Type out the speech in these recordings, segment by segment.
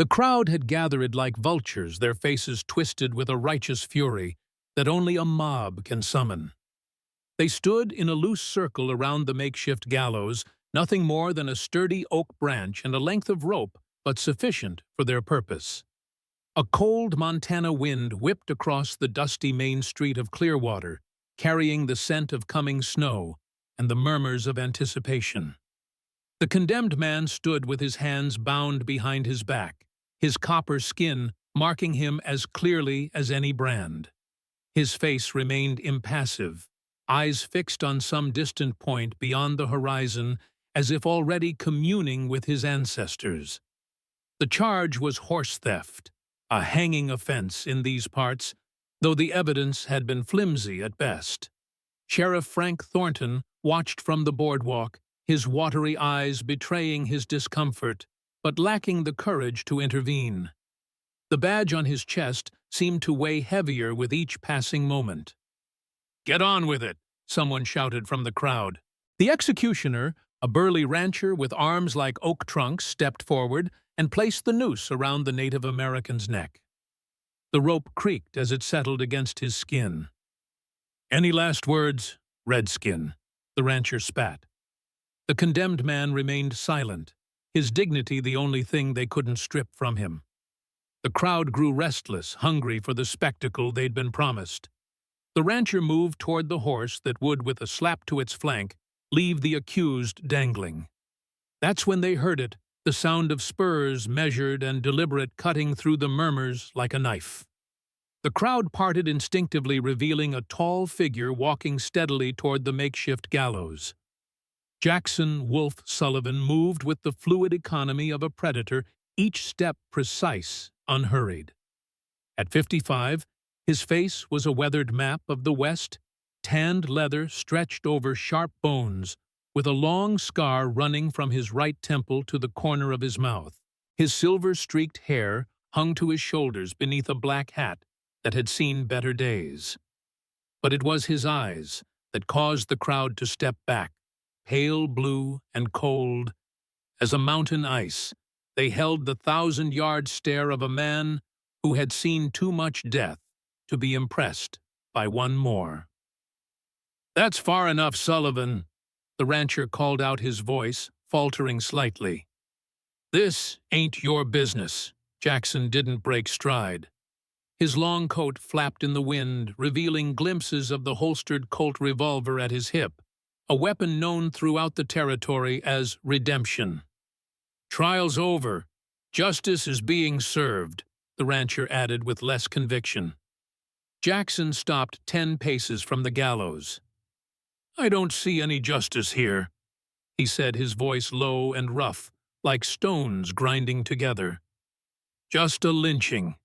The crowd had gathered like vultures, their faces twisted with a righteous fury that only a mob can summon. They stood in a loose circle around the makeshift gallows, nothing more than a sturdy oak branch and a length of rope, but sufficient for their purpose. A cold Montana wind whipped across the dusty main street of Clearwater, carrying the scent of coming snow and the murmurs of anticipation. The condemned man stood with his hands bound behind his back, his copper skin marking him as clearly as any brand. His face remained impassive, eyes fixed on some distant point beyond the horizon, as if already communing with his ancestors. The charge was horse theft, a hanging offense in these parts, though the evidence had been flimsy at best. Sheriff Frank Thornton watched from the boardwalk, his watery eyes betraying his discomfort, but lacking the courage to intervene. The badge on his chest seemed to weigh heavier with each passing moment. "Get on with it," someone shouted from the crowd. The executioner, a burly rancher with arms like oak trunks, stepped forward and placed the noose around the Native American's neck. The rope creaked as it settled against his skin. "Any last words, Redskin?" the rancher spat. The condemned man remained silent, his dignity the only thing they couldn't strip from him. The crowd grew restless, hungry for the spectacle they'd been promised. The rancher moved toward the horse that would, with a slap to its flank, leave the accused dangling. That's when they heard it, the sound of spurs, measured and deliberate, cutting through the murmurs like a knife. The crowd parted instinctively, revealing a tall figure walking steadily toward the makeshift gallows. Jackson Wolf Sullivan moved with the fluid economy of a predator, each step precise, unhurried. At 55, his face was a weathered map of the West, tanned leather stretched over sharp bones, with a long scar running from his right temple to the corner of his mouth. His silver-streaked hair hung to his shoulders beneath a black hat that had seen better days. But it was his eyes that caused the crowd to step back, pale blue and cold. As a mountain ice, they held the 1,000-yard stare of a man who had seen too much death to be impressed by one more. "That's far enough, Sullivan," the rancher called out, his voice faltering slightly. "This ain't your business." Jackson didn't break stride. His long coat flapped in the wind, revealing glimpses of the holstered Colt revolver at his hip, a weapon known throughout the territory as redemption. "Trial's over. Justice is being served," the rancher added with less conviction. Jackson stopped 10 paces from the gallows. "I don't see any justice here," he said, his voice low and rough, like stones grinding together. "Just a lynching."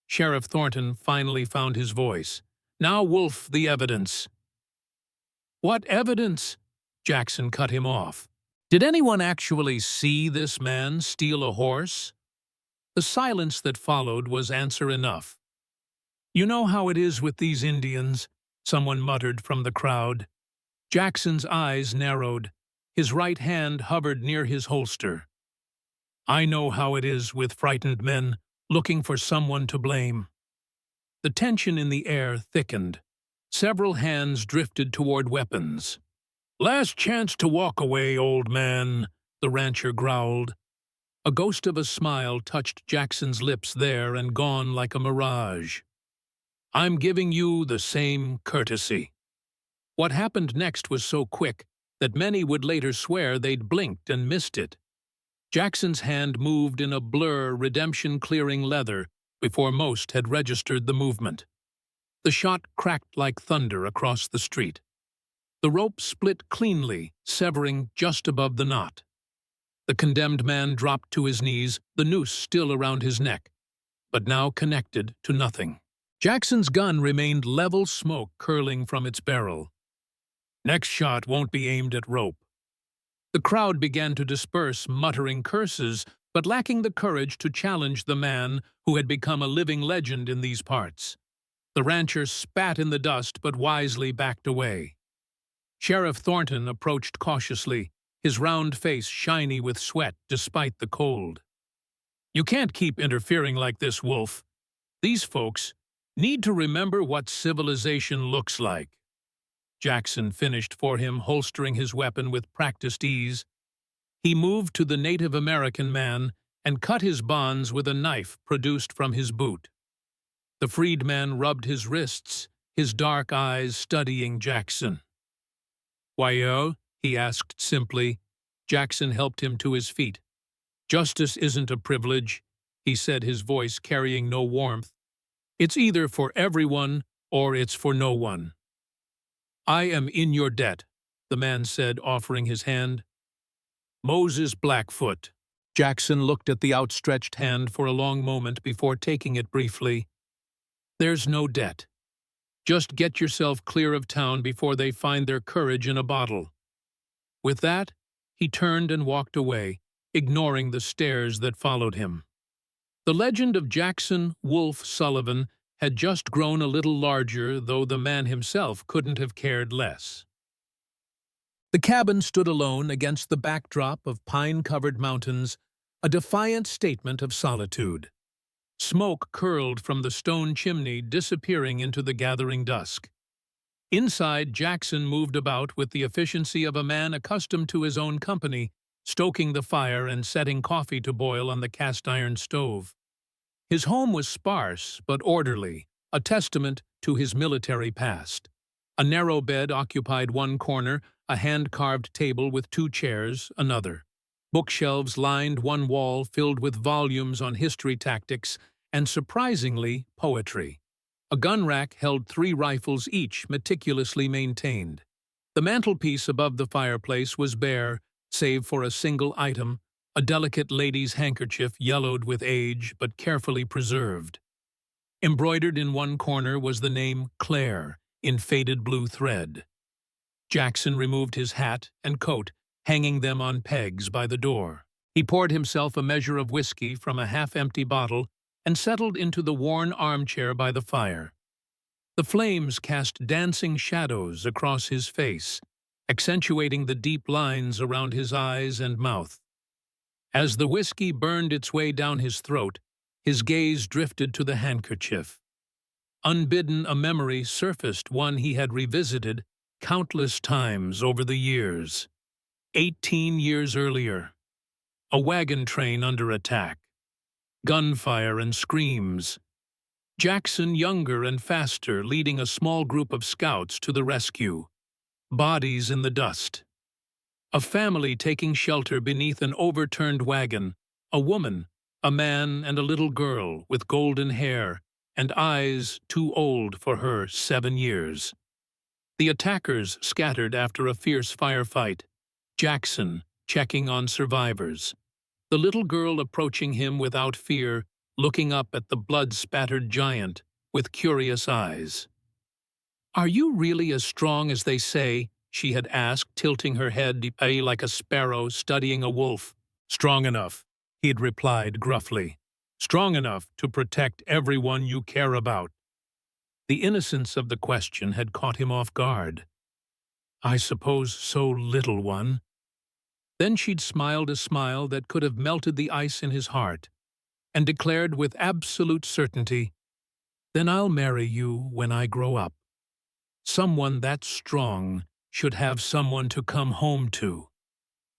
Sheriff Thornton finally found his voice. "Now, Wolf, the evidence." "What evidence?" Jackson cut him off. "Did anyone actually see this man steal a horse?" The silence that followed was answer enough. "You know how it is with these Indians," someone muttered from the crowd. Jackson's eyes narrowed. His right hand hovered near his holster. "I know how it is with frightened men looking for someone to blame." The tension in the air thickened. Several hands drifted toward weapons. "Last chance to walk away, old man," the rancher growled. A ghost of a smile touched Jackson's lips there and gone like a mirage. "I'm giving you the same courtesy." What happened next was so quick that many would later swear they'd blinked and missed it. Jackson's hand moved in a blur, redemption-clearing leather, before most had registered the movement. The shot cracked like thunder across the street. The rope split cleanly, severing just above the knot. The condemned man dropped to his knees, the noose still around his neck, but now connected to nothing. Jackson's gun remained level, smoke curling from its barrel. "Next shot won't be aimed at rope." The crowd began to disperse, muttering curses, but lacking the courage to challenge the man who had become a living legend in these parts. The rancher spat in the dust but wisely backed away. Sheriff Thornton approached cautiously, his round face shiny with sweat despite the cold. You can't keep interfering like this, Wolf. These folks need to remember what civilization looks like. Jackson finished for him, holstering his weapon with practiced ease. He moved to the Native American man and cut his bonds with a knife produced from his boot. The freedman rubbed his wrists, his dark eyes studying Jackson. "Why, he asked simply. Jackson helped him to his feet. "Justice isn't a privilege," he said, his voice carrying no warmth. "It's either for everyone or it's for no one." "I am in your debt," the man said, offering his hand. "Moses Blackfoot." Jackson looked at the outstretched hand for a long moment before taking it briefly. "There's no debt. Just get yourself clear of town before they find their courage in a bottle." With that, he turned and walked away, ignoring the stares that followed him. The legend of Jackson Wolf Sullivan had just grown a little larger, though the man himself couldn't have cared less. The cabin stood alone against the backdrop of pine-covered mountains, a defiant statement of solitude. Smoke curled from the stone chimney, disappearing into the gathering dusk. Inside, Jackson moved about with the efficiency of a man accustomed to his own company, stoking the fire and setting coffee to boil on the cast-iron stove. His home was sparse but orderly, a testament to his military past. A narrow bed occupied one corner, a hand-carved table with 2 chairs another. Bookshelves lined one wall filled with volumes on history tactics and, surprisingly, poetry. A gun rack held 3 rifles each, meticulously maintained. The mantelpiece above the fireplace was bare, save for a single item, a delicate lady's handkerchief yellowed with age but carefully preserved. Embroidered in one corner was the name Claire in faded blue thread. Jackson removed his hat and coat, hanging them on pegs by the door. He poured himself a measure of whiskey from a half-empty bottle and settled into the worn armchair by the fire. The flames cast dancing shadows across his face, accentuating the deep lines around his eyes and mouth. As the whiskey burned its way down his throat, his gaze drifted to the handkerchief. Unbidden, a memory surfaced, one he had revisited countless times over the years. 18 years earlier. A wagon train under attack. Gunfire and screams. Jackson, younger and faster, leading a small group of scouts to the rescue. Bodies in the dust. A family taking shelter beneath an overturned wagon. A woman, a man, and a little girl with golden hair and eyes too old for her 7 years. The attackers scattered after a fierce firefight. Jackson checking on survivors. The little girl approaching him without fear, looking up at the blood-spattered giant with curious eyes. "Are you really as strong as they say?" she had asked, tilting her head like a sparrow studying a wolf. "Strong enough," he had replied gruffly. "Strong enough to protect everyone you care about." The innocence of the question had caught him off guard. "I suppose so, little one." Then she'd smiled a smile that could have melted the ice in his heart, and declared with absolute certainty, "Then I'll marry you when I grow up. Someone that strong should have someone to come home to."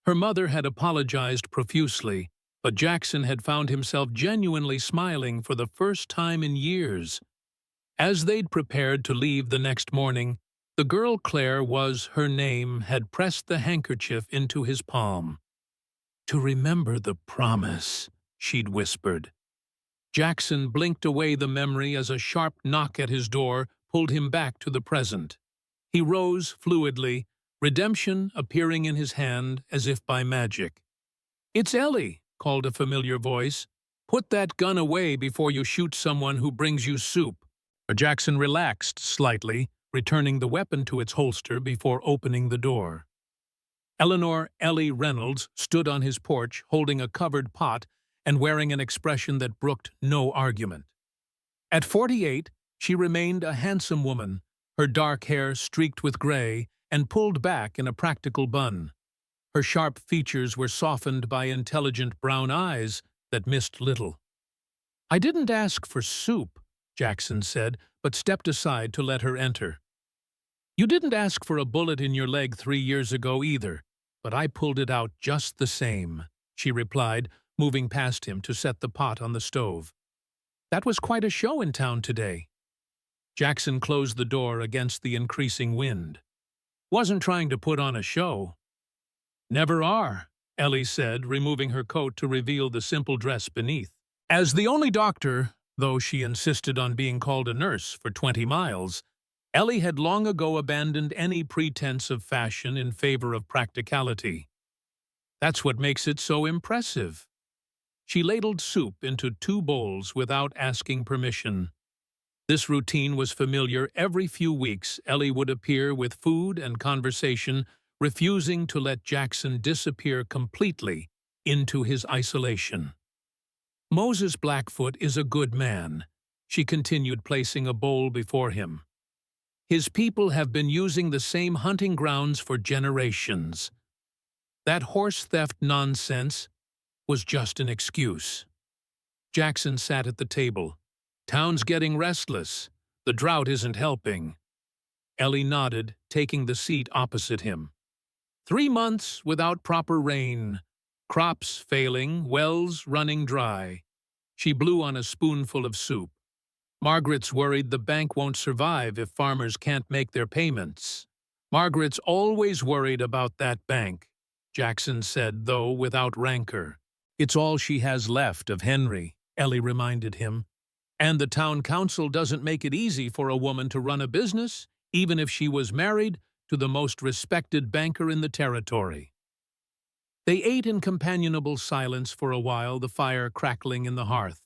Her mother had apologized profusely, but Jackson had found himself genuinely smiling for the first time in years. As they'd prepared to leave the next morning, the girl Claire was her name had pressed the handkerchief into his palm. "To remember the promise," she'd whispered. Jackson blinked away the memory as a sharp knock at his door pulled him back to the present. He rose fluidly, redemption appearing in his hand as if by magic. "It's Ellie," called a familiar voice. "Put that gun away before you shoot someone who brings you soup." Jackson relaxed slightly, returning the weapon to its holster before opening the door. Eleanor Ellie Reynolds stood on his porch holding a covered pot and wearing an expression that brooked no argument. At 48, she remained a handsome woman, her dark hair streaked with gray and pulled back in a practical bun. Her sharp features were softened by intelligent brown eyes that missed little. "I didn't ask for soup," Jackson said, but stepped aside to let her enter. "You didn't ask for a bullet in your leg 3 years ago either, but I pulled it out just the same," she replied, moving past him to set the pot on the stove. "That was quite a show in town today." Jackson closed the door against the increasing wind. "Wasn't trying to put on a show." "Never are," Ellie said, removing her coat to reveal the simple dress beneath. As the only doctor, though she insisted on being called a nurse for 20 miles, Ellie had long ago abandoned any pretense of fashion in favor of practicality. "That's what makes it so impressive." She ladled soup into 2 bowls without asking permission. This routine was familiar. Every few weeks, Ellie would appear with food and conversation, refusing to let Jackson disappear completely into his isolation. "Moses Blackfoot is a good man," she continued, placing a bowl before him. "His people have been using the same hunting grounds for generations. That horse theft nonsense was just an excuse." Jackson sat at the table. "Town's getting restless. The drought isn't helping." Ellie nodded, taking the seat opposite him. 3 months without proper rain. Crops failing, wells running dry." She blew on a spoonful of soup. "Margaret's worried the bank won't survive if farmers can't make their payments." "Margaret's always worried about that bank," Jackson said, though without rancor. "It's all she has left of Henry," Ellie reminded him. "And the town council doesn't make it easy for a woman to run a business, even if she was married to the most respected banker in the territory." They ate in companionable silence for a while, the fire crackling in the hearth.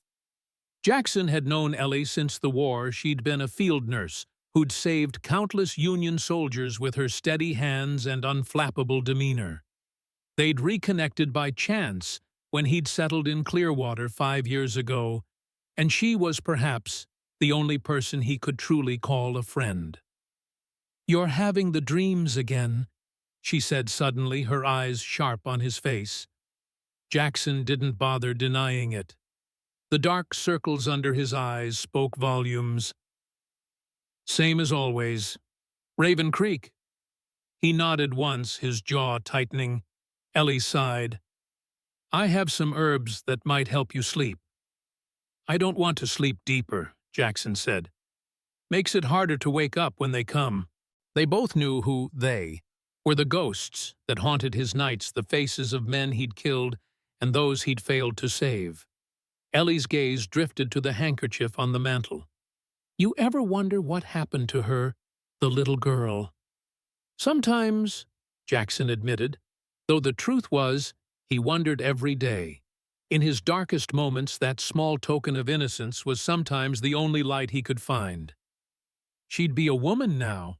Jackson had known Ellie since the war. She'd been a field nurse who'd saved countless Union soldiers with her steady hands and unflappable demeanor. They'd reconnected by chance when he'd settled in Clearwater 5 years ago, and she was perhaps the only person he could truly call a friend. "You're having the dreams again," she said suddenly, her eyes sharp on his face. Jackson didn't bother denying it. The dark circles under his eyes spoke volumes. "Same as always. Raven Creek." He nodded once, his jaw tightening. Ellie sighed. "I have some herbs that might help you sleep." "I don't want to sleep deeper," Jackson said. "Makes it harder to wake up when they come." They both knew who they were, the ghosts that haunted his nights, the faces of men he'd killed and those he'd failed to save. Ellie's gaze drifted to the handkerchief on the mantel. "You ever wonder what happened to her, the little girl?" "Sometimes," Jackson admitted, though the truth was, he wondered every day. In his darkest moments, that small token of innocence was sometimes the only light he could find. "She'd be a woman now,"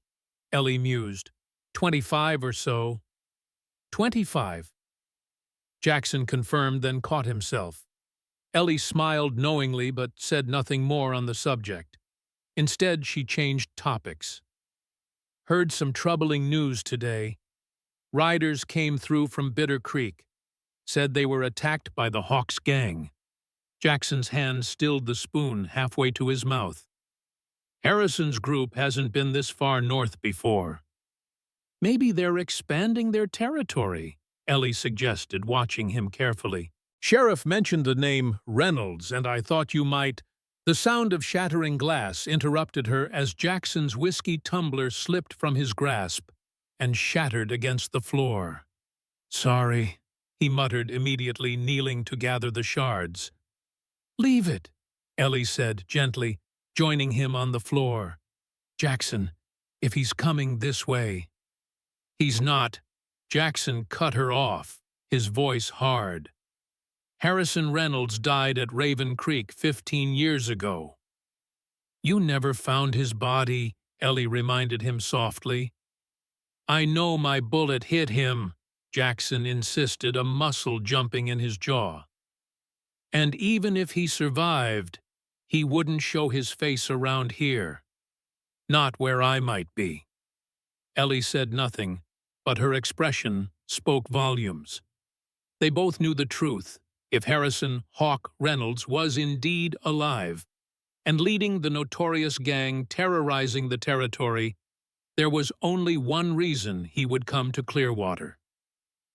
Ellie mused. 25 or so. 25. Jackson confirmed, then caught himself. Ellie smiled knowingly but said nothing more on the subject. Instead, she changed topics. "Heard some troubling news today. Riders came through from Bitter Creek. Said they were attacked by the Hawks gang." Jackson's hand stilled the spoon halfway to his mouth. "Harrison's group hasn't been this far north before." "Maybe they're expanding their territory," Ellie suggested, watching him carefully. "Sheriff mentioned the name Reynolds, and I thought you might—" The sound of shattering glass interrupted her as Jackson's whiskey tumbler slipped from his grasp and shattered against the floor. "Sorry," he muttered, immediately kneeling to gather the shards. "Leave it," Ellie said gently, joining him on the floor. "Jackson, if he's coming this way—" "He's not." Jackson cut her off, his voice hard. "Harrison Reynolds died at Raven Creek 15 years ago." "You never found his body," Ellie reminded him softly. "I know my bullet hit him," Jackson insisted, a muscle jumping in his jaw. "And even if he survived, he wouldn't show his face around here. Not where I might be." Ellie said nothing, but her expression spoke volumes. They both knew the truth. if Harrison "Hawk" Reynolds was indeed alive and leading the notorious gang terrorizing the territory, there was only one reason he would come to Clearwater: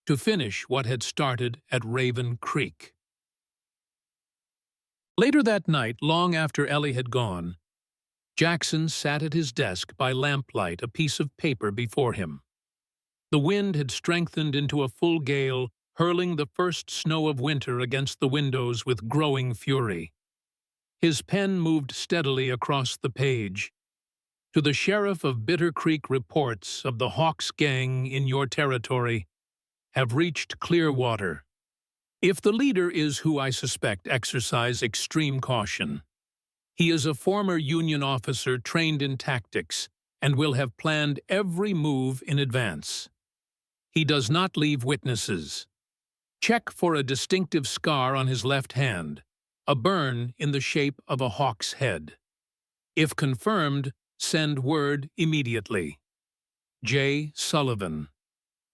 to finish what had started at Raven Creek. Later that night, long after Ellie had gone, Jackson sat at his desk by lamplight, a piece of paper before him. The wind had strengthened into a full gale, hurling the first snow of winter against the windows with growing fury. His pen moved steadily across the page. To the sheriff of Bitter Creek, reports of the Hawks gang in your territory have reached Clearwater. If the leader is who I suspect, exercise extreme caution. He is a former Union officer trained in tactics and will have planned every move in advance. He does not leave witnesses. Check for a distinctive scar on his left hand, a burn in the shape of a hawk's head. If confirmed, send word immediately. J. Sullivan.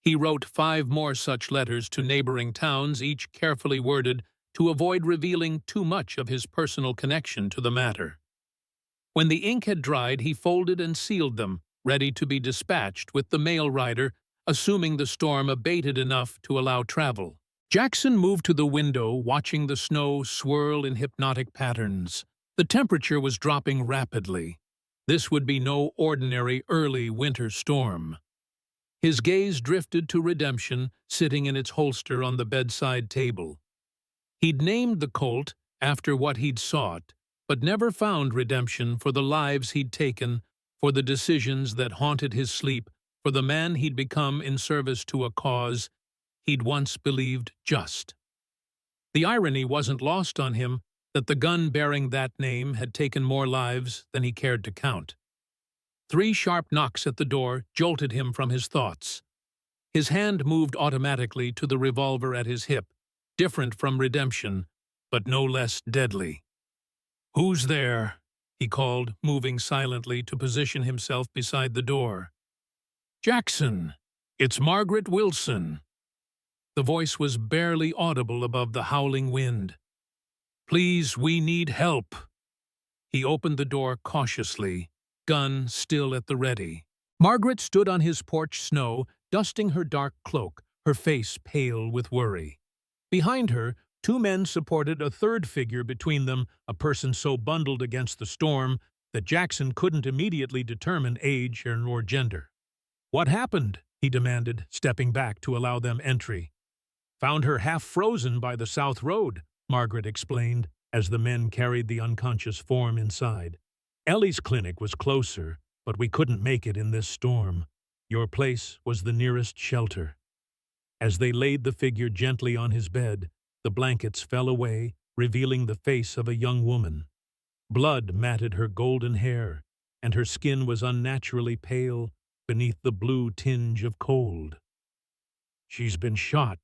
He wrote 5 more such letters to neighboring towns, each carefully worded to avoid revealing too much of his personal connection to the matter. When the ink had dried, he folded and sealed them, ready to be dispatched with the mail rider, assuming the storm abated enough to allow travel. Jackson moved to the window, watching the snow swirl in hypnotic patterns. The temperature was dropping rapidly. This would be no ordinary early winter storm. His gaze drifted to Redemption, sitting in its holster on the bedside table. He'd named the Colt after what he'd sought, but never found redemption for the lives he'd taken, for the decisions that haunted his sleep, for the man he'd become in service to a cause he'd once believed just. The irony wasn't lost on him that the gun bearing that name had taken more lives than he cared to count. 3 sharp knocks at the door jolted him from his thoughts. His hand moved automatically to the revolver at his hip, different from redemption, but no less deadly. "Who's there?" he called, moving silently to position himself beside the door. "Jackson, it's Margaret Wilson." The voice was barely audible above the howling wind. "Please, we need help." He opened the door cautiously, gun still at the ready. Margaret stood on his porch snow, dusting her dark cloak, her face pale with worry. Behind her, 2 men supported a third figure between them, a person so bundled against the storm that Jackson couldn't immediately determine age or gender. "What happened?" he demanded, stepping back to allow them entry. "Found her half frozen by the South Road," Margaret explained, as the men carried the unconscious form inside. "Ellie's clinic was closer, but we couldn't make it in this storm. Your place was the nearest shelter." As they laid the figure gently on his bed, the blankets fell away, revealing the face of a young woman. Blood matted her golden hair, and her skin was unnaturally pale beneath the blue tinge of cold. "She's been shot,"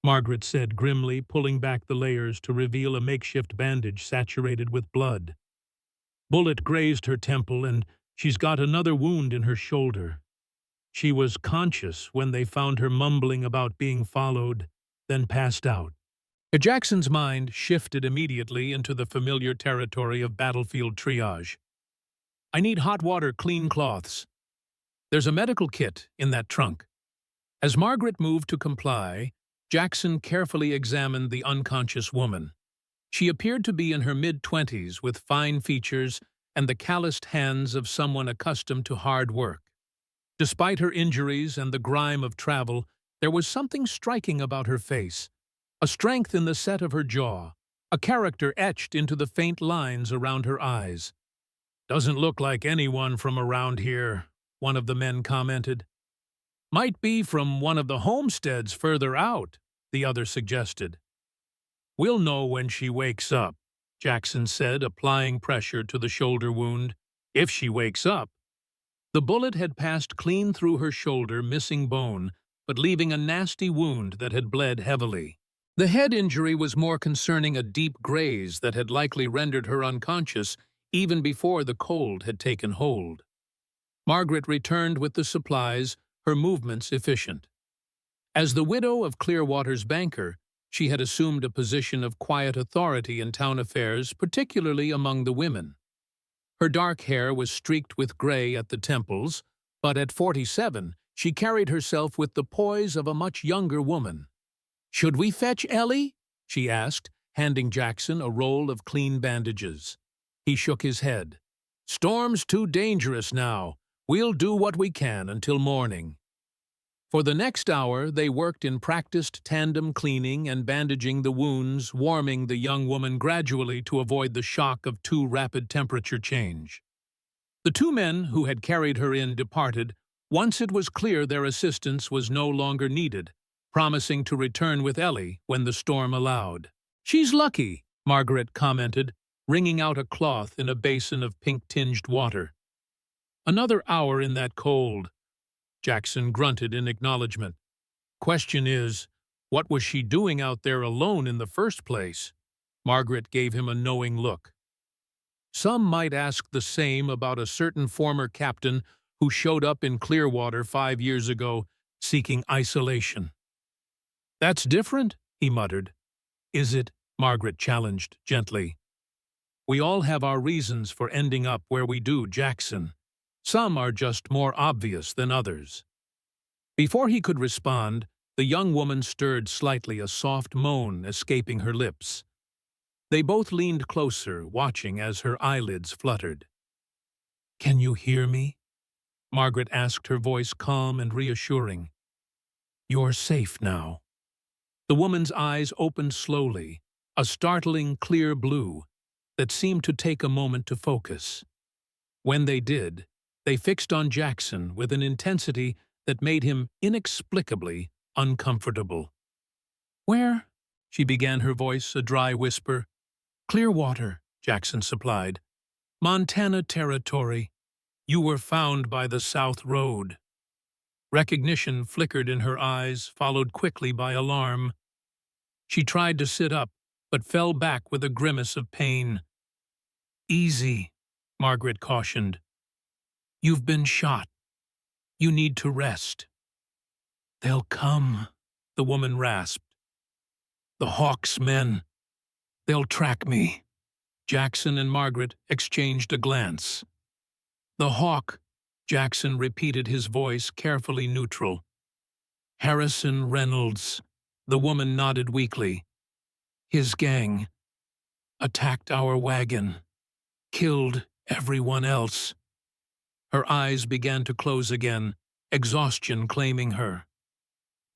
Margaret said grimly, pulling back the layers to reveal a makeshift bandage saturated with blood. "Bullet grazed her temple, and she's got another wound in her shoulder. She was conscious when they found her mumbling about being followed, then passed out." Jackson's mind shifted immediately into the familiar territory of battlefield triage. "I need hot water, clean cloths. There's a medical kit in that trunk." As Margaret moved to comply, Jackson carefully examined the unconscious woman. She appeared to be in her mid-20s, with fine features and the calloused hands of someone accustomed to hard work. Despite her injuries and the grime of travel, there was something striking about her face, a strength in the set of her jaw, a character etched into the faint lines around her eyes. "Doesn't look like anyone from around here," one of the men commented. "Might be from one of the homesteads further out," the other suggested. "We'll know when she wakes up," Jackson said, applying pressure to the shoulder wound. "If she wakes up." The bullet had passed clean through her shoulder, missing bone, but leaving a nasty wound that had bled heavily. The head injury was more concerning, a deep graze that had likely rendered her unconscious even before the cold had taken hold. Margaret returned with the supplies, her movements efficient. As the widow of Clearwater's banker, She had assumed a position of quiet authority in town affairs, particularly among the women. Her dark hair was streaked with gray at the temples, but at 47, she carried herself with the poise of a much younger woman. "Should we fetch Ellie?" she asked, handing Jackson a roll of clean bandages. He shook his head. "Storm's too dangerous now. We'll do what we can until morning." For the next hour, they worked in practiced tandem cleaning and bandaging the wounds, warming the young woman gradually to avoid the shock of too rapid temperature change. The two men who had carried her in departed once it was clear their assistance was no longer needed, promising to return with Ellie when the storm allowed. "She's lucky," Margaret commented, wringing out a cloth in a basin of pink-tinged water. "Another hour in that cold," Jackson grunted in acknowledgement. "Question is, what was she doing out there alone in the first place?" Margaret gave him a knowing look. "Some might ask the same about a certain former captain who showed up in Clearwater 5 years ago, seeking isolation." "That's different," he muttered. "Is it?" Margaret challenged gently. "We all have our reasons for ending up where we do, Jackson. Some are just more obvious than others." Before he could respond, the young woman stirred slightly, a soft moan escaping her lips. They both leaned closer, watching as her eyelids fluttered. "Can you hear me?" Margaret asked, her voice calm and reassuring. "You're safe now." The woman's eyes opened slowly, a startling clear blue that seemed to take a moment to focus. When they did, they fixed on Jackson with an intensity that made him inexplicably uncomfortable. "Where?" she began, her voice a dry whisper. "Clearwater," Jackson supplied. "Montana Territory. You were found by the South Road." Recognition flickered in her eyes, followed quickly by alarm. She tried to sit up, but fell back with a grimace of pain. "Easy," Margaret cautioned. "You've been shot. You need to rest." "They'll come," the woman rasped. "The Hawk's men. They'll track me." Jackson and Margaret exchanged a glance. "The Hawk," Jackson repeated, his voice carefully neutral. "Harrison Reynolds," the woman nodded weakly. "His gang attacked our wagon, killed everyone else." Her eyes began to close again, exhaustion claiming her.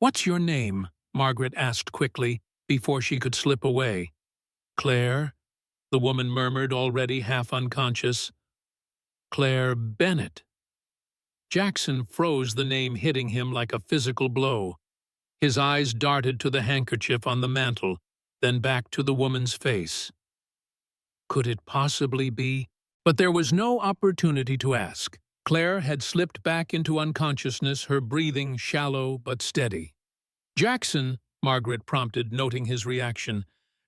"What's your name?" Margaret asked quickly, before she could slip away. "Claire," the woman murmured, already half unconscious. "Claire Bennett." Jackson froze, the name hitting him like a physical blow. His eyes darted to the handkerchief on the mantel, then back to the woman's face. Could it possibly be? But there was no opportunity to ask. Claire had slipped back into unconsciousness, her breathing shallow but steady. "Jackson," Margaret prompted, noting his reaction.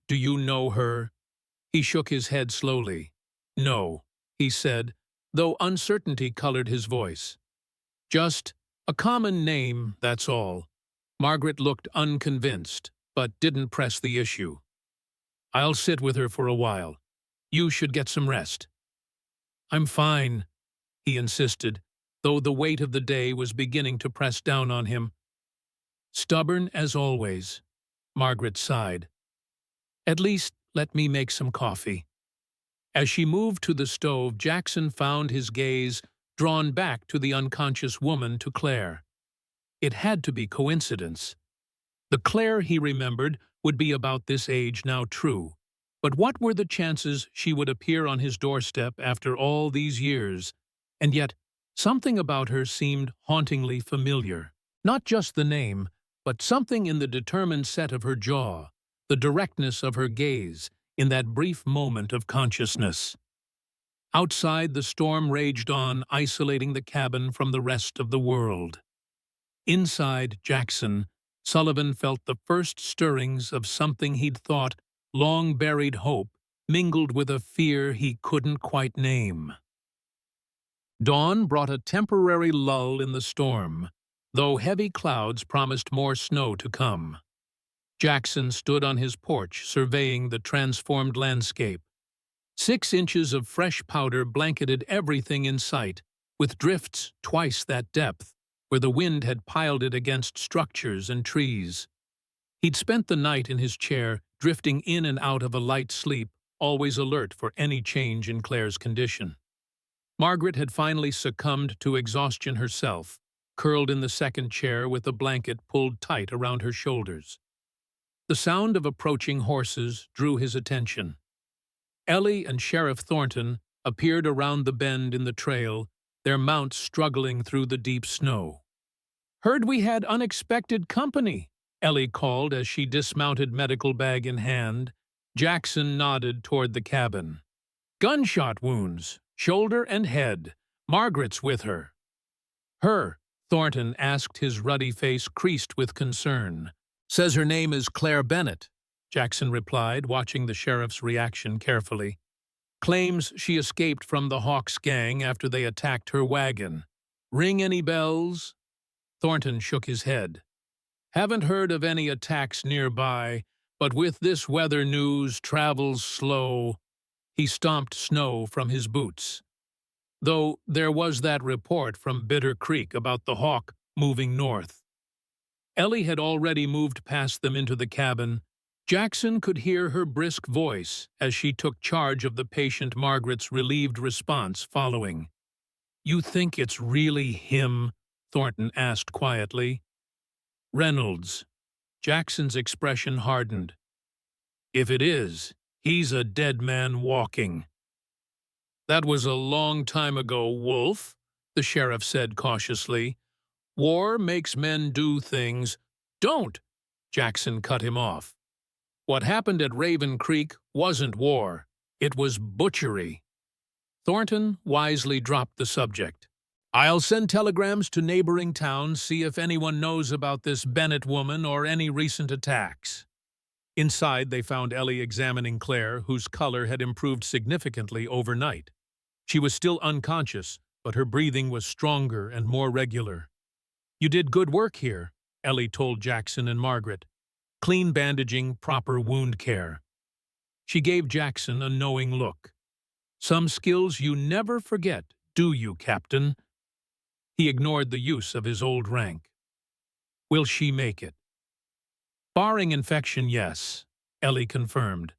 "Do you know her?" He shook his head slowly. "No," he said, though uncertainty colored his voice. "Just a common name, that's all." Margaret looked unconvinced, but didn't press the issue. "I'll sit with her for a while. You should get some rest." "I'm fine," he insisted, though the weight of the day was beginning to press down on him. "Stubborn as always," Margaret sighed. "At least let me make some coffee." As she moved to the stove, Jackson found his gaze drawn back to the unconscious woman, to Claire. It had to be coincidence. The Claire he remembered would be about this age now, true. But what were the chances she would appear on his doorstep after all these years? And yet, something about her seemed hauntingly familiar. Not just the name, but something in the determined set of her jaw, the directness of her gaze, in that brief moment of consciousness. Outside, the storm raged on, isolating the cabin from the rest of the world. Inside Jackson, Sullivan felt the first stirrings of something he'd thought long-buried hope, mingled with a fear he couldn't quite name. Dawn brought a temporary lull in the storm, though heavy clouds promised more snow to come. Jackson stood on his porch, surveying the transformed landscape. 6 inches of fresh powder blanketed everything in sight, with drifts twice that depth, where the wind had piled it against structures and trees. He'd spent the night in his chair, drifting in and out of a light sleep, always alert for any change in Claire's condition. Margaret had finally succumbed to exhaustion herself, curled in the second chair with a blanket pulled tight around her shoulders. The sound of approaching horses drew his attention. Ellie and Sheriff Thornton appeared around the bend in the trail, their mounts struggling through the deep snow. "Heard we had unexpected company," Ellie called as she dismounted, medical bag in hand. Jackson nodded toward the cabin. "Gunshot wounds, shoulder and head. Margaret's with her." "Her?" Thornton asked, his ruddy face creased with concern. "Says her name is Claire Bennett," Jackson replied, watching the sheriff's reaction carefully. "Claims she escaped from the Hawks gang after they attacked her wagon. Ring any bells?" Thornton shook his head. "Haven't heard of any attacks nearby, but with this weather news, travel's slow." He stomped snow from his boots. "Though there was that report from Bitter Creek about the Hawk moving north." Ellie had already moved past them into the cabin. Jackson could hear her brisk voice as she took charge of the patient, Margaret's relieved response following. "You think it's really him?" Thornton asked quietly. "Reynolds." Jackson's expression hardened. "If it is, he's a dead man walking." "That was a long time ago, Wolf," the sheriff said cautiously. "War makes men do things—" "Don't!" Jackson cut him off. "What happened at Raven Creek wasn't war. It was butchery." Thornton wisely dropped the subject. "I'll send telegrams to neighboring towns, see if anyone knows about this Bennett woman or any recent attacks." Inside, they found Ellie examining Claire, whose color had improved significantly overnight. She was still unconscious, but her breathing was stronger and more regular. "You did good work here," Ellie told Jackson and Margaret. "Clean bandaging, proper wound care." She gave Jackson a knowing look. "Some skills you never forget, do you, Captain?" He ignored the use of his old rank. "Will she make it?" "Barring infection, yes," Ellie confirmed.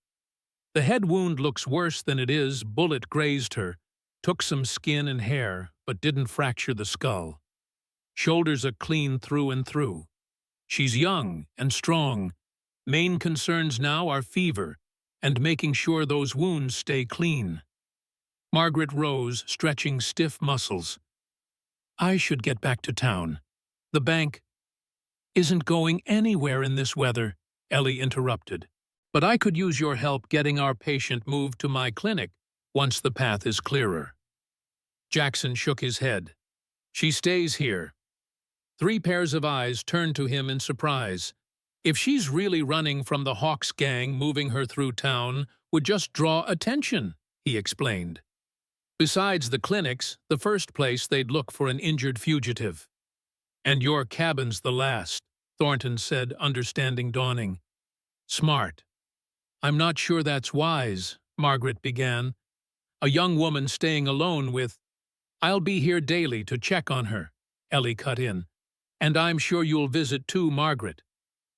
"The head wound looks worse than it is. Bullet grazed her, took some skin and hair, but didn't fracture the skull. Shoulders are clean through and through. She's young and strong. Main concerns now are fever and making sure those wounds stay clean." Margaret rose, stretching stiff muscles. "I should get back to town. The bank isn't going anywhere in this weather," Ellie interrupted. "But I could use your help getting our patient moved to my clinic once the path is clearer." Jackson shook his head. "She stays here." 3 pairs of eyes turned to him in surprise. "If she's really running from the Hawks gang, moving her through town would just draw attention," he explained. "Besides the clinics, the first place they'd look for an injured fugitive." "And your cabin's the last," Thornton said, understanding dawning. "Smart." "I'm not sure that's wise," Margaret began. "A young woman staying alone with—" "I'll be here daily to check on her," Ellie cut in. "And I'm sure you'll visit too, Margaret.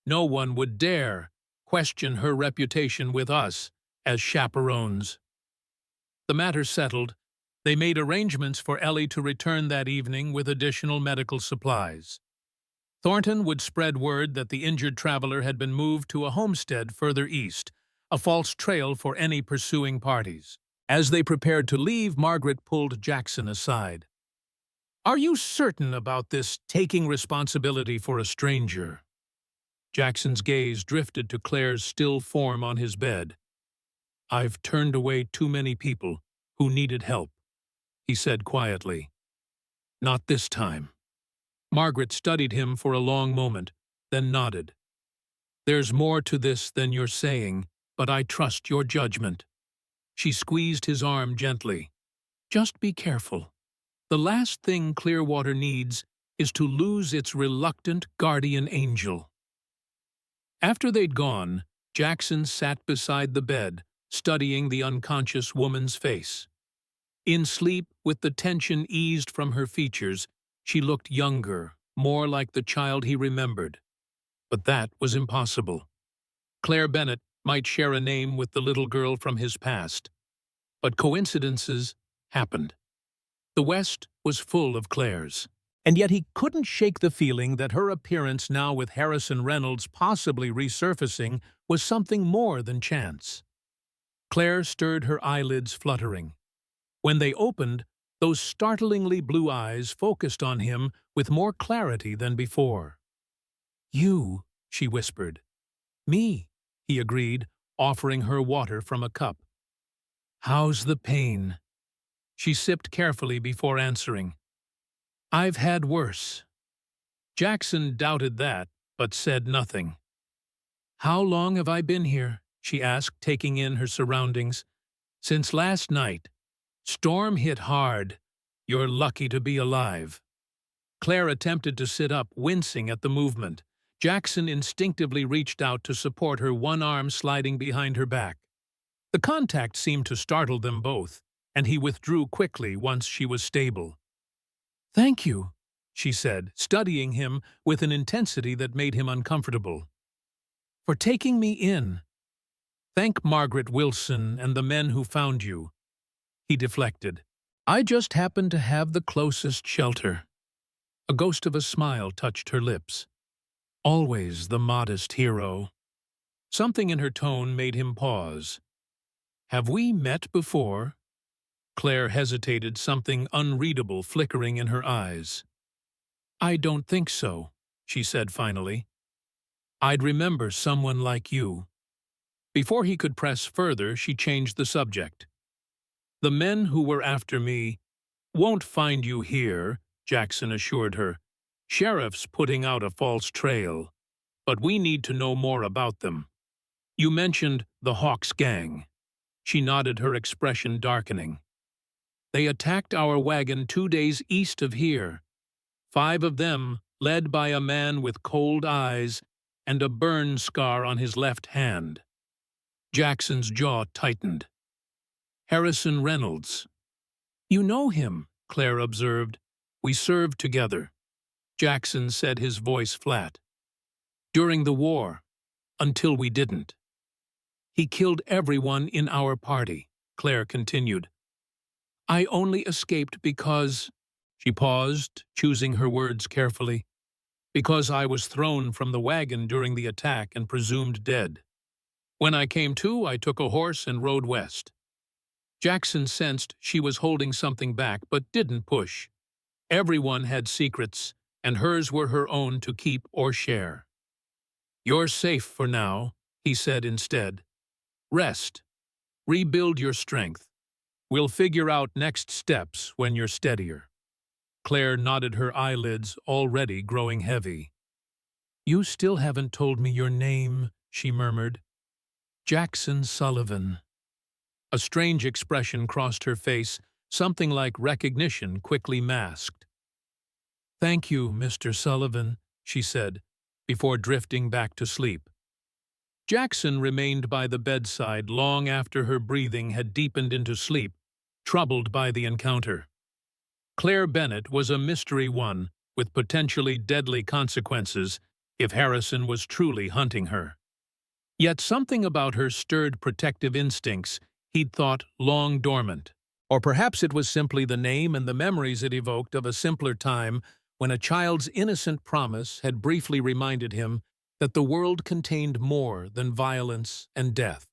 No one would dare question her reputation with us as chaperones." The matter settled, they made arrangements for Ellie to return that evening with additional medical supplies. Thornton would spread word that the injured traveler had been moved to a homestead further east, a false trail for any pursuing parties. As they prepared to leave, Margaret pulled Jackson aside. "Are you certain about this taking responsibility for a stranger?" Jackson's gaze drifted to Claire's still form on his bed. "I've turned away too many people who needed help," he said quietly. "Not this time." Margaret studied him for a long moment, then nodded. "There's more to this than you're saying, but I trust your judgment." She squeezed his arm gently. "Just be careful. The last thing Clearwater needs is to lose its reluctant guardian angel." After they'd gone, Jackson sat beside the bed, studying the unconscious woman's face. In sleep, with the tension eased from her features, she looked younger, more like the child he remembered. But that was impossible. Claire Bennett might share a name with the little girl from his past. But coincidences happened. The West was full of Claires. And yet he couldn't shake the feeling that her appearance now with Harrison Reynolds possibly resurfacing was something more than chance. Claire stirred her eyelids fluttering. When they opened, those startlingly blue eyes focused on him with more clarity than before. "You," she whispered. "Me," he agreed, offering her water from a cup. "How's the pain?" She sipped carefully before answering. "I've had worse." Jackson doubted that, but said nothing. "How long have I been here?" she asked, taking in her surroundings. "Since last night. Storm hit hard. You're lucky to be alive." Claire attempted to sit up, wincing at the movement. Jackson instinctively reached out to support her, one arm sliding behind her back. The contact seemed to startle them both, and he withdrew quickly once she was stable. "Thank you," she said, studying him with an intensity that made him uncomfortable. "For taking me in. Thank Margaret Wilson and the men who found you." He deflected. "I just happened to have the closest shelter." A ghost of a smile touched her lips. Always the modest hero. Something in her tone made him pause. "Have we met before?" Claire hesitated, something unreadable flickering in her eyes. "I don't think so," she said finally. "I'd remember someone like you." Before he could press further, she changed the subject. "The men who were after me won't find you here," Jackson assured her. "Sheriff's putting out a false trail, but we need to know more about them. You mentioned the Hawks gang." She nodded, her expression darkening. "They attacked our wagon 2 days east of here. 5 of them, led by a man with cold eyes and a burn scar on his left hand." Jackson's jaw tightened. "Harrison Reynolds." "You know him," Claire observed. "We served together." Jackson said, his voice flat. "During the war, until we didn't." "He killed everyone in our party," Claire continued. "I only escaped because—" She paused, choosing her words carefully. "Because I was thrown from the wagon during the attack and presumed dead. When I came to, I took a horse and rode west." Jackson sensed she was holding something back, but didn't push. Everyone had secrets, and hers were her own to keep or share. "You're safe for now," he said instead. "Rest. Rebuild your strength. We'll figure out next steps when you're steadier." Claire nodded, her eyelids already growing heavy. "You still haven't told me your name," she murmured. "Jackson Sullivan." A strange expression crossed her face, something like recognition quickly masked. "Thank you, Mr. Sullivan," she said, before drifting back to sleep. Jackson remained by the bedside long after her breathing had deepened into sleep, troubled by the encounter. Claire Bennett was a mystery one, with potentially deadly consequences if Harrison was truly hunting her. Yet something about her stirred protective instincts he'd thought long dormant. Or perhaps it was simply the name and the memories it evoked of a simpler time when a child's innocent promise had briefly reminded him that the world contained more than violence and death.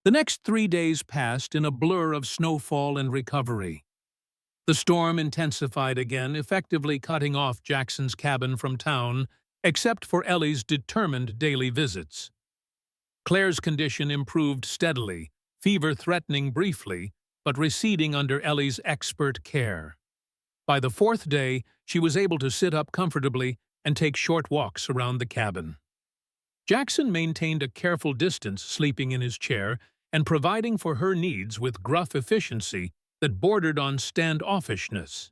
The next 3 days passed in a blur of snowfall and recovery. The storm intensified again, effectively cutting off Jackson's cabin from town, except for Ellie's determined daily visits. Claire's condition improved steadily, fever threatening briefly, but receding under Ellie's expert care. By the 4th day, she was able to sit up comfortably and take short walks around the cabin. Jackson maintained a careful distance, sleeping in his chair and providing for her needs with gruff efficiency that bordered on standoffishness.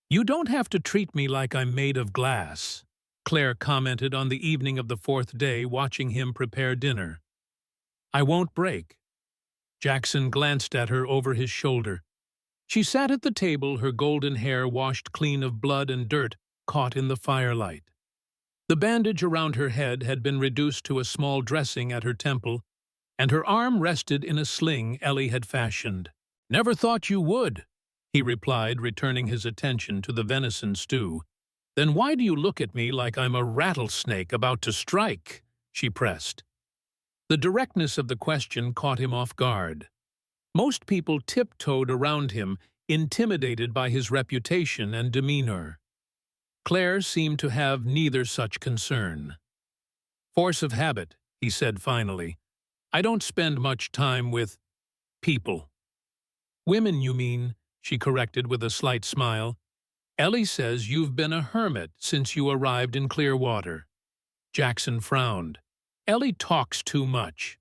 "You don't have to treat me like I'm made of glass," Claire commented on the evening of the fourth day, watching him prepare dinner. "I won't break." Jackson glanced at her over his shoulder. She sat at the table, her golden hair washed clean of blood and dirt caught in the firelight. The bandage around her head had been reduced to a small dressing at her temple, and her arm rested in a sling Ellie had fashioned. "Never thought you would," he replied, returning his attention to the venison stew. "Then why do you look at me like I'm a rattlesnake about to strike?" she pressed. The directness of the question caught him off guard. Most people tiptoed around him, intimidated by his reputation and demeanor. Claire seemed to have neither such concern. "Force of habit," he said finally. "I don't spend much time with people." "Women, you mean," she corrected with a slight smile. "Ellie says you've been a hermit since you arrived in Clearwater." Jackson frowned. "Ellie talks too much."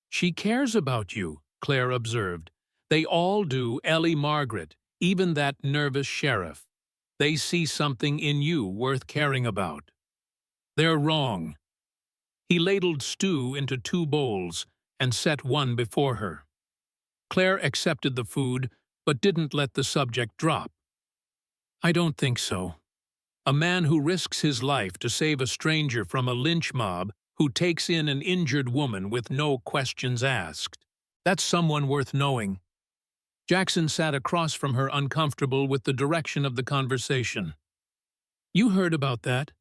"She cares about you," Claire observed. "They all do, Ellie, Margaret, even that nervous sheriff. They see something in you worth caring about." "They're wrong." He ladled stew into 2 bowls and set one before her. Claire accepted the food, but didn't let the subject drop. "I don't think so. A man who risks his life to save a stranger from a lynch mob, who takes in an injured woman with no questions asked. That's someone worth knowing." Jackson sat across from her, uncomfortable with the direction of the conversation. "You heard about that?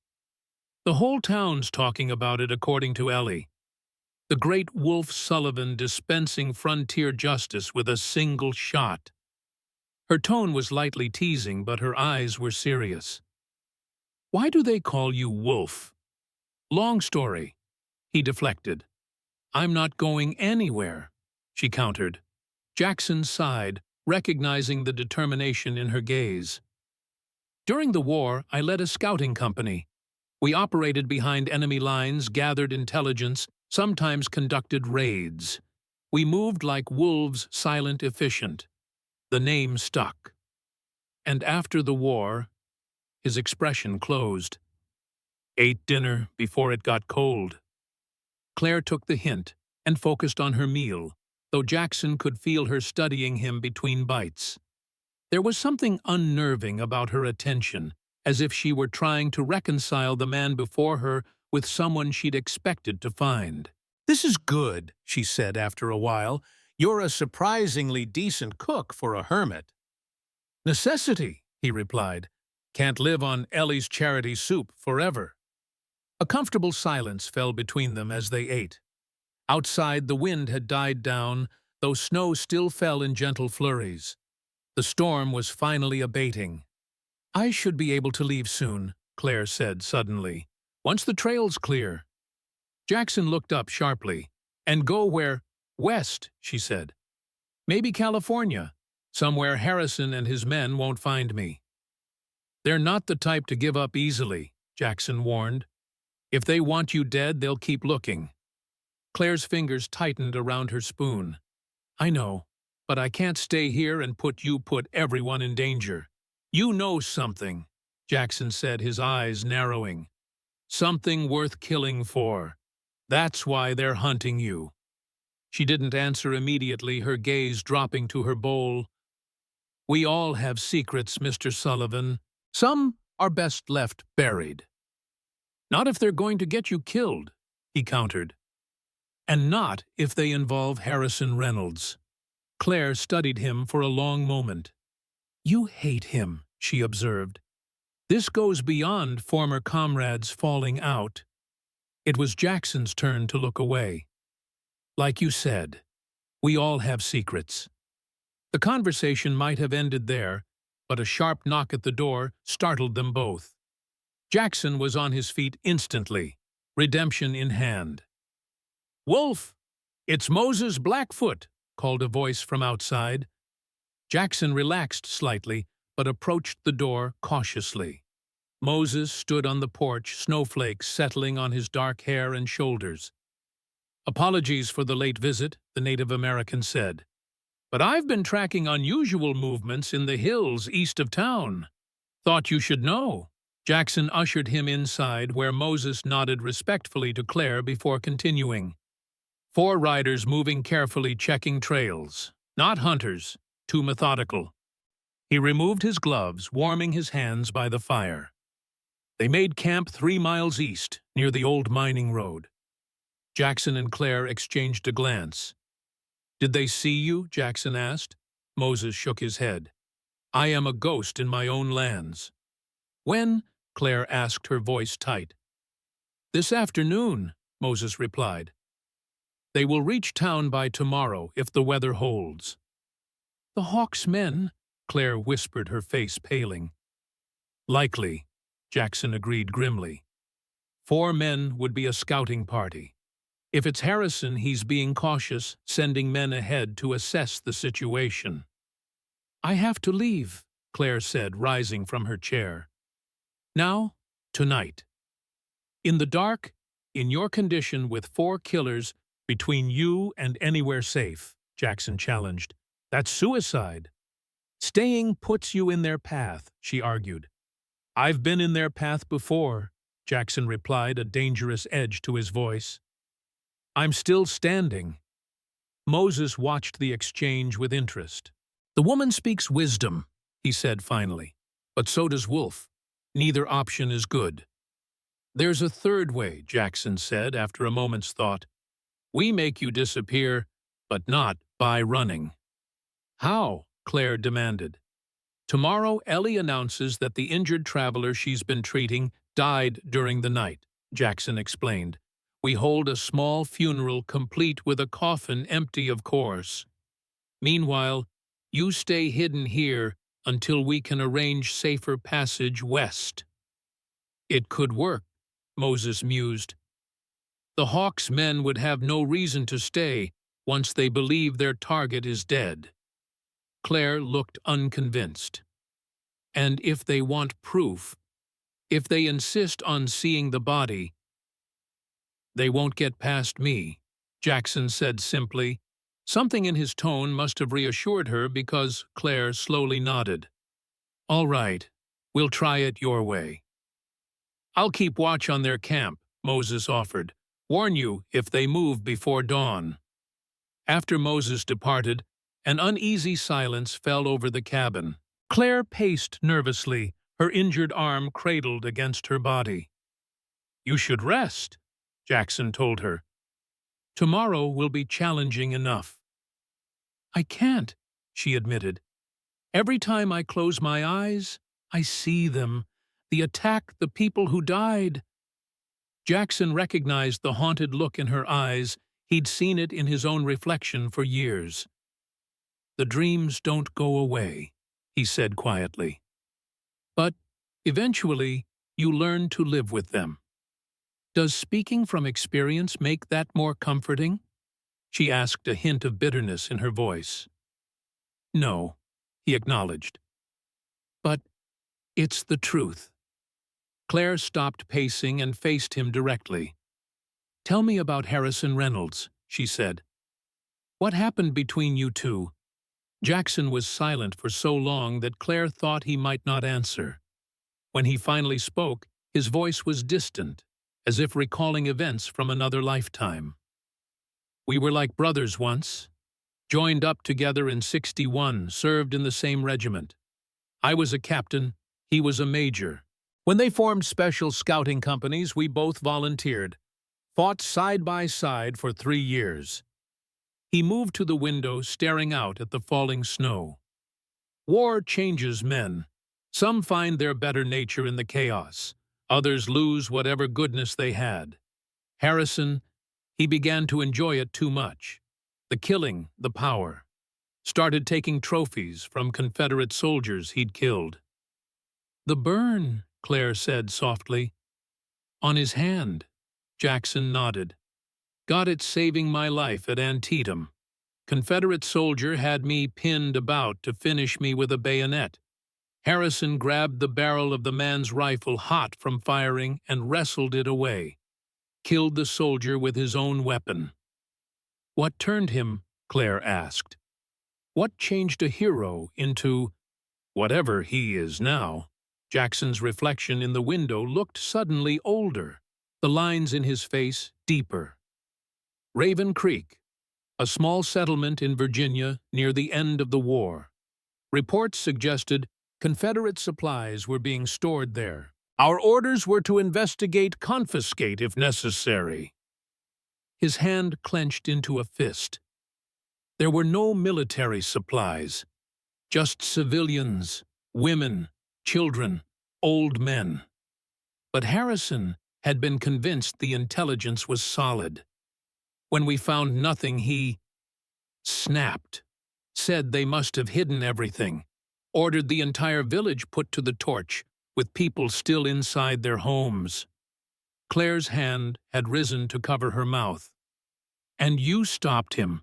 The whole town's talking about it, according to Ellie. The great Wolf Sullivan dispensing frontier justice with a single shot." Her tone was lightly teasing, but her eyes were serious. "Why do they call you Wolf?" "Long story." He deflected. "I'm not going anywhere," she countered. Jackson sighed, recognizing the determination in her gaze. "During the war, I led a scouting company. We operated behind enemy lines, gathered intelligence, sometimes conducted raids. We moved like wolves, silent, efficient. The name stuck. And after the war," his expression closed. "Ate dinner before it got cold." Claire took the hint and focused on her meal, though Jackson could feel her studying him between bites. There was something unnerving about her attention, as if she were trying to reconcile the man before her with someone she'd expected to find. "This is good," she said after a while. "You're a surprisingly decent cook for a hermit." "Necessity," he replied. "Can't live on Ellie's charity soup forever." A comfortable silence fell between them as they ate. Outside, the wind had died down, though snow still fell in gentle flurries. The storm was finally abating. "I should be able to leave soon," Claire said suddenly. "Once the trail's clear." Jackson looked up sharply. "And go where?" "West," she said. "Maybe California. Somewhere Harrison and his men won't find me." "They're not the type to give up easily," Jackson warned. "If they want you dead, they'll keep looking." Claire's fingers tightened around her spoon. "I know, but I can't stay here and put everyone in danger." "You know something," Jackson said, his eyes narrowing. "Something worth killing for. That's why they're hunting you." She didn't answer immediately, her gaze dropping to her bowl. "We all have secrets, Mr. Sullivan. Some are best left buried." "Not if they're going to get you killed," he countered. "And not if they involve Harrison Reynolds." Claire studied him for a long moment. "You hate him," she observed. "This goes beyond former comrades falling out." It was Jackson's turn to look away. "Like you said, we all have secrets." The conversation might have ended there, but a sharp knock at the door startled them both. Jackson was on his feet instantly, redemption in hand. "Wolf, it's Moses Blackfoot," called a voice from outside. Jackson relaxed slightly, but approached the door cautiously. Moses stood on the porch, snowflakes settling on his dark hair and shoulders. "Apologies for the late visit," the Native American said. "But I've been tracking unusual movements in the hills east of town. Thought you should know." Jackson ushered him inside, where Moses nodded respectfully to Claire before continuing. 4 riders moving carefully, checking trails. Not hunters, too methodical. He removed his gloves, warming his hands by the fire. They made camp 3 miles east, near the old mining road. Jackson and Claire exchanged a glance. "Did they see you?" Jackson asked. Moses shook his head. "I am a ghost in my own lands." "When?" Claire asked, her voice tight. "This afternoon," Moses replied. "They will reach town by tomorrow, if the weather holds." "The Hawks' men," Claire whispered, her face paling. "Likely," Jackson agreed grimly. 4 men would be a scouting party. If it's Harrison, he's being cautious, sending men ahead to assess the situation. "I have to leave," Claire said, rising from her chair. "Now, tonight. In the dark, in your condition with 4 killers between you and anywhere safe," Jackson challenged. "That's suicide." "Staying puts you in their path," she argued. "I've been in their path before," Jackson replied, a dangerous edge to his voice. "I'm still standing." Moses watched the exchange with interest. "The woman speaks wisdom," he said finally, "but so does Wolf. Neither option is good." "There's a third way," Jackson said after a moment's thought. "We make you disappear, but not by running." "How?" Claire demanded. "Tomorrow Ellie announces that the injured traveler she's been treating died during the night," Jackson explained. "We hold a small funeral complete with a coffin empty, of course. Meanwhile, you stay hidden here until we can arrange safer passage west." "It could work," Moses mused. "The Hawks' men would have no reason to stay once they believe their target is dead." Claire looked unconvinced. "And if they want proof, if they insist on seeing the body, they won't get past me," Jackson said simply. Something in his tone must have reassured her, because Claire slowly nodded. "All right, we'll try it your way." "I'll keep watch on their camp," Moses offered. "Warn you if they move before dawn." After Moses departed, an uneasy silence fell over the cabin. Claire paced nervously, her injured arm cradled against her body. "You should rest," Jackson told her. "Tomorrow will be challenging enough." "I can't," she admitted. "Every time I close my eyes, I see them. The attack, the people who died." Jackson recognized the haunted look in her eyes. He'd seen it in his own reflection for years. "The dreams don't go away," he said quietly. "But, eventually, you learn to live with them." "Does speaking from experience make that more comforting?" she asked, a hint of bitterness in her voice. "No," he acknowledged. "But it's the truth." Claire stopped pacing and faced him directly. "Tell me about Harrison Reynolds," she said. "What happened between you two?" Jackson was silent for so long that Claire thought he might not answer. When he finally spoke, his voice was distant, as if recalling events from another lifetime. "We were like brothers once. Joined up together in '61, served in the same regiment. I was a captain, he was a major. When they formed special scouting companies, we both volunteered. Fought side by side for 3 years. He moved to the window, staring out at the falling snow. War changes men. Some find their better nature in the chaos. Others lose whatever goodness they had. Harrison, he began to enjoy it too much. The killing, the power. Started taking trophies from Confederate soldiers he'd killed. "The burn," Claire said softly. "On his hand." Jackson nodded. "Got it saving my life at Antietam. Confederate soldier had me pinned about to finish me with a bayonet. Harrison grabbed the barrel of the man's rifle hot from firing and wrestled it away. Killed the soldier with his own weapon." "What turned him?" Claire asked. "What changed a hero into whatever he is now?" Jackson's reflection in the window looked suddenly older, the lines in his face deeper. Raven Creek, a small settlement in Virginia near the end of the war. Reports suggested Confederate supplies were being stored there. Our orders were to investigate, confiscate if necessary. His hand clenched into a fist. There were no military supplies, just civilians, women, children, old men. But Harrison had been convinced the intelligence was solid. When we found nothing, he snapped, said they must have hidden everything, ordered the entire village put to the torch, with people still inside their homes. Claire's hand had risen to cover her mouth. And you stopped him.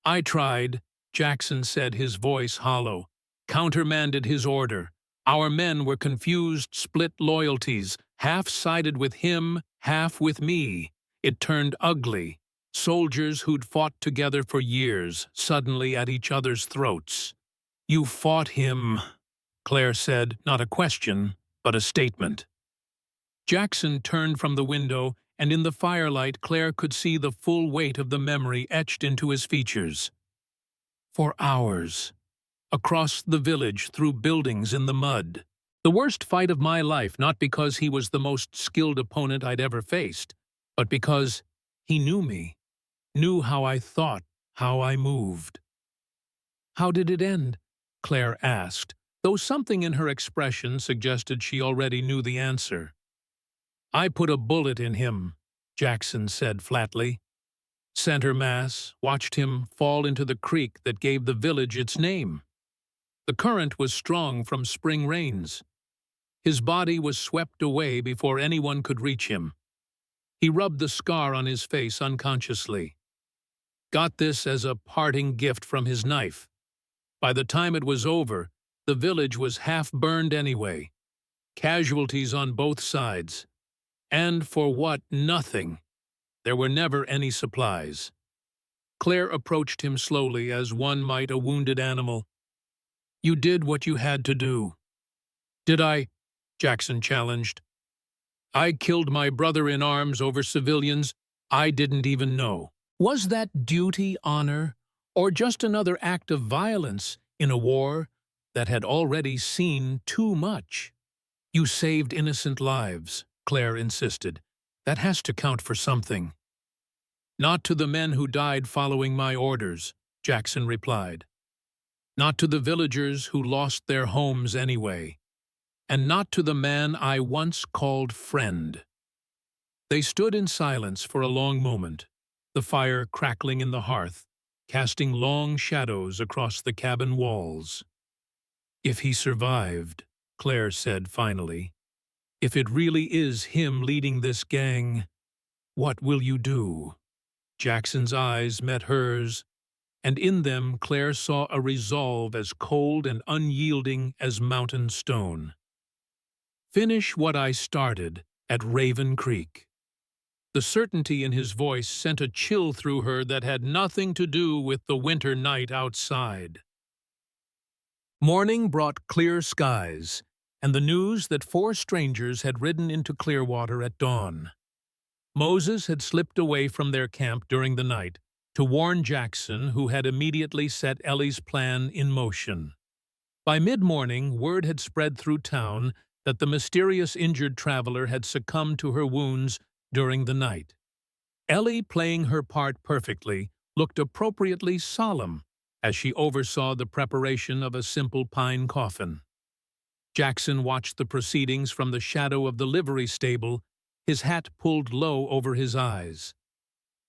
I tried, Jackson said, his voice hollow. Countermanded his order. Our men were confused, split loyalties, half sided with him, half with me. It turned ugly. Soldiers who'd fought together for years, suddenly at each other's throats. You fought him, Claire said, not a question, but a statement. Jackson turned from the window, and in the firelight Claire could see the full weight of the memory etched into his features. For hours, across the village, through buildings in the mud. The worst fight of my life, not because he was the most skilled opponent I'd ever faced, but because he knew me, knew how I thought, how I moved. How did it end? Claire asked, though something in her expression suggested she already knew the answer. I put a bullet in him, Jackson said flatly. Center mass, watched him fall into the creek that gave the village its name. The current was strong from spring rains. His body was swept away before anyone could reach him. He rubbed the scar on his face unconsciously. Got this as a parting gift from his knife. By the time it was over, the village was half burned anyway. Casualties on both sides. And for what? Nothing. There were never any supplies. Claire approached him slowly, as one might a wounded animal. You did what you had to do. Did I? Jackson challenged. I killed my brother in arms over civilians I didn't even know. Was that duty, honor, or just another act of violence in a war that had already seen too much? You saved innocent lives, Claire insisted. That has to count for something. Not to the men who died following my orders, Jackson replied. Not to the villagers who lost their homes anyway. And not to the man I once called friend. They stood in silence for a long moment, the fire crackling in the hearth, casting long shadows across the cabin walls. If he survived, Claire said finally, if it really is him leading this gang, what will you do? Jackson's eyes met hers, and in them Claire saw a resolve as cold and unyielding as mountain stone. Finish what I started at Raven Creek. The certainty in his voice sent a chill through her that had nothing to do with the winter night outside. Morning brought clear skies, and the news that 4 strangers had ridden into Clearwater at dawn. Moses had slipped away from their camp during the night to warn Jackson, who had immediately set Ellie's plan in motion. By mid-morning, word had spread through town that the mysterious injured traveler had succumbed to her wounds during the night. Ellie, playing her part perfectly, looked appropriately solemn as she oversaw the preparation of a simple pine coffin. Jackson watched the proceedings from the shadow of the livery stable, his hat pulled low over his eyes.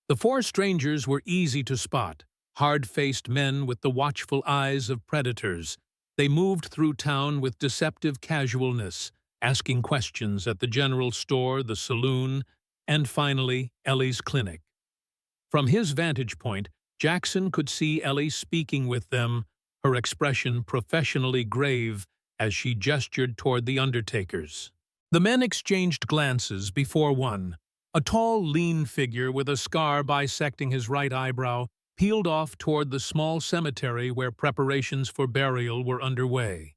The 4 strangers were easy to spot, hard-faced men with the watchful eyes of predators. They moved through town with deceptive casualness, asking questions at the general store, the saloon, and finally, Ellie's clinic. From his vantage point, Jackson could see Ellie speaking with them, her expression professionally grave as she gestured toward the undertakers. The men exchanged glances before one, a tall, lean figure with a scar bisecting his right eyebrow, peeled off toward the small cemetery where preparations for burial were underway.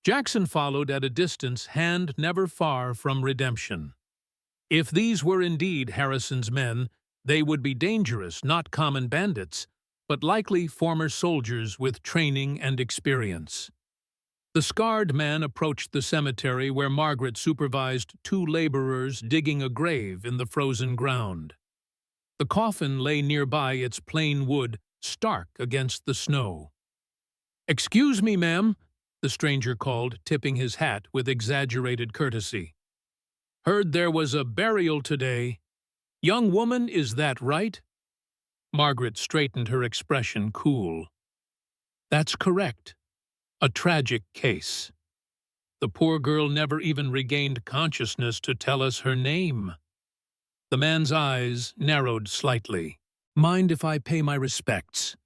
Jackson followed at a distance, hand never far from redemption. If these were indeed Harrison's men, they would be dangerous, not common bandits, but likely former soldiers with training and experience. The scarred man approached the cemetery where Margaret supervised two laborers digging a grave in the frozen ground. The coffin lay nearby, its plain wood stark against the snow. "Excuse me, ma'am," the stranger called, tipping his hat with exaggerated courtesy. "Heard there was a burial today. Young woman, is that right?" Margaret straightened, her expression cool. "That's correct. A tragic case. The poor girl never even regained consciousness to tell us her name." The man's eyes narrowed slightly. "Mind if I pay my respects?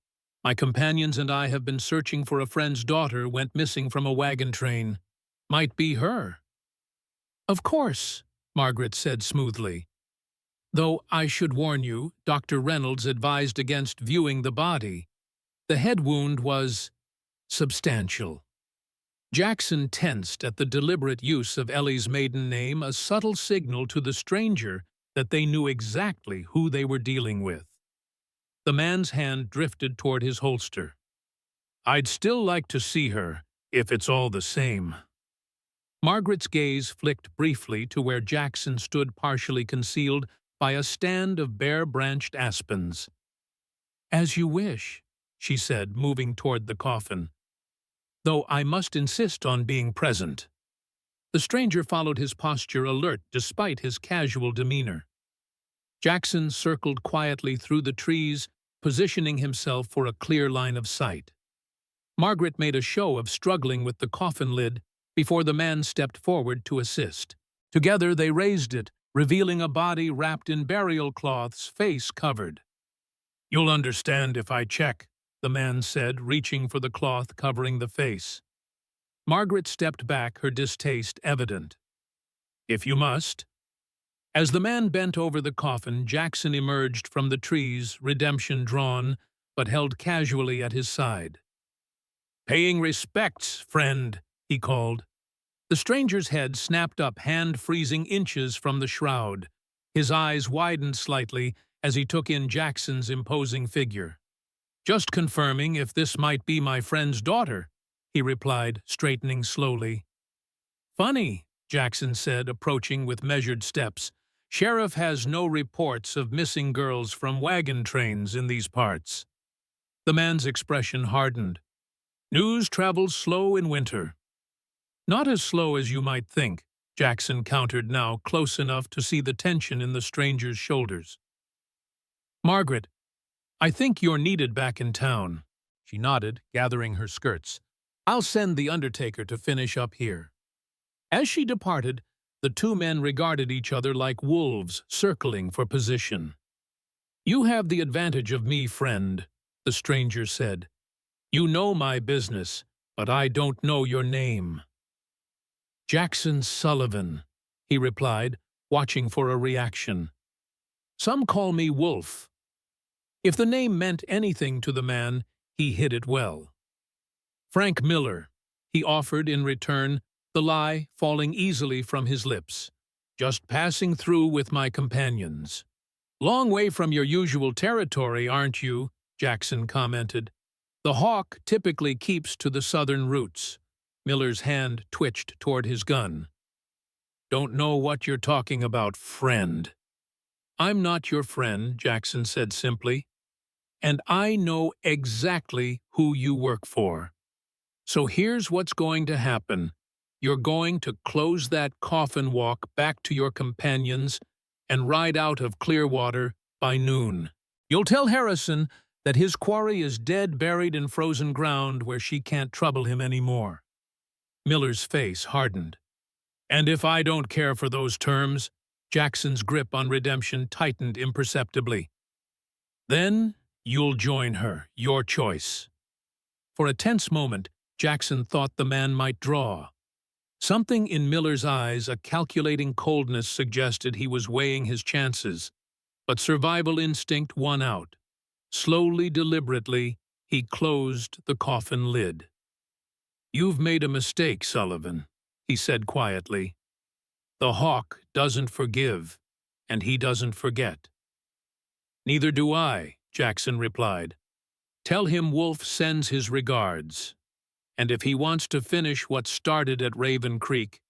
My companions and I have been searching for a friend's daughter went missing from a wagon train. Might be her." "Of course," Margaret said smoothly. "Though I should warn you, Dr. Reynolds advised against viewing the body. The head wound was substantial." Jackson tensed at the deliberate use of Ellie's maiden name, a subtle signal to the stranger that they knew exactly who they were dealing with. The man's hand drifted toward his holster. "I'd still like to see her, if it's all the same." Margaret's gaze flicked briefly to where Jackson stood partially concealed by a stand of bare-branched aspens. "As you wish," she said, moving toward the coffin. "Though I must insist on being present." The stranger followed his posture, alert despite his casual demeanor. Jackson circled quietly through the trees, positioning himself for a clear line of sight. Margaret made a show of struggling with the coffin lid before the man stepped forward to assist. Together they raised it, revealing a body wrapped in burial cloths, face covered. "You'll understand if I check," the man said, reaching for the cloth covering the face. Margaret stepped back, her distaste evident. "If you must." As the man bent over the coffin, Jackson emerged from the trees, redemption drawn, but held casually at his side. "Paying respects, friend," he called. The stranger's head snapped up, hand freezing inches from the shroud. His eyes widened slightly as he took in Jackson's imposing figure. "Just confirming if this might be my friend's daughter," he replied, straightening slowly. "Funny," Jackson said, approaching with measured steps. "Sheriff has no reports of missing girls from wagon trains in these parts." The man's expression hardened. "News travels slow in winter." "Not as slow as you might think," Jackson countered, now close enough to see the tension in the stranger's shoulders. "Margaret, I think you're needed back in town." She nodded, gathering her skirts. "I'll send the undertaker to finish up here." As she departed, the two men regarded each other like wolves circling for position. "You have the advantage of me, friend," the stranger said. "You know my business, but I don't know your name." "Jackson Sullivan," he replied, watching for a reaction. "Some call me Wolf." If the name meant anything to the man, he hid it well. "Frank Miller," he offered in return, the lie falling easily from his lips. "Just passing through with my companions." "Long way from your usual territory, aren't you?" Jackson commented. "The hawk typically keeps to the southern routes." Miller's hand twitched toward his gun. "Don't know what you're talking about, friend." "I'm not your friend," Jackson said simply. "And I know exactly who you work for. So here's what's going to happen. You're going to close that coffin walk back to your companions and ride out of Clearwater by noon. You'll tell Harrison that his quarry is dead, buried in frozen ground where she can't trouble him anymore." Miller's face hardened. "And if I don't care for those terms?" Jackson's grip on redemption tightened imperceptibly. "Then you'll join her, your choice." For a tense moment, Jackson thought the man might draw. Something in Miller's eyes, a calculating coldness, suggested he was weighing his chances. But survival instinct won out. Slowly, deliberately, he closed the coffin lid. "You've made a mistake, Sullivan," he said quietly. "The hawk doesn't forgive, and he doesn't forget." "Neither do I," Jackson replied. "Tell him Wolf sends his regards, and if he wants to finish what started at Raven Creek,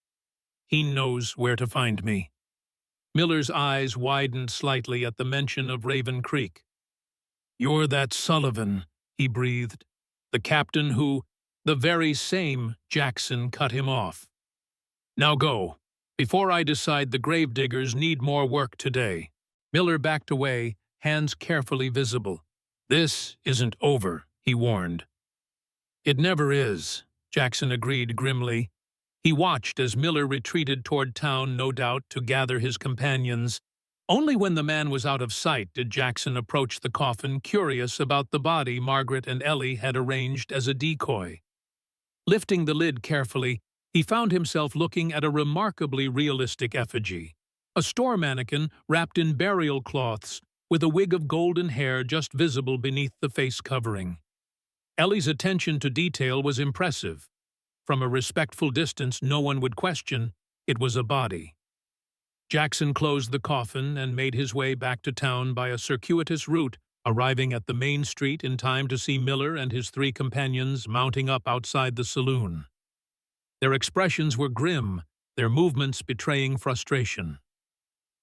he knows where to find me." Miller's eyes widened slightly at the mention of Raven Creek. "You're that Sullivan," he breathed. "The captain who—" "The very same," Jackson cut him off. "Now go, before I decide the gravediggers need more work today." Miller backed away, hands carefully visible. "This isn't over," he warned. "It never is," Jackson agreed grimly. He watched as Miller retreated toward town, no doubt to gather his companions. Only when the man was out of sight did Jackson approach the coffin, curious about the body Margaret and Ellie had arranged as a decoy. Lifting the lid carefully, he found himself looking at a remarkably realistic effigy. A store mannequin wrapped in burial cloths, with a wig of golden hair just visible beneath the face covering. Ellie's attention to detail was impressive. From a respectful distance, no one would question it was a body. Jackson closed the coffin and made his way back to town by a circuitous route, arriving at the main street in time to see Miller and his 3 companions mounting up outside the saloon. Their expressions were grim, their movements betraying frustration.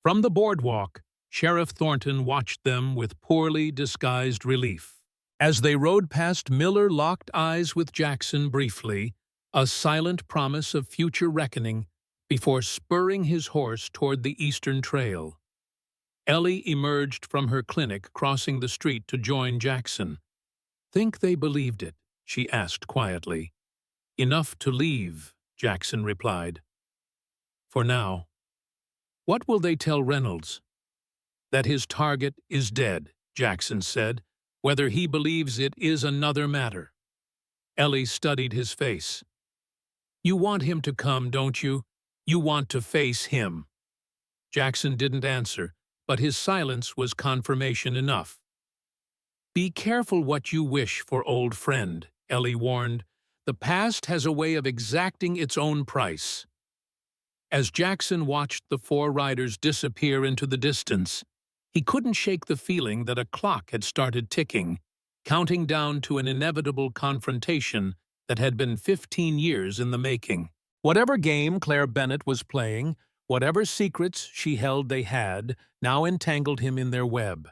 From the boardwalk, Sheriff Thornton watched them with poorly disguised relief. As they rode past, Miller locked eyes with Jackson briefly, a silent promise of future reckoning, before spurring his horse toward the eastern trail. Ellie emerged from her clinic, crossing the street to join Jackson. "Think they believed it?" she asked quietly. "Enough to leave," Jackson replied. "For now." "What will they tell Reynolds?" "That his target is dead," Jackson said. "Whether he believes it is another matter." Ellie studied his face. "You want him to come, don't you? You want to face him." Jackson didn't answer, but his silence was confirmation enough. "Be careful what you wish for, old friend," Ellie warned. "The past has a way of exacting its own price." As Jackson watched the 4 riders disappear into the distance, he couldn't shake the feeling that a clock had started ticking, counting down to an inevitable confrontation that had been 15 years in the making. Whatever game Claire Bennett was playing, whatever secrets she held they had, now entangled him in their web.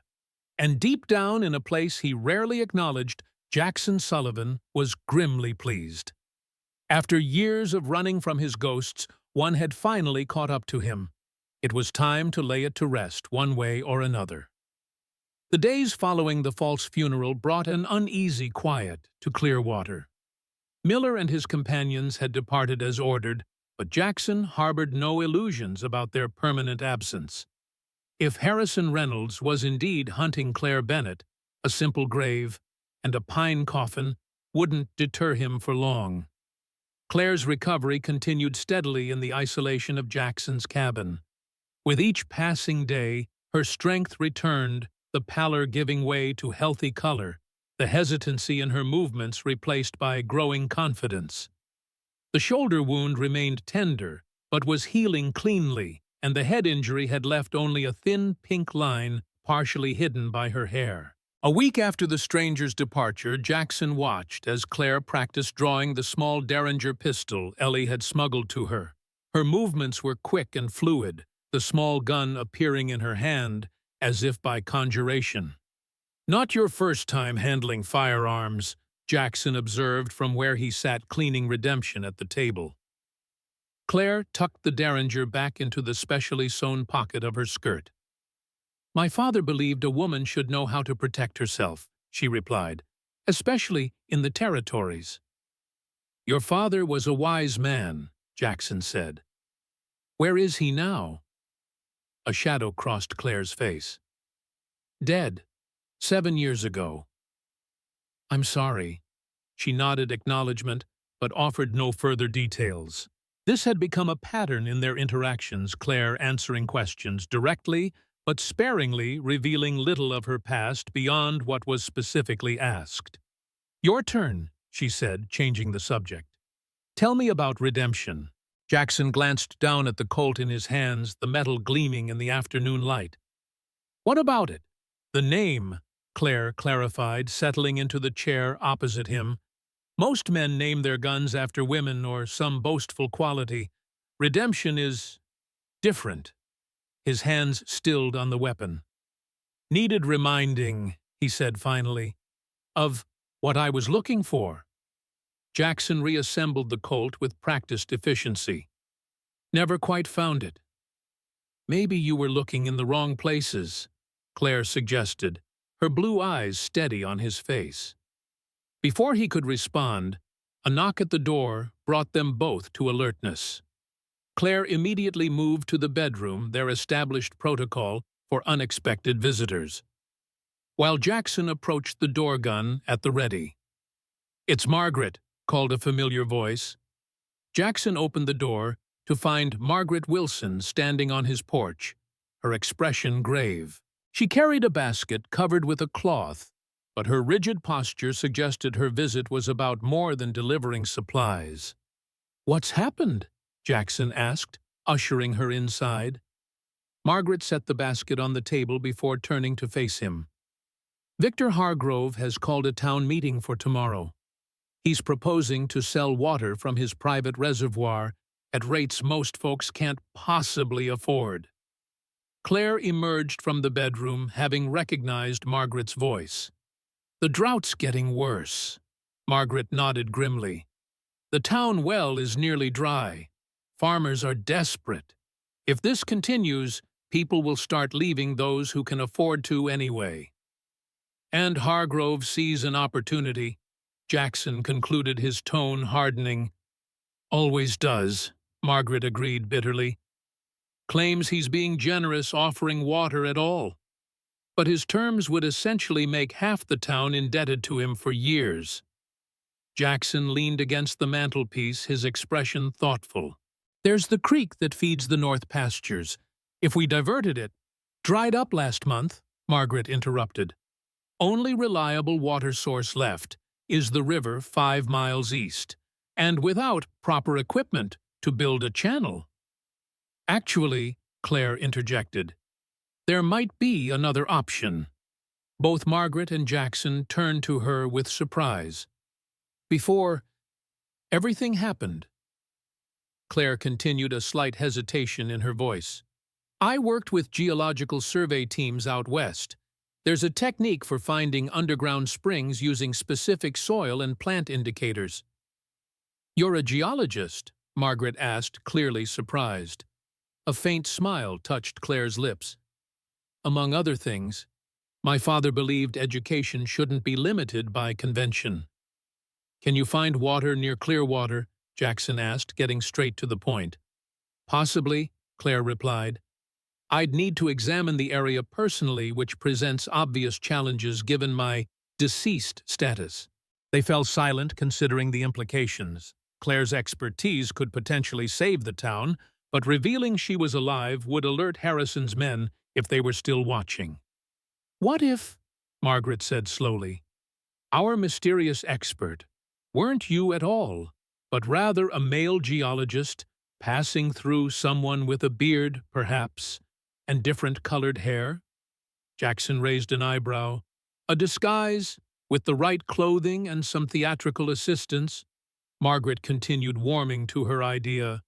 And deep down, in a place he rarely acknowledged, Jackson Sullivan was grimly pleased. After years of running from his ghosts, one had finally caught up to him. It was time to lay it to rest, one way or another. The days following the false funeral brought an uneasy quiet to Clearwater. Miller and his companions had departed as ordered, but Jackson harbored no illusions about their permanent absence. If Harrison Reynolds was indeed hunting Claire Bennett, a simple grave and a pine coffin wouldn't deter him for long. Claire's recovery continued steadily in the isolation of Jackson's cabin. With each passing day, her strength returned, the pallor giving way to healthy color, the hesitancy in her movements replaced by growing confidence. The shoulder wound remained tender, but was healing cleanly, and the head injury had left only a thin pink line partially hidden by her hair. A week after the stranger's departure, Jackson watched as Claire practiced drawing the small Derringer pistol Ellie had smuggled to her. Her movements were quick and fluid, the small gun appearing in her hand as if by conjuration. "Not your first time handling firearms," Jackson observed from where he sat cleaning redemption at the table. Claire tucked the Derringer back into the specially sewn pocket of her skirt. "My father believed a woman should know how to protect herself," she replied, "especially in the territories." "Your father was a wise man," Jackson said. "Where is he now?" A shadow crossed Claire's face. "Dead. 7 years ago." "I'm sorry." She nodded acknowledgement, but offered no further details. This had become a pattern in their interactions, Claire answering questions directly but sparingly, revealing little of her past beyond what was specifically asked. "Your turn," she said, changing the subject. Tell me about redemption. Jackson glanced down at the Colt in his hands, the metal gleaming in the afternoon light. What about it? The name, Claire clarified, settling into the chair opposite him. Most men name their guns after women or some boastful quality. Redemption is different. His hands stilled on the weapon. Needed reminding, he said finally, of what I was looking for. Jackson reassembled the Colt with practiced efficiency. Never quite found it. Maybe you were looking in the wrong places, Claire suggested, her blue eyes steady on his face. Before he could respond, a knock at the door brought them both to alertness. Claire immediately moved to the bedroom, their established protocol for unexpected visitors, while Jackson approached the door gun at the ready. "It's Margaret," called a familiar voice. Jackson opened the door to find Margaret Wilson standing on his porch, her expression grave. She carried a basket covered with a cloth, but her rigid posture suggested her visit was about more than delivering supplies. "What's happened?" Jackson asked, ushering her inside. Margaret set the basket on the table before turning to face him. "Victor Hargrove has called a town meeting for tomorrow. He's proposing to sell water from his private reservoir at rates most folks can't possibly afford." Claire emerged from the bedroom, having recognized Margaret's voice. "The drought's getting worse." Margaret nodded grimly. "The town well is nearly dry. Farmers are desperate. If this continues, people will start leaving those who can afford to anyway." "And Hargrove sees an opportunity," Jackson concluded, his tone hardening. "Always does," Margaret agreed bitterly. "Claims he's being generous offering water at all. But his terms would essentially make half the town indebted to him for years." Jackson leaned against the mantelpiece, his expression thoughtful. "There's the creek that feeds the north pastures. If we diverted it—" "Dried up last month," Margaret interrupted. "Only reliable water source left is the river 5 miles east, and without proper equipment to build a channel." "Actually," Claire interjected, "there might be another option." Both Margaret and Jackson turned to her with surprise. "Before everything happened," Claire continued, a slight hesitation in her voice, "I worked with geological survey teams out west. There's a technique for finding underground springs using specific soil and plant indicators." "You're a geologist?" Margaret asked, clearly surprised. A faint smile touched Claire's lips. "Among other things, my father believed education shouldn't be limited by convention." "Can you find water near Clearwater?" Jackson asked, getting straight to the point. "Possibly," Claire replied. "I'd need to examine the area personally, which presents obvious challenges given my deceased status." They fell silent, considering the implications. Claire's expertise could potentially save the town, but revealing she was alive would alert Harrison's men if they were still watching. "What if," Margaret said slowly, "our mysterious expert weren't you at all, but rather a male geologist passing through someone with a beard, perhaps, and different-colored hair?" Jackson raised an eyebrow. "A disguise, with the right clothing and some theatrical assistance." Margaret continued, warming to her idea.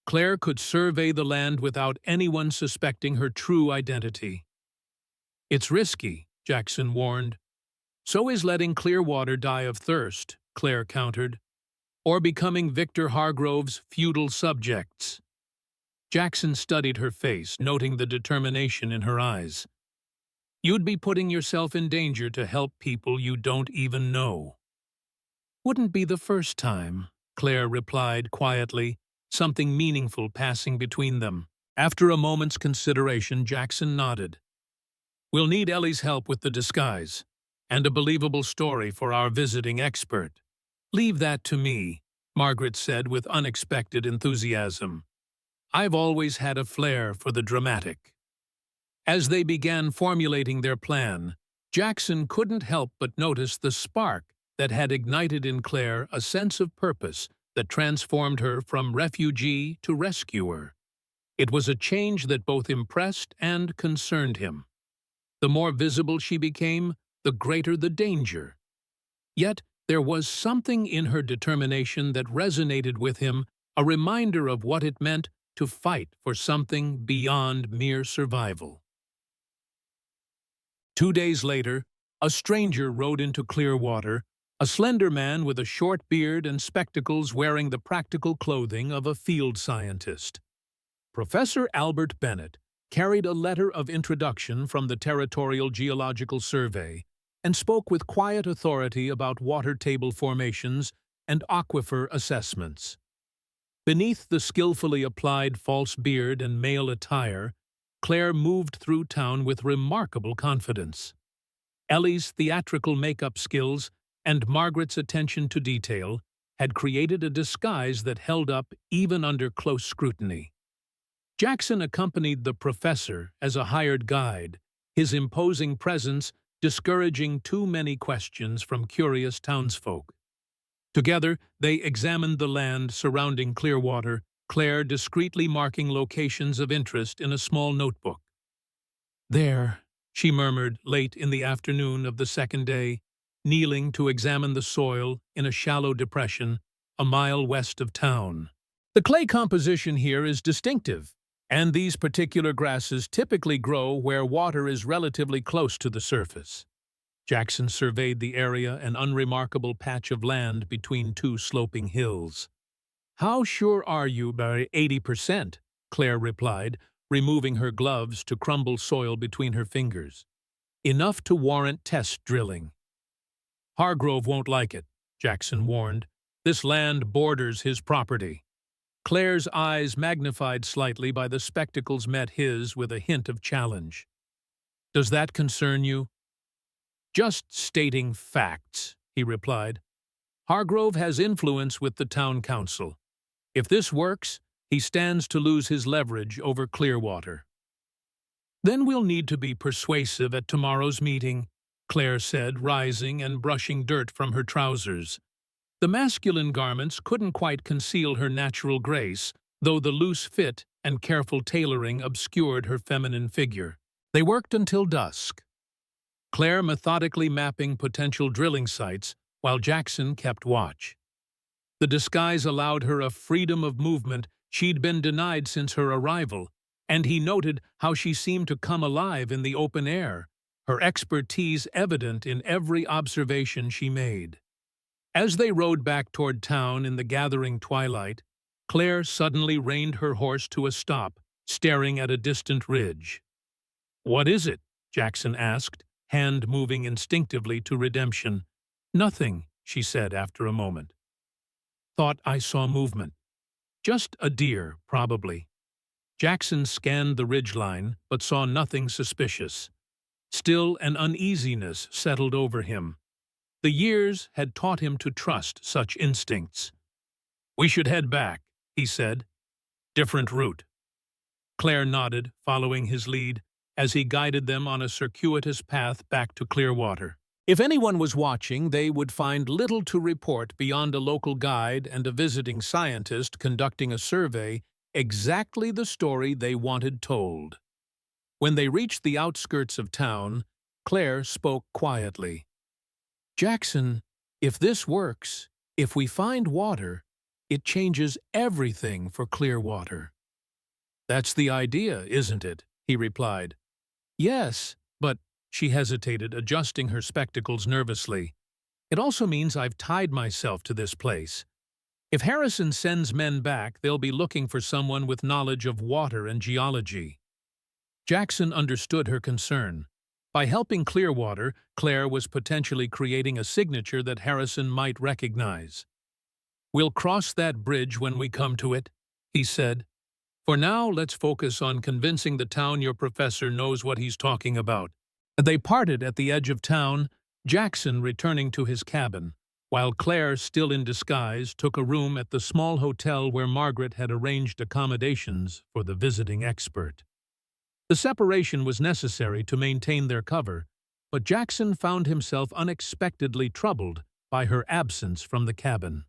"Claire could survey the land without anyone suspecting her true identity." "It's risky," Jackson warned. "So is letting Clearwater die of thirst," Claire countered, "or becoming Victor Hargrove's feudal subjects." Jackson studied her face, noting the determination in her eyes. "You'd be putting yourself in danger to help people you don't even know." "Wouldn't be the first time," Claire replied quietly, something meaningful passing between them. After a moment's consideration, Jackson nodded. "We'll need Ellie's help with the disguise, and a believable story for our visiting expert." "Leave that to me," Margaret said with unexpected enthusiasm. "I've always had a flair for the dramatic." As they began formulating their plan, Jackson couldn't help but notice the spark that had ignited in Claire a sense of purpose that transformed her from refugee to rescuer. It was a change that both impressed and concerned him. The more visible she became, the greater the danger. Yet there was something in her determination that resonated with him, a reminder of what it meant to fight for something beyond mere survival. 2 days later, a stranger rode into Clearwater, a slender man with a short beard and spectacles wearing the practical clothing of a field scientist. Professor Albert Bennett carried a letter of introduction from the Territorial Geological Survey and spoke with quiet authority about water table formations and aquifer assessments. Beneath the skillfully applied false beard and male attire, Claire moved through town with remarkable confidence. Ellie's theatrical makeup skills and Margaret's attention to detail had created a disguise that held up even under close scrutiny. Jackson accompanied the professor as a hired guide, his imposing presence discouraging too many questions from curious townsfolk. Together, they examined the land surrounding Clearwater, Claire discreetly marking locations of interest in a small notebook. "There," she murmured late in the afternoon of the second day, kneeling to examine the soil in a shallow depression a mile west of town. "The clay composition here is distinctive, and these particular grasses typically grow where water is relatively close to the surface." Jackson surveyed the area, an unremarkable patch of land between two sloping hills. "How sure are you by 80%? Claire replied, removing her gloves to crumble soil between her fingers. "Enough to warrant test drilling." "Hargrove won't like it," Jackson warned. "This land borders his property." Claire's eyes, magnified slightly by the spectacles, met his with a hint of challenge. "Does that concern you?" "Just stating facts," he replied. "Hargrove has influence with the town council. If this works, he stands to lose his leverage over Clearwater." "Then we'll need to be persuasive at tomorrow's meeting," Claire said, rising and brushing dirt from her trousers. The masculine garments couldn't quite conceal her natural grace, though the loose fit and careful tailoring obscured her feminine figure. They worked until dusk, Claire methodically mapping potential drilling sites while Jackson kept watch. The disguise allowed her a freedom of movement she'd been denied since her arrival, and he noted how she seemed to come alive in the open air, her expertise evident in every observation she made. As they rode back toward town in the gathering twilight, Claire suddenly reined her horse to a stop, staring at a distant ridge. "What is it?" Jackson asked, hand moving instinctively to redemption. "Nothing," she said after a moment. "Thought I saw movement. Just a deer, probably." Jackson scanned the ridgeline, but saw nothing suspicious. Still, an uneasiness settled over him. The years had taught him to trust such instincts. "We should head back," he said. "Different route." Claire nodded, following his lead, as he guided them on a circuitous path back to Clearwater. If anyone was watching, they would find little to report beyond a local guide and a visiting scientist conducting a survey, exactly the story they wanted told. When they reached the outskirts of town, Claire spoke quietly. "Jackson, if this works, if we find water, it changes everything for Clearwater." "That's the idea, isn't it?" he replied. "Yes, but," she hesitated, adjusting her spectacles nervously, "it also means I've tied myself to this place. If Harrison sends men back, they'll be looking for someone with knowledge of water and geology." Jackson understood her concern. By helping Clearwater, Claire was potentially creating a signature that Harrison might recognize. "We'll cross that bridge when we come to it," he said. "For now, let's focus on convincing the town your professor knows what he's talking about." They parted at the edge of town, Jackson returning to his cabin, while Claire, still in disguise, took a room at the small hotel where Margaret had arranged accommodations for the visiting expert. The separation was necessary to maintain their cover, but Jackson found himself unexpectedly troubled by her absence from the cabin.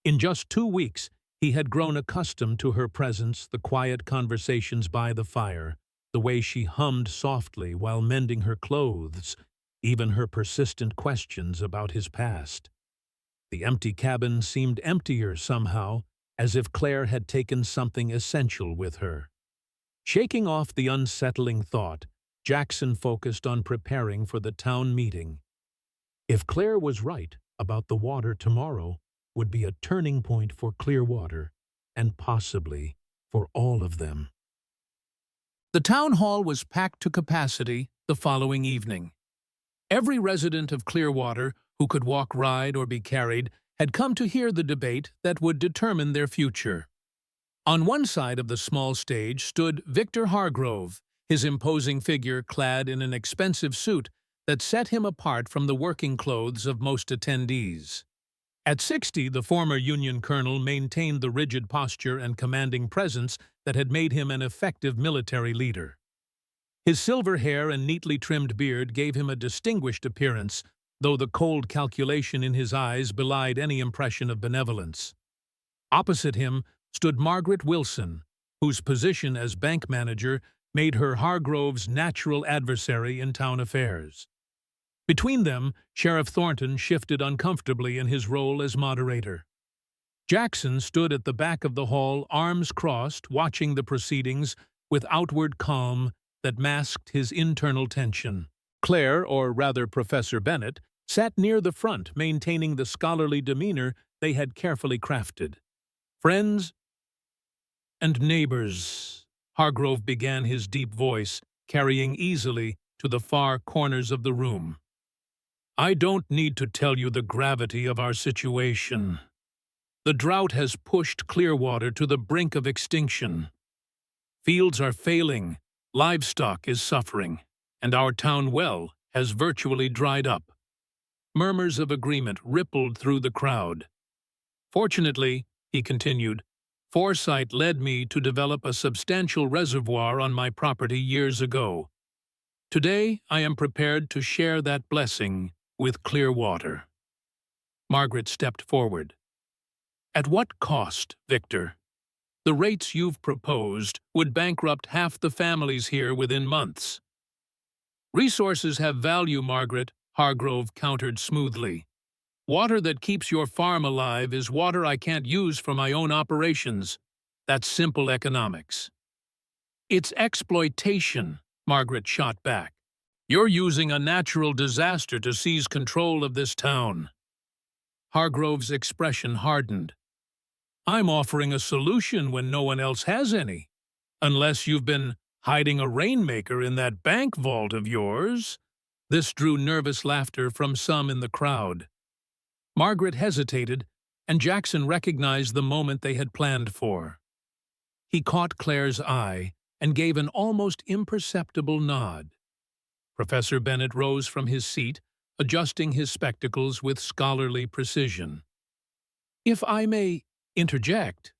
In just 2 weeks, he had grown accustomed to her presence, the quiet conversations by the fire, the way she hummed softly while mending her clothes, even her persistent questions about his past. The empty cabin seemed emptier somehow, as if Claire had taken something essential with her. Shaking off the unsettling thought, Jackson focused on preparing for the town meeting. If Claire was right about the water, tomorrow would be a turning point for Clearwater, and possibly for all of them. The town hall was packed to capacity the following evening. Every resident of Clearwater who could walk, ride, or be carried had come to hear the debate that would determine their future. On one side of the small stage stood Victor Hargrove, his imposing figure clad in an expensive suit that set him apart from the working clothes of most attendees. At 60, the former Union colonel maintained the rigid posture and commanding presence that had made him an effective military leader. His silver hair and neatly trimmed beard gave him a distinguished appearance, though the cold calculation in his eyes belied any impression of benevolence. Opposite him stood Margaret Wilson, whose position as bank manager made her Hargrove's natural adversary in town affairs. Between them, Sheriff Thornton shifted uncomfortably in his role as moderator. Jackson stood at the back of the hall, arms crossed, watching the proceedings with outward calm that masked his internal tension. Claire, or rather Professor Bennett, sat near the front, maintaining the scholarly demeanor they had carefully crafted. "Friends and neighbors," Hargrove began, his deep voice carrying easily to the far corners of the room. "I don't need to tell you the gravity of our situation. The drought has pushed Clearwater to the brink of extinction. Fields are failing, livestock is suffering, and our town well has virtually dried up." Murmurs of agreement rippled through the crowd. "Fortunately," he continued, "foresight led me to develop a substantial reservoir on my property years ago. Today, I am prepared to share that blessing with Clearwater." Margaret stepped forward. "At what cost, Victor? The rates you've proposed would bankrupt half the families here within months." "Resources have value, Margaret," Hargrove countered smoothly. "Water that keeps your farm alive is water I can't use for my own operations. That's simple economics." "It's exploitation," Margaret shot back. "You're using a natural disaster to seize control of this town." Hargrove's expression hardened. "I'm offering a solution when no one else has any. Unless you've been hiding a rainmaker in that bank vault of yours." This drew nervous laughter from some in the crowd. Margaret hesitated, and Jackson recognized the moment they had planned for. He caught Claire's eye and gave an almost imperceptible nod. Professor Bennett rose from his seat, adjusting his spectacles with scholarly precision. "If I may interject,"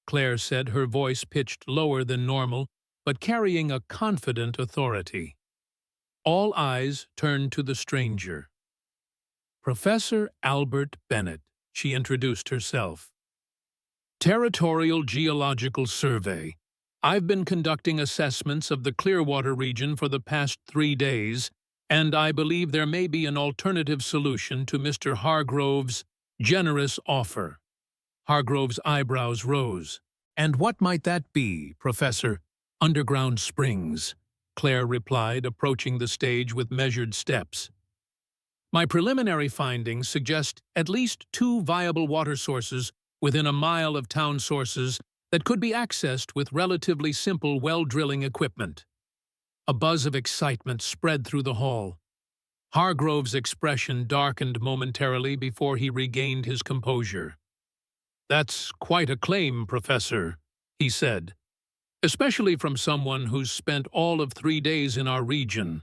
Claire said, her voice pitched lower than normal, but carrying a confident authority. All eyes turned to the stranger. "Professor Albert Bennett," she introduced herself. "Territorial Geological Survey. I've been conducting assessments of the Clearwater region for the past 3 days, and I believe there may be an alternative solution to Mr. Hargrove's generous offer." Hargrove's eyebrows rose. "And what might that be, Professor?" "Underground springs," Claire replied, approaching the stage with measured steps. "My preliminary findings suggest at least 2 viable water sources within a mile of town sources that could be accessed with relatively simple well drilling equipment." A buzz of excitement spread through the hall. Hargrove's expression darkened momentarily before he regained his composure. "That's quite a claim, Professor," he said, "especially from someone who's spent all of 3 days in our region.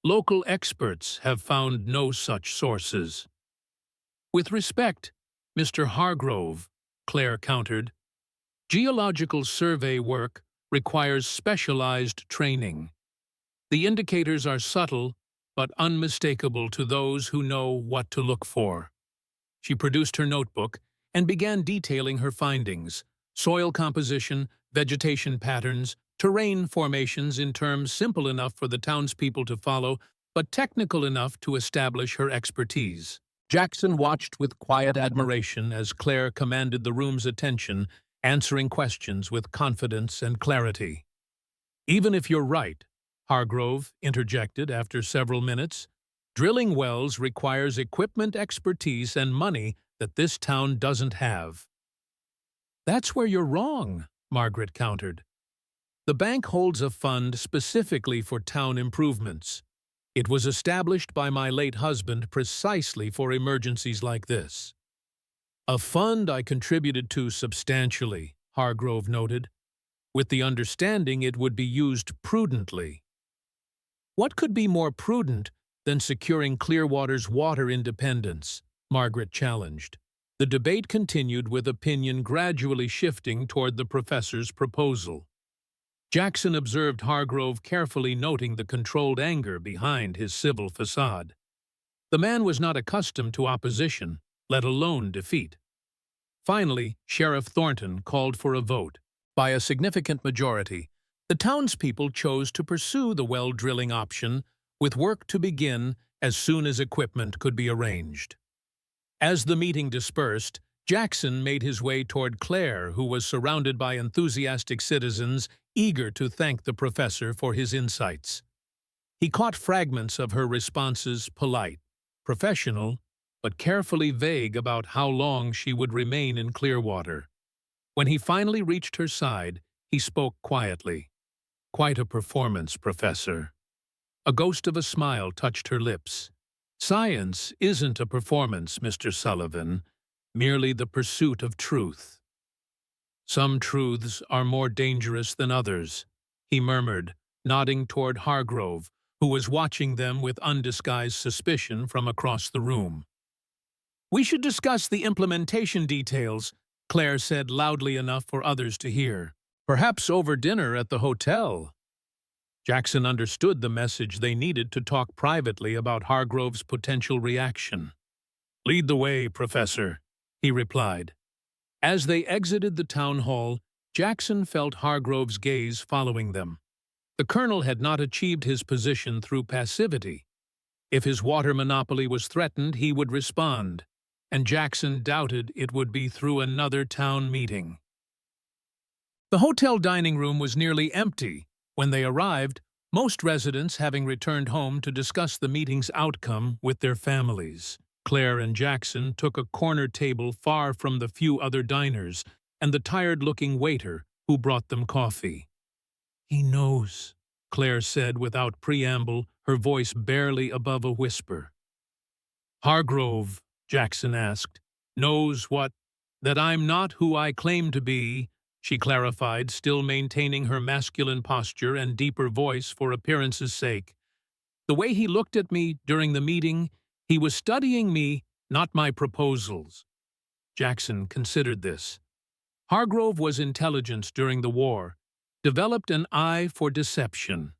Local experts have found no such sources." "With respect, Mr. Hargrove," Claire countered, "geological survey work requires specialized training. The indicators are subtle but unmistakable to those who know what to look for." She produced her notebook and began detailing her findings: soil composition, vegetation patterns, terrain formations in terms simple enough for the townspeople to follow, but technical enough to establish her expertise. Jackson watched with quiet admiration as Claire commanded the room's attention, answering questions with confidence and clarity. "Even if you're right," Hargrove interjected after several minutes, "drilling wells requires equipment, expertise, and money that this town doesn't have." "That's where you're wrong," Margaret countered. "The bank holds a fund specifically for town improvements. It was established by my late husband precisely for emergencies like this." "A fund I contributed to substantially," Hargrove noted, "with the understanding it would be used prudently." "What could be more prudent than securing Clearwater's water independence?" Margaret challenged. The debate continued, with opinion gradually shifting toward the professor's proposal. Jackson observed Hargrove carefully, noting the controlled anger behind his civil facade. The man was not accustomed to opposition, let alone defeat. Finally, Sheriff Thornton called for a vote. By a significant majority, the townspeople chose to pursue the well drilling option, with work to begin as soon as equipment could be arranged. As the meeting dispersed, Jackson made his way toward Claire, who was surrounded by enthusiastic citizens eager to thank the professor for his insights. He caught fragments of her responses, polite, professional, but carefully vague about how long she would remain in Clearwater. When he finally reached her side, he spoke quietly. "Quite a performance, Professor." A ghost of a smile touched her lips. "Science isn't a performance, Mr. Sullivan, merely the pursuit of truth." "Some truths are more dangerous than others," he murmured, nodding toward Hargrove, who was watching them with undisguised suspicion from across the room. "We should discuss the implementation details," Claire said loudly enough for others to hear. "Perhaps over dinner at the hotel." Jackson understood the message. They needed to talk privately about Hargrove's potential reaction. "Lead the way, Professor," he replied. As they exited the town hall, Jackson felt Hargrove's gaze following them. The colonel had not achieved his position through passivity. If his water monopoly was threatened, he would respond, and Jackson doubted it would be through another town meeting. The hotel dining room was nearly empty when they arrived, most residents having returned home to discuss the meeting's outcome with their families. Claire and Jackson took a corner table far from the few other diners and the tired-looking waiter who brought them coffee. "He knows," Claire said without preamble, her voice barely above a whisper. "Hargrove," Jackson asked, "knows what?" "That I'm not who I claim to be," she clarified, still maintaining her masculine posture and deeper voice for appearance's sake. "The way he looked at me during the meeting, he was studying me, not my proposals." Jackson considered this. Hargrove was intelligence during the war, developed an eye for deception.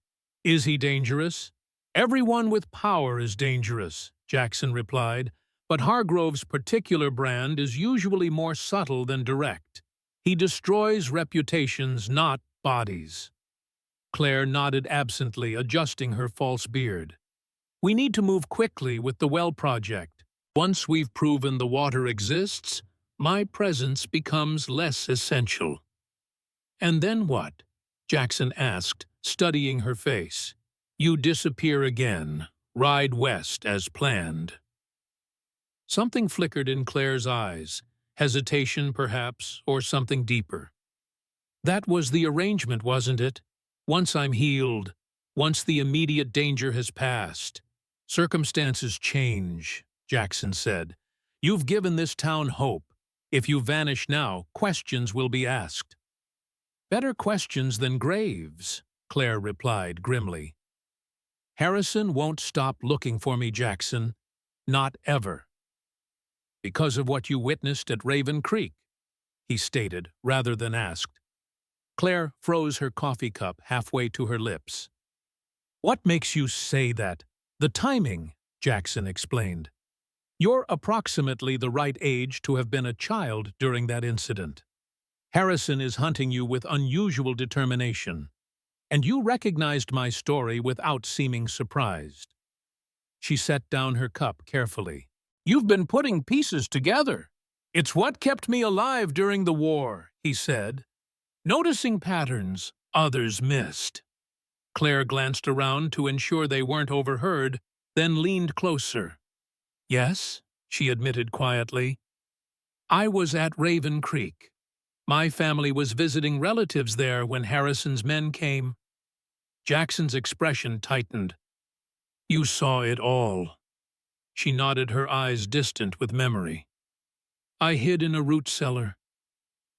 "Is he dangerous?" "Everyone with power is dangerous," Jackson replied, "but Hargrove's particular brand is usually more subtle than direct. He destroys reputations, not bodies." Claire nodded absently, adjusting her false beard. "We need to move quickly with the well project. Once we've proven the water exists, my presence becomes less essential." "And then what?" Jackson asked, studying her face. "You disappear again, ride west as planned." Something flickered in Claire's eyes, hesitation perhaps, or something deeper. "That was the arrangement, wasn't it? Once I'm healed, once the immediate danger has passed. Circumstances change," Jackson said. "You've given this town hope. If you vanish now, questions will be asked." "Better questions than graves," Claire replied grimly. "Harrison won't stop looking for me, Jackson. Not ever." "Because of what you witnessed at Raven Creek," he stated, rather than asked. Claire froze her coffee cup halfway to her lips. "What makes you say that?" "The timing," Jackson explained. You're approximately the right age to have been a child during that incident. Harrison is hunting you with unusual determination, and you recognized my story without seeming surprised. She set down her cup carefully. You've been putting pieces together. It's what kept me alive during the war, he said, noticing patterns others missed. Claire glanced around to ensure they weren't overheard, then leaned closer. Yes, she admitted quietly. I was at Raven Creek. My family was visiting relatives there when Harrison's men came. Jackson's expression tightened. You saw it all. She nodded, her eyes distant with memory. I hid in a root cellar.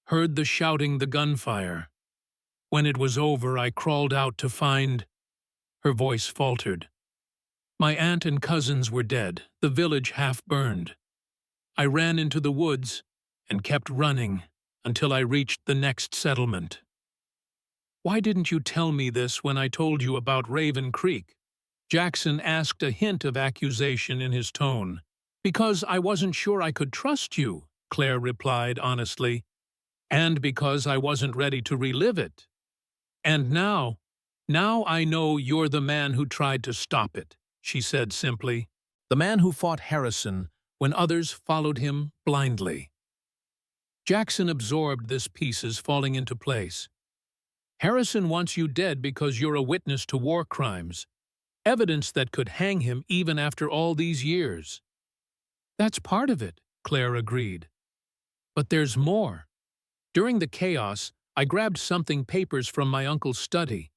Heard the shouting, the gunfire. When it was over, I crawled out to find... Her voice faltered. My aunt and cousins were dead, the village half burned. I ran into the woods and kept running until I reached the next settlement. Why didn't you tell me this when I told you about Raven Creek? Jackson asked, a hint of accusation in his tone. Because I wasn't sure I could trust you, Claire replied honestly. And because I wasn't ready to relive it. And now I know you're the man who tried to stop it, she said simply. The man who fought Harrison when others followed him blindly. Jackson absorbed this, pieces falling into place. Harrison wants you dead because you're a witness to war crimes, evidence that could hang him even after all these years. That's part of it, Claire agreed. But there's more. During the chaos, I grabbed papers from my uncle's study.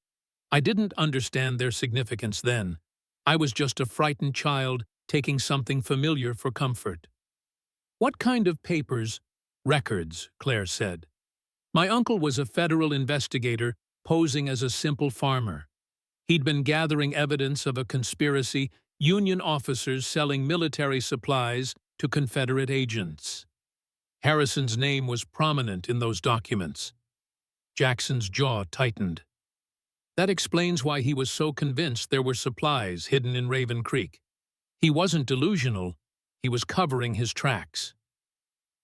I didn't understand their significance then. I was just a frightened child taking something familiar for comfort. What kind of papers? Records, Claire said. My uncle was a federal investigator posing as a simple farmer. He'd been gathering evidence of a conspiracy, Union officers selling military supplies to Confederate agents. Harrison's name was prominent in those documents. Jackson's jaw tightened. That explains why he was so convinced there were supplies hidden in Raven Creek. He wasn't delusional, he was covering his tracks.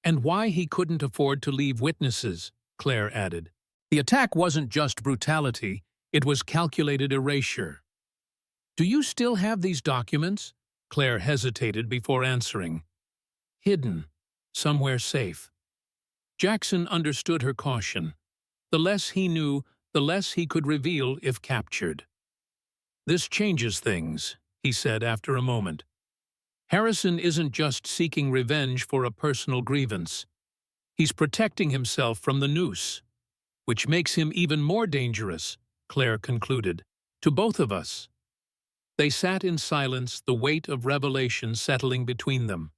And why he couldn't afford to leave witnesses, Claire added. The attack wasn't just brutality, it was calculated erasure. Do you still have these documents? Claire hesitated before answering. Hidden, somewhere safe. Jackson understood her caution. The less he knew, the less he could reveal if captured. This changes things, he said after a moment. Harrison isn't just seeking revenge for a personal grievance. He's protecting himself from the noose, which makes him even more dangerous, Claire concluded, to both of us. They sat in silence, the weight of revelation settling between them.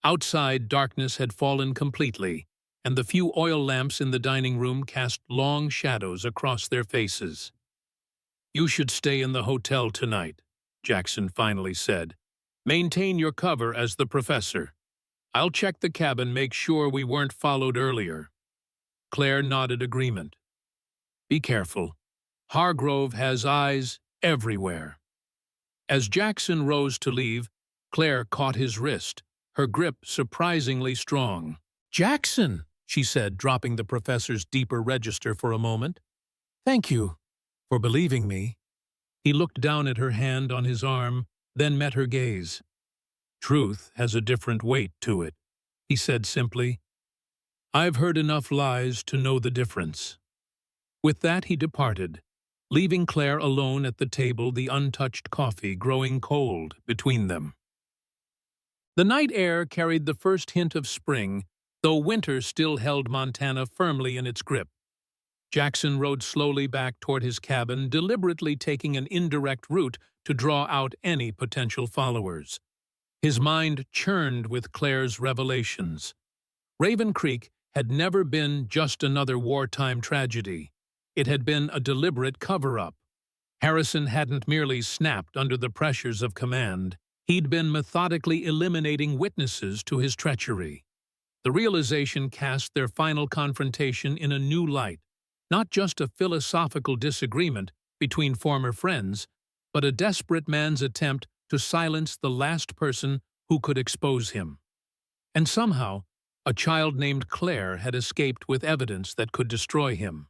Outside, darkness had fallen completely, and the few oil lamps in the dining room cast long shadows across their faces. You should stay in the hotel tonight, Jackson finally said. Maintain your cover as the professor. I'll check the cabin, make sure we weren't followed earlier. Claire nodded agreement. Be careful. Hargrove has eyes everywhere. As Jackson rose to leave, Claire caught his wrist, her grip surprisingly strong. Jackson, she said, dropping the professor's deeper register for a moment. Thank you for believing me. He looked down at her hand on his arm, then met her gaze. Truth has a different weight to it, he said simply. I've heard enough lies to know the difference. With that he departed, leaving Claire alone at the table, the untouched coffee growing cold between them. The night air carried the first hint of spring, though winter still held Montana firmly in its grip. Jackson rode slowly back toward his cabin, deliberately taking an indirect route to draw out any potential followers. His mind churned with Claire's revelations. Raven Creek had never been just another wartime tragedy. It had been a deliberate cover-up. Harrison hadn't merely snapped under the pressures of command. He'd been methodically eliminating witnesses to his treachery. The realization cast their final confrontation in a new light, not just a philosophical disagreement between former friends, but a desperate man's attempt to silence the last person who could expose him. And somehow, a child named Claire had escaped with evidence that could destroy him.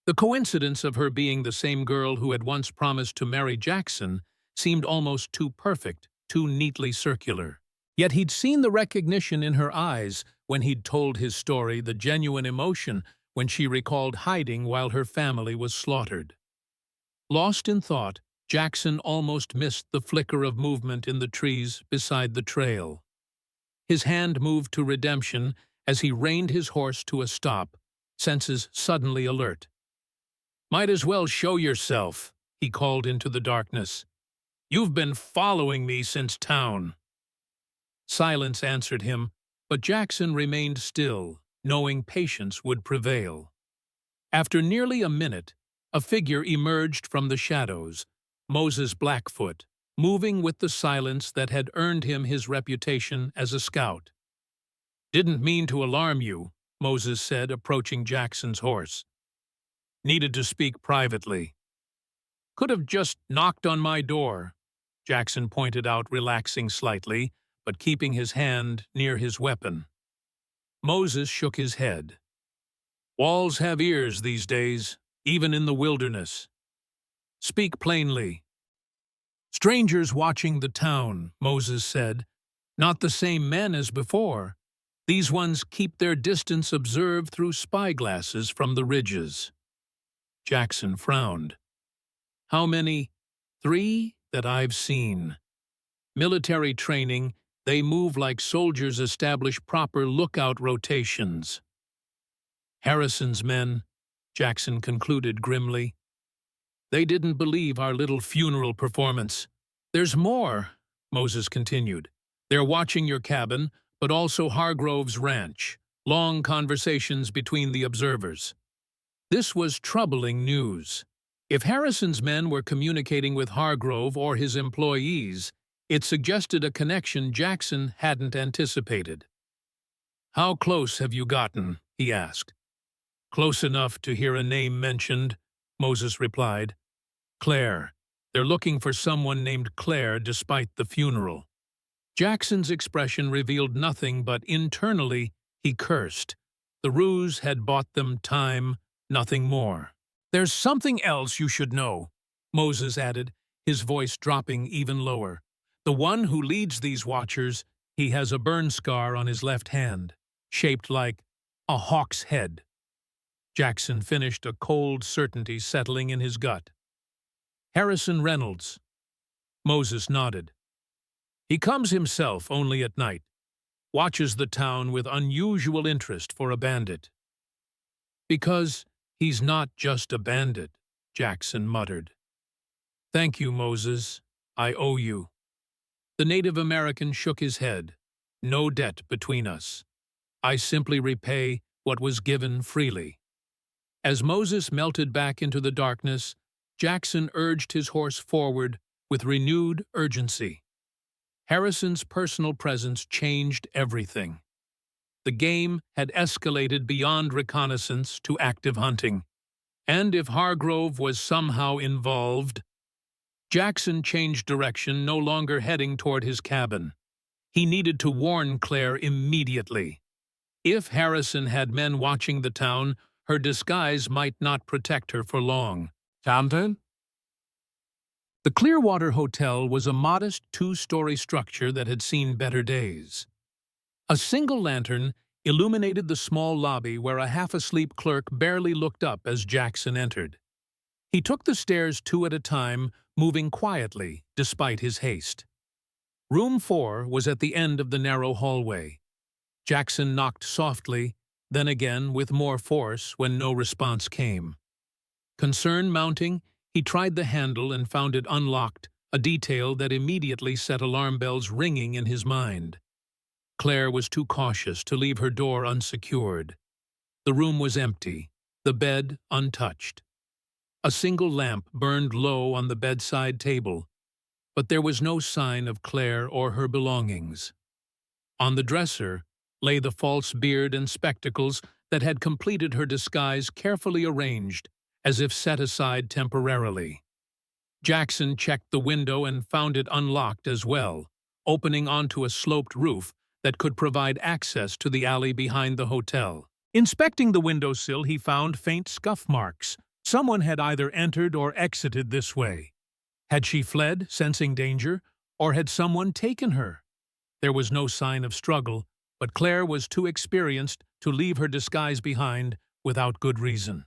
The coincidence of her being the same girl who had once promised to marry Jackson seemed almost too perfect, too neatly circular. Yet he'd seen the recognition in her eyes when he'd told his story, the genuine emotion when she recalled hiding while her family was slaughtered. Lost in thought, Jackson almost missed the flicker of movement in the trees beside the trail. His hand moved to redemption as he reined his horse to a stop, senses suddenly alert. "Might as well show yourself," he called into the darkness. "You've been following me since town." Silence answered him, but Jackson remained still, knowing patience would prevail. After nearly a minute, a figure emerged from the shadows, Moses Blackfoot, moving with the silence that had earned him his reputation as a scout. "Didn't mean to alarm you," Moses said, approaching Jackson's horse. "Needed to speak privately." "Could have just knocked on my door," Jackson pointed out, relaxing slightly, but keeping his hand near his weapon. Moses shook his head. "Walls have ears these days, even in the wilderness. Speak plainly." "Strangers watching the town," Moses said. "Not the same men as before. These ones keep their distance observed through spyglasses from the ridges." Jackson frowned. "How many?" "3 that I've seen. Military training, they move like soldiers establish proper lookout rotations." "Harrison's men," Jackson concluded grimly. "They didn't believe our little funeral performance." "There's more," Moses continued. "They're watching your cabin, but also Hargrove's ranch. Long conversations between the observers." This was troubling news. If Harrison's men were communicating with Hargrove or his employees, it suggested a connection Jackson hadn't anticipated. "How close have you gotten?" he asked. "Close enough to hear a name mentioned," Moses replied. "Claire. They're looking for someone named Claire despite the funeral." Jackson's expression revealed nothing, but internally he cursed. The ruse had bought them time, nothing more. "There's something else you should know," Moses added, his voice dropping even lower. "The one who leads these watchers, he has a burn scar on his left hand, shaped like a hawk's head." Jackson finished, a cold certainty settling in his gut. "Harrison Reynolds." Moses nodded. "He comes himself only at night. Watches the town with unusual interest for a bandit." "Because he's not just a bandit," Jackson muttered. "Thank you, Moses. I owe you." The Native American shook his head. "No debt between us. I simply repay what was given freely." As Moses melted back into the darkness, Jackson urged his horse forward with renewed urgency. Harrison's personal presence changed everything. The game had escalated beyond reconnaissance to active hunting. And if Hargrove was somehow involved, Jackson changed direction, no longer heading toward his cabin. He needed to warn Claire immediately. If Harrison had men watching the town, her disguise might not protect her for long. "Camden?" The Clearwater Hotel was a modest two-story structure that had seen better days. A single lantern illuminated the small lobby where a half-asleep clerk barely looked up as Jackson entered. He took the stairs 2 at a time, moving quietly despite his haste. Room 4 was at the end of the narrow hallway. Jackson knocked softly, then again with more force when no response came. Concern mounting, he tried the handle and found it unlocked, a detail that immediately set alarm bells ringing in his mind. Claire was too cautious to leave her door unsecured. The room was empty, the bed untouched. A single lamp burned low on the bedside table, but there was no sign of Claire or her belongings. On the dresser lay the false beard and spectacles that had completed her disguise, carefully arranged, as if set aside temporarily. Jackson checked the window and found it unlocked as well, opening onto a sloped roof that could provide access to the alley behind the hotel. Inspecting the windowsill, he found faint scuff marks. Someone had either entered or exited this way. Had she fled, sensing danger, or had someone taken her? There was no sign of struggle, but Claire was too experienced to leave her disguise behind without good reason.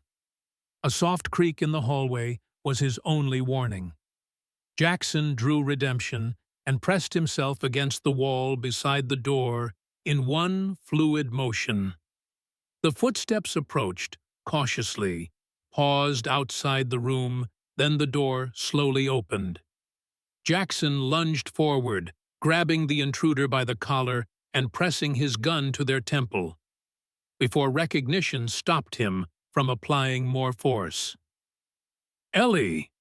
A soft creak in the hallway was his only warning. Jackson drew redemption and pressed himself against the wall beside the door in one fluid motion. The footsteps approached, cautiously, paused outside the room, then the door slowly opened. Jackson lunged forward, grabbing the intruder by the collar and pressing his gun to their temple, before recognition stopped him from applying more force. "Ellie!"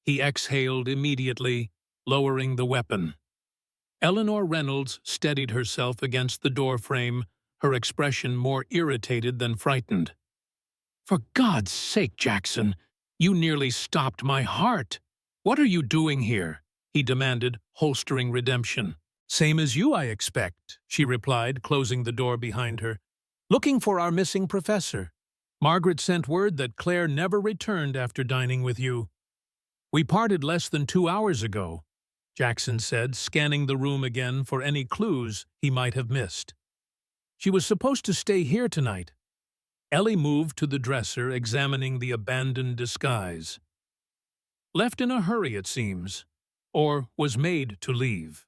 He exhaled immediately, lowering the weapon. Eleanor Reynolds steadied herself against the doorframe, her expression more irritated than frightened. "For God's sake, Jackson, you nearly stopped my heart. What are you doing here?" he demanded, holstering redemption. "Same as you, I expect," she replied, closing the door behind her. "Looking for our missing professor. Margaret sent word that Claire never returned after dining with you." "We parted less than 2 hours ago," Jackson said, scanning the room again for any clues he might have missed. "She was supposed to stay here tonight." Ellie moved to the dresser, examining the abandoned disguise. "Left in a hurry, it seems, or was made to leave."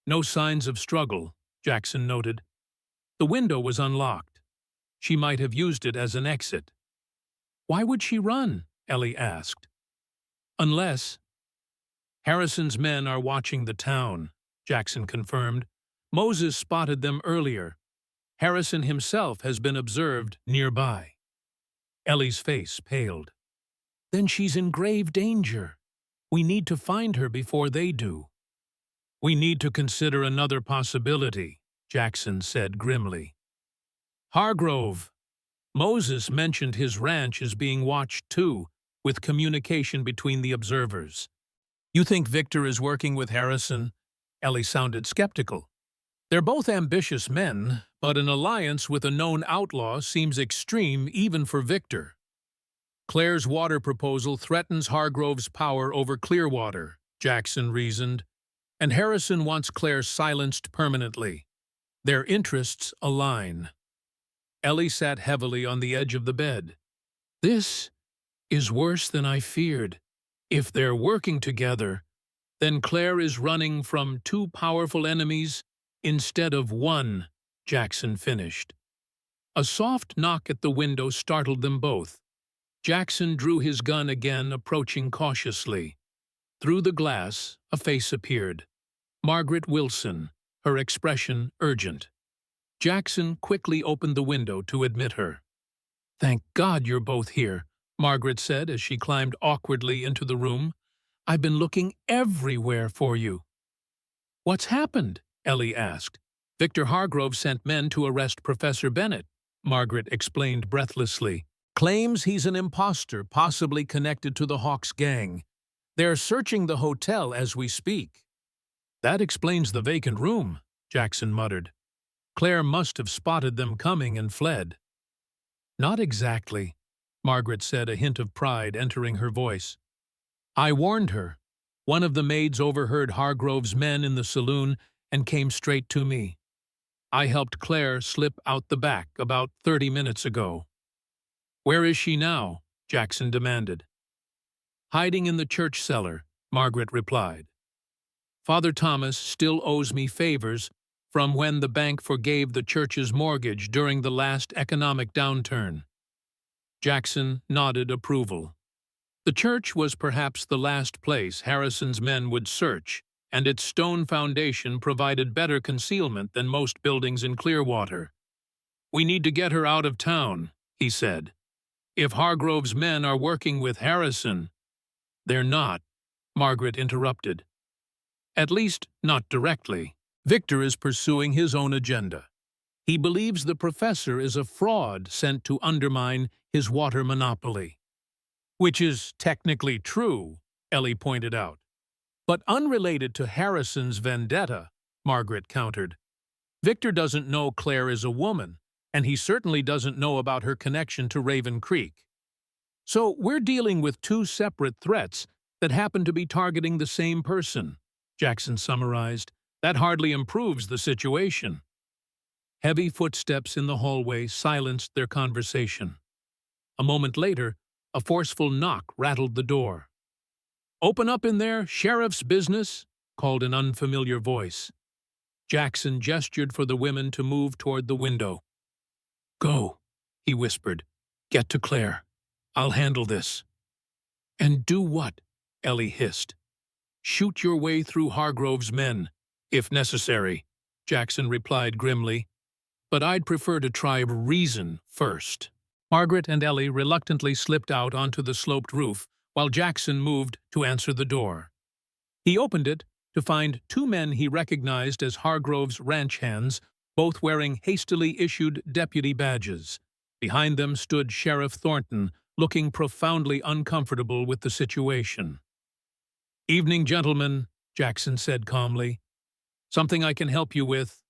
"No signs of struggle," Jackson noted. "The window was unlocked. She might have used it as an exit." "Why would she run?" Ellie asked. "Unless—" "Harrison's men are watching the town," Jackson confirmed. "Moses spotted them earlier. Harrison himself has been observed nearby." Ellie's face paled. "Then she's in grave danger. We need to find her before they do." "We need to consider another possibility," Jackson said grimly. "Hargrove. Moses mentioned his ranch is being watched too, with communication between the observers." "You think Victor is working with Harrison?" Ellie sounded skeptical. "They're both ambitious men, but an alliance with a known outlaw seems extreme even for Victor. Claire's water proposal threatens Hargrove's power over Clearwater," Jackson reasoned, "and Harrison wants Claire silenced permanently. Their interests align." Ellie sat heavily on the edge of the bed. "This is worse than I feared. If they're working together, then Claire is running from 2 powerful enemies instead of 1, Jackson finished. A soft knock at the window startled them both. Jackson drew his gun again, approaching cautiously. Through the glass, a face appeared. Margaret Wilson, her expression urgent. Jackson quickly opened the window to admit her. "Thank God you're both here," Margaret said as she climbed awkwardly into the room. "I've been looking everywhere for you." "What's happened?" Ellie asked. "Victor Hargrove sent men to arrest Professor Bennett," Margaret explained breathlessly. "Claims he's an imposter, possibly connected to the Hawks gang. They're searching the hotel as we speak." "That explains the vacant room," Jackson muttered. "Claire must have spotted them coming and fled." "Not exactly," Margaret said, a hint of pride entering her voice. "I warned her. One of the maids overheard Hargrove's men in the saloon and came straight to me. I helped Claire slip out the back about 30 minutes ago." "Where is she now?" Jackson demanded. "Hiding in the church cellar," Margaret replied. "Father Thomas still owes me favors from when the bank forgave the church's mortgage during the last economic downturn." Jackson nodded approval. The church was perhaps the last place Harrison's men would search, and its stone foundation provided better concealment than most buildings in Clearwater. "We need to get her out of town," he said. "If Hargrove's men are working with Harrison—" "They're not," Margaret interrupted. "At least, not directly. Victor is pursuing his own agenda. He believes the professor is a fraud sent to undermine his water monopoly." "Which is technically true," Ellie pointed out. But unrelated to Harrison's vendetta, Margaret countered. Victor doesn't know Claire is a woman, and he certainly doesn't know about her connection to Raven Creek. So we're dealing with two separate threats that happen to be targeting the same person, Jackson summarized. That hardly improves the situation. Heavy footsteps in the hallway silenced their conversation. A moment later, a forceful knock rattled the door. "Open up in there, sheriff's business," called an unfamiliar voice. Jackson gestured for the women to move toward the window. "Go," he whispered. "Get to Claire. I'll handle this." "And do what?" Ellie hissed. "Shoot your way through Hargrove's men, if necessary," Jackson replied grimly. "But I'd prefer to try reason first." Margaret and Ellie reluctantly slipped out onto the sloped roof while Jackson moved to answer the door. He opened it to find two men he recognized as Hargrove's ranch hands, both wearing hastily issued deputy badges. Behind them stood Sheriff Thornton, looking profoundly uncomfortable with the situation. "Evening, gentlemen," Jackson said calmly. "Something I can help you with?"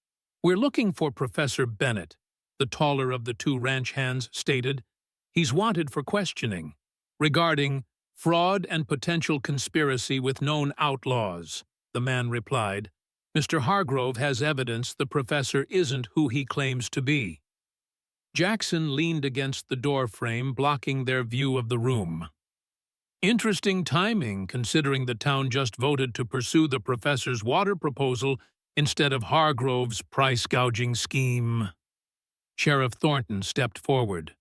"We're looking for Professor Bennett," the taller of the two ranch hands stated. "He's wanted for questioning regarding fraud and potential conspiracy with known outlaws," the man replied. "Mr. Hargrove has evidence the professor isn't who he claims to be." Jackson leaned against the door frame, blocking their view of the room. "Interesting timing, considering the town just voted to pursue the professor's water proposal instead of Hargrove's price-gouging scheme." Sheriff Thornton stepped forward.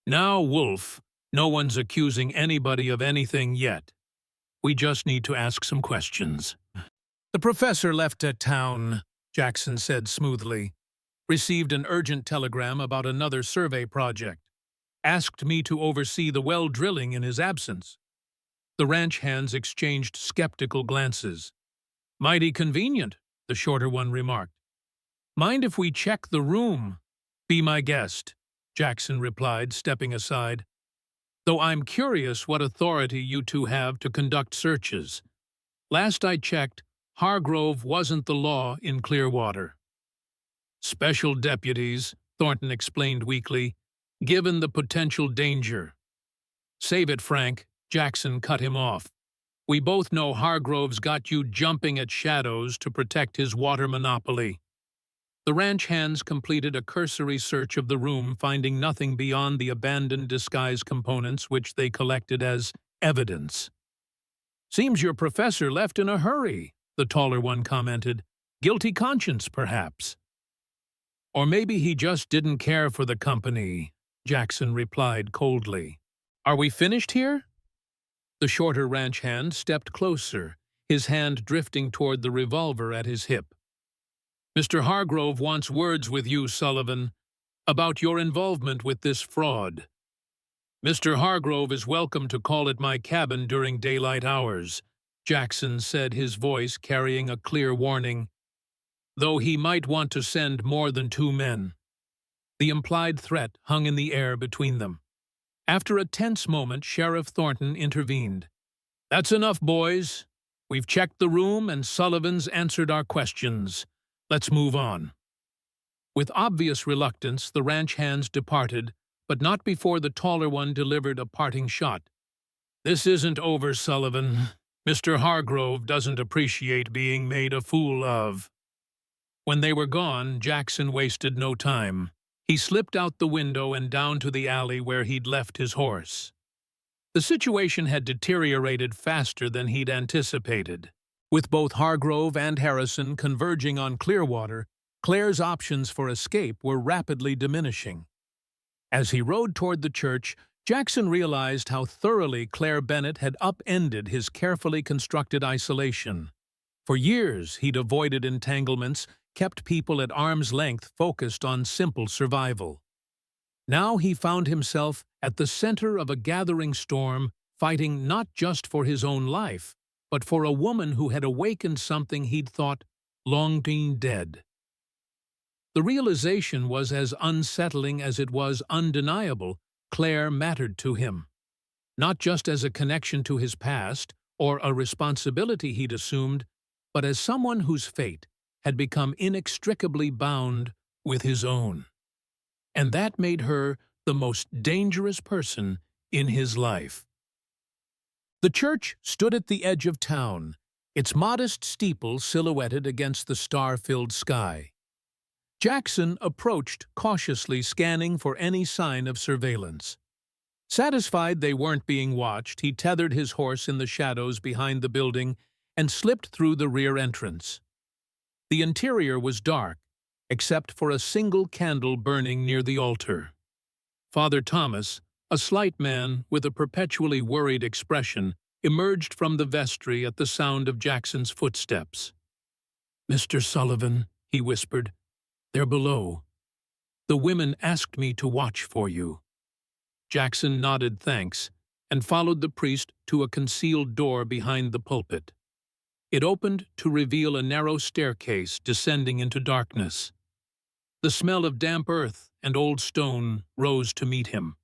"Now, Wolf, no one's accusing anybody of anything yet. We just need to ask some questions." "The professor left at town," Jackson said smoothly. "Received an urgent telegram about another survey project. Asked me to oversee the well drilling in his absence." The ranch hands exchanged skeptical glances. "Mighty convenient," the shorter one remarked. "Mind if we check the room?" "Be my guest," Jackson replied, stepping aside. "Though I'm curious what authority you two have to conduct searches. Last I checked, Hargrove wasn't the law in Clearwater." "Special deputies," Thornton explained weakly, "given the potential danger." "Save it, Frank," Jackson cut him off. "We both know Hargrove's got you jumping at shadows to protect his water monopoly." The ranch hands completed a cursory search of the room, finding nothing beyond the abandoned disguise components which they collected as evidence. "Seems your professor left in a hurry," the taller one commented. "Guilty conscience, perhaps." "Or maybe he just didn't care for the company," Jackson replied coldly. "Are we finished here?" The shorter ranch hand stepped closer, his hand drifting toward the revolver at his hip. "Mr. Hargrove wants words with you, Sullivan, about your involvement with this fraud. Mr. Hargrove is welcome to call at my cabin during daylight hours," Jackson said, his voice carrying a clear warning. "Though he might want to send more than two men." The implied threat hung in the air between them. After a tense moment, Sheriff Thornton intervened. "That's enough, boys. We've checked the room and Sullivan's answered our questions. Let's move on." With obvious reluctance, the ranch hands departed, but not before the taller one delivered a parting shot. "This isn't over, Sullivan. Mr. Hargrove doesn't appreciate being made a fool of." When they were gone, Jackson wasted no time. He slipped out the window and down to the alley where he'd left his horse. The situation had deteriorated faster than he'd anticipated. With both Hargrove and Harrison converging on Clearwater, Claire's options for escape were rapidly diminishing. As he rode toward the church, Jackson realized how thoroughly Claire Bennett had upended his carefully constructed isolation. For years, he'd avoided entanglements, kept people at arm's length focused on simple survival. Now he found himself at the center of a gathering storm, fighting not just for his own life, but for a woman who had awakened something he'd thought long been dead. The realization was as unsettling as it was undeniable. Claire mattered to him, not just as a connection to his past or a responsibility he'd assumed, but as someone whose fate had become inextricably bound with his own. And that made her the most dangerous person in his life. The church stood at the edge of town, its modest steeple silhouetted against the star-filled sky. Jackson approached cautiously, scanning for any sign of surveillance. Satisfied they weren't being watched, he tethered his horse in the shadows behind the building and slipped through the rear entrance. The interior was dark, except for a single candle burning near the altar. Father Thomas, a slight man with a perpetually worried expression, emerged from the vestry at the sound of Jackson's footsteps. "Mr. Sullivan," he whispered, "they're below. The women asked me to watch for you." Jackson nodded thanks and followed the priest to a concealed door behind the pulpit. It opened to reveal a narrow staircase descending into darkness. The smell of damp earth and old stone rose to meet him.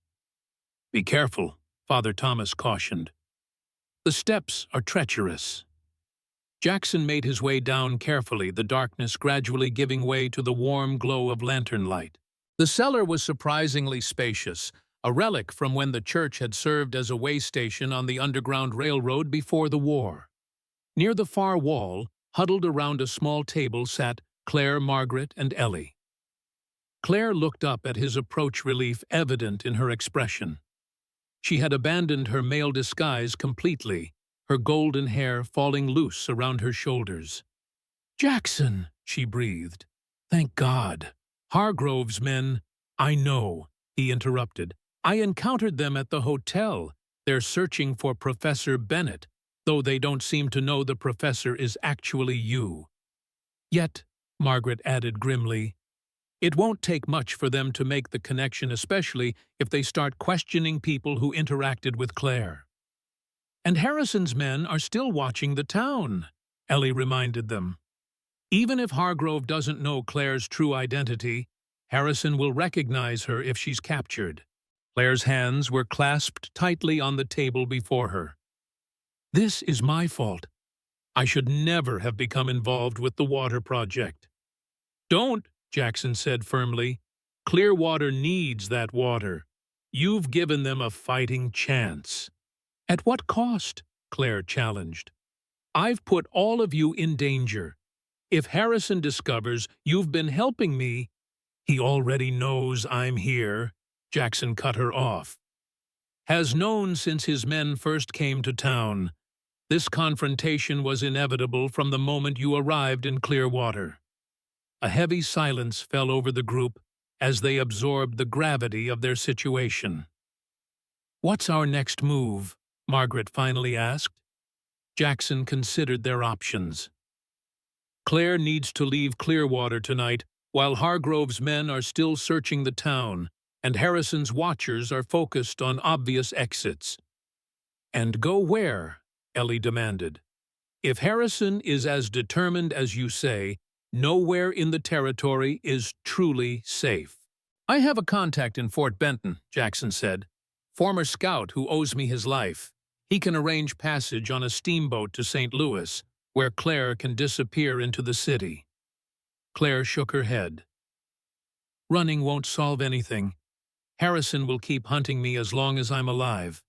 "Be careful," Father Thomas cautioned. "The steps are treacherous." Jackson made his way down carefully, the darkness gradually giving way to the warm glow of lantern light. The cellar was surprisingly spacious, a relic from when the church had served as a way station on the Underground Railroad before the war. Near the far wall, huddled around a small table, sat Claire, Margaret, and Ellie. Claire looked up at his approach, relief evident in her expression. She had abandoned her male disguise completely, her golden hair falling loose around her shoulders. "Jackson," she breathed. "Thank God." "Hargrove's men—" "I know," he interrupted. "I encountered them at the hotel. They're searching for Professor Bennett, though they don't seem to know the professor is actually you." "Yet," Margaret added grimly, "it won't take much for them to make the connection, especially if they start questioning people who interacted with Claire." "And Harrison's men are still watching the town," Ellie reminded them. "Even if Hargrove doesn't know Claire's true identity, Harrison will recognize her if she's captured." Claire's hands were clasped tightly on the table before her. "This is my fault. I should never have become involved with the water project." "Don't," Jackson said firmly. "Clearwater needs that water. You've given them a fighting chance." "At what cost?" Claire challenged. "I've put all of you in danger. If Harrison discovers you've been helping me—" "He already knows I'm here," Jackson cut her off. "Has known since his men first came to town. This confrontation was inevitable from the moment you arrived in Clearwater." A heavy silence fell over the group as they absorbed the gravity of their situation. "What's our next move?" Margaret finally asked. Jackson considered their options. "Claire needs to leave Clearwater tonight while Hargrove's men are still searching the town, and Harrison's watchers are focused on obvious exits." "And go where?" Ellie demanded. "If Harrison is as determined as you say, nowhere in the territory is truly safe." "I have a contact in Fort Benton," Jackson said. "Former scout who owes me his life. He can arrange passage on a steamboat to St. Louis, where Claire can disappear into the city." Claire shook her head. "Running won't solve anything. Harrison will keep hunting me as long as I'm alive."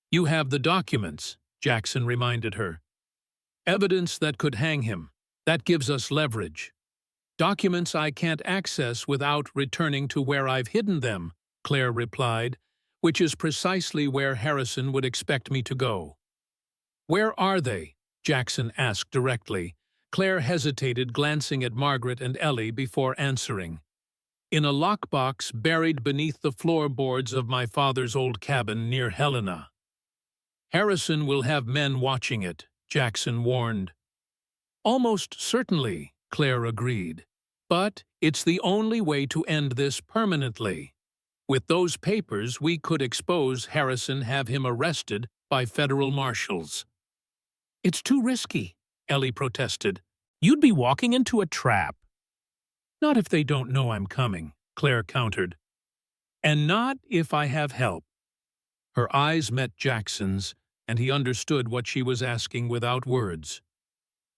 "You have the documents," Jackson reminded her. "Evidence that could hang him. That gives us leverage." "Documents I can't access without returning to where I've hidden them," Claire replied, "which is precisely where Harrison would expect me to go." "Where are they?" Jackson asked directly. Claire hesitated, glancing at Margaret and Ellie before answering. "In a lockbox buried beneath the floorboards of my father's old cabin near Helena." "Harrison will have men watching it," Jackson warned. "Almost certainly," Claire agreed. "But it's the only way to end this permanently. With those papers, we could expose Harrison, have him arrested by federal marshals." "It's too risky," Ellie protested. "You'd be walking into a trap." "Not if they don't know I'm coming," Claire countered. "And not if I have help." Her eyes met Jackson's, and he understood what she was asking without words.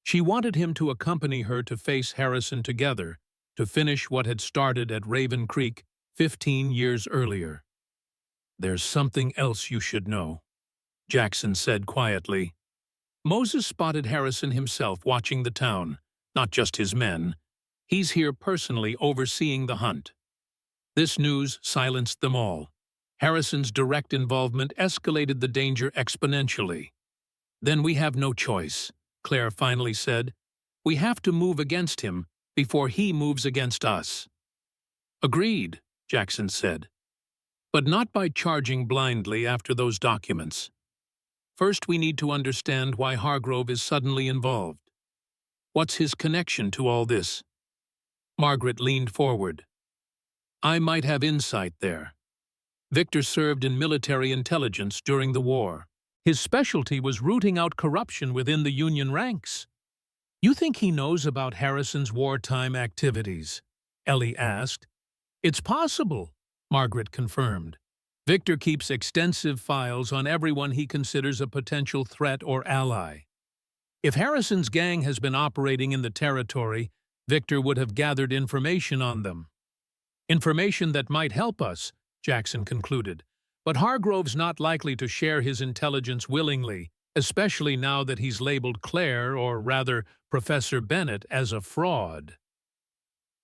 She wanted him to accompany her to face Harrison together, to finish what had started at Raven Creek 15 years earlier. "There's something else you should know," Jackson said quietly. Moses spotted Harrison himself watching the town, not just his men. He's here personally overseeing the hunt. This news silenced them all. Harrison's direct involvement escalated the danger exponentially. "Then we have no choice," Claire finally said. "We have to move against him before he moves against us." "Agreed," Jackson said. "But not by charging blindly after those documents. First, we need to understand why Hargrove is suddenly involved. What's his connection to all this?" Margaret leaned forward. "I might have insight there. Victor served in military intelligence during the war. His specialty was rooting out corruption within the Union ranks." "You think he knows about Harrison's wartime activities?" Ellie asked. "It's possible," Margaret confirmed. "Victor keeps extensive files on everyone he considers a potential threat or ally. If Harrison's gang has been operating in the territory, Victor would have gathered information on them. Information that might help us," Jackson concluded. "But Hargrove's not likely to share his intelligence willingly, especially now that he's labeled Claire, or rather Professor Bennett, as a fraud."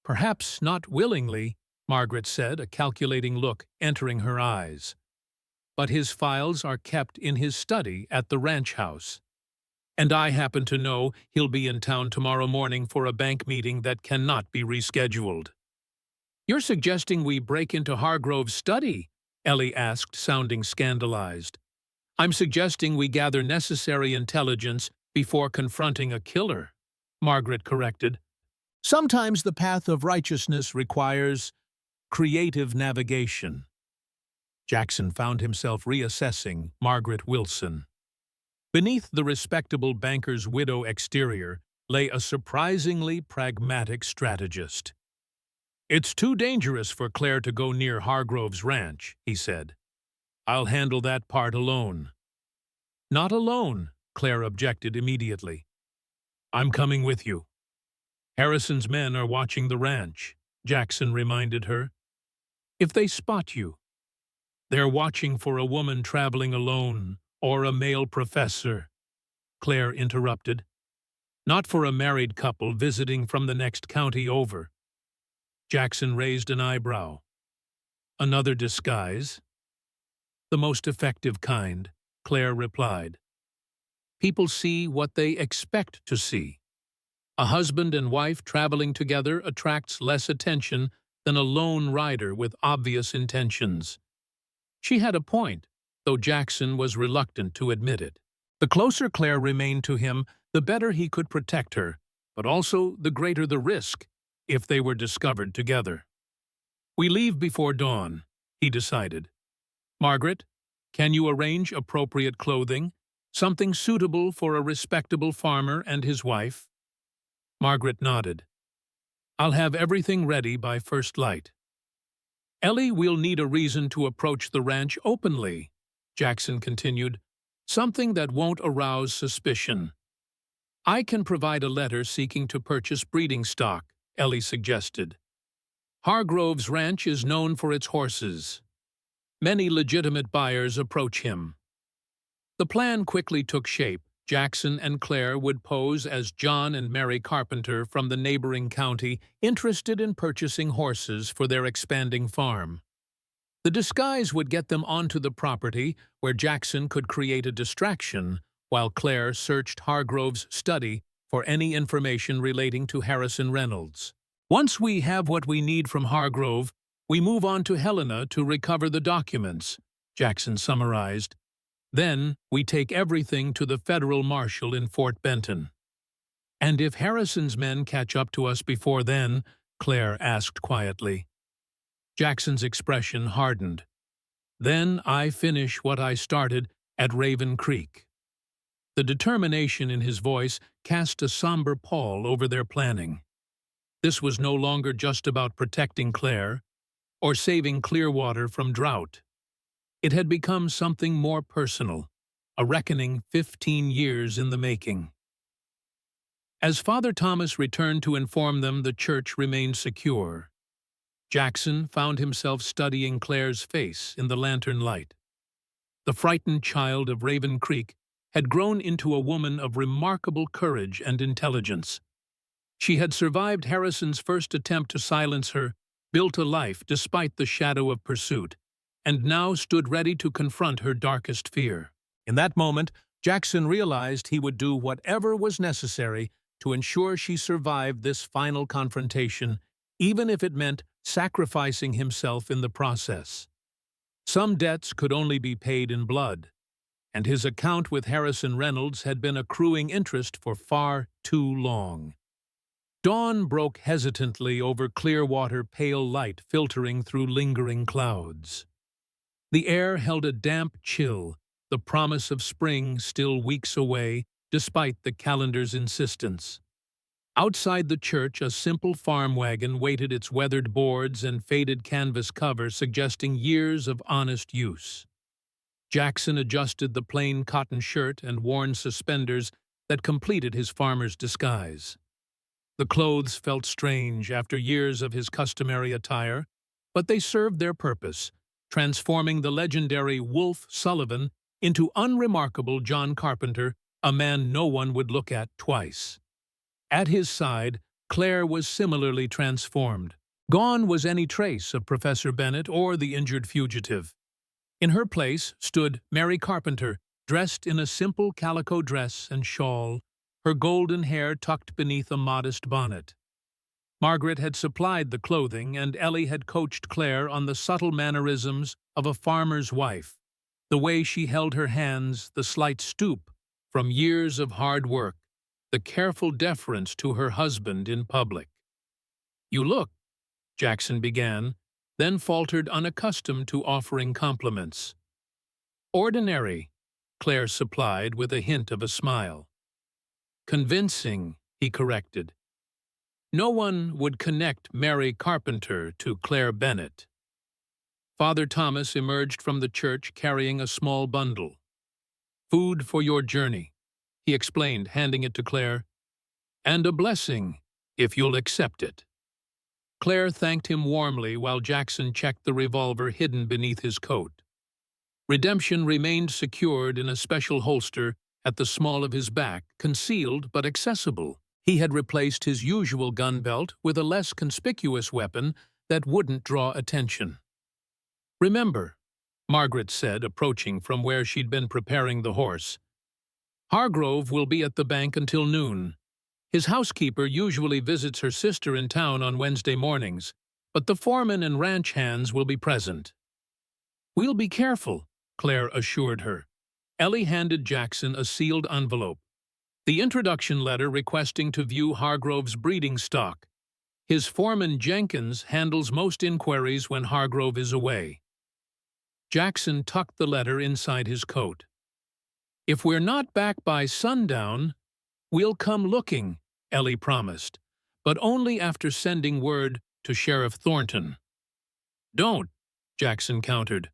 "Perhaps not willingly," Margaret said, a calculating look entering her eyes. "But his files are kept in his study at the ranch house. And I happen to know he'll be in town tomorrow morning for a bank meeting that cannot be rescheduled." "You're suggesting we break into Hargrove's study?" Ellie asked, sounding scandalized. "I'm suggesting we gather necessary intelligence before confronting a killer," Margaret corrected. "Sometimes the path of righteousness requires creative navigation." Jackson found himself reassessing Margaret Wilson. Beneath the respectable banker's widow exterior lay a surprisingly pragmatic strategist. "It's too dangerous for Claire to go near Hargrove's ranch," he said. "I'll handle that part alone." "Not alone," Claire objected immediately. "I'm coming with you." "Harrison's men are watching the ranch," Jackson reminded her. "If they spot you." "They're watching for a woman traveling alone, or a male professor," Claire interrupted. "Not for a married couple visiting from the next county over." Jackson raised an eyebrow. "Another disguise?" "The most effective kind," Claire replied. "People see what they expect to see. A husband and wife traveling together attracts less attention than a lone rider with obvious intentions." She had a point, though Jackson was reluctant to admit it. The closer Claire remained to him, the better he could protect her, but also the greater the risk if they were discovered together. "We leave before dawn," he decided. "Margaret, can you arrange appropriate clothing, something suitable for a respectable farmer and his wife?" Margaret nodded. "I'll have everything ready by first light." "Ellie, we'll need a reason to approach the ranch openly," Jackson continued. "Something that won't arouse suspicion." "I can provide a letter seeking to purchase breeding stock," Ellie suggested. "Hargrove's ranch is known for its horses. Many legitimate buyers approach him." The plan quickly took shape. Jackson and Claire would pose as John and Mary Carpenter from the neighboring county, interested in purchasing horses for their expanding farm. The disguise would get them onto the property, where Jackson could create a distraction, while Claire searched Hargrove's study for any information relating to Harrison Reynolds. "Once we have what we need from Hargrove, we move on to Helena to recover the documents," Jackson summarized. "Then we take everything to the federal marshal in Fort Benton." "And if Harrison's men catch up to us before then?" Claire asked quietly. Jackson's expression hardened. "Then I finish what I started at Raven Creek." The determination in his voice cast a somber pall over their planning. This was no longer just about protecting Claire or saving Clearwater from drought. It had become something more personal, a reckoning 15 years in the making. As Father Thomas returned to inform them the church remained secure, Jackson found himself studying Claire's face in the lantern light. The frightened child of Raven Creek had grown into a woman of remarkable courage and intelligence. She had survived Harrison's first attempt to silence her, built a life despite the shadow of pursuit, and now stood ready to confront her darkest fear. In that moment, Jackson realized he would do whatever was necessary to ensure she survived this final confrontation, even if it meant sacrificing himself in the process. Some debts could only be paid in blood, and his account with Harrison Reynolds had been accruing interest for far too long. Dawn broke hesitantly over clear water, pale light filtering through lingering clouds. The air held a damp chill, the promise of spring still weeks away, despite the calendar's insistence. Outside the church, a simple farm wagon waited, its weathered boards and faded canvas cover suggesting years of honest use. Jackson adjusted the plain cotton shirt and worn suspenders that completed his farmer's disguise. The clothes felt strange after years of his customary attire, but they served their purpose, transforming the legendary Wolf Sullivan into unremarkable John Carpenter, a man no one would look at twice. At his side, Claire was similarly transformed. Gone was any trace of Professor Bennett or the injured fugitive. In her place stood Mary Carpenter, dressed in a simple calico dress and shawl, her golden hair tucked beneath a modest bonnet. Margaret had supplied the clothing, and Ellie had coached Claire on the subtle mannerisms of a farmer's wife, the way she held her hands, the slight stoop from years of hard work, the careful deference to her husband in public. "You look," Jackson began, then faltered, unaccustomed to offering compliments. "Ordinary," Claire supplied with a hint of a smile. "Convincing," he corrected. No one would connect Mary Carpenter to Claire Bennett. Father Thomas emerged from the church carrying a small bundle. "Food for your journey," he explained, handing it to Claire. "And a blessing, if you'll accept it." Claire thanked him warmly while Jackson checked the revolver hidden beneath his coat. Redemption remained secured in a special holster at the small of his back, concealed but accessible. He had replaced his usual gun belt with a less conspicuous weapon that wouldn't draw attention. "Remember," Margaret said, approaching from where she'd been preparing the horse, "Hargrove will be at the bank until noon. His housekeeper usually visits her sister in town on Wednesday mornings, but the foreman and ranch hands will be present." "We'll be careful," Claire assured her. Ellie handed Jackson a sealed envelope. The introduction letter requesting to view Hargrove's breeding stock. His foreman Jenkins handles most inquiries when Hargrove is away. Jackson tucked the letter inside his coat. "If we're not back by sundown, we'll come looking," Ellie promised, "but only after sending word to Sheriff Thornton." "Don't," Jackson countered.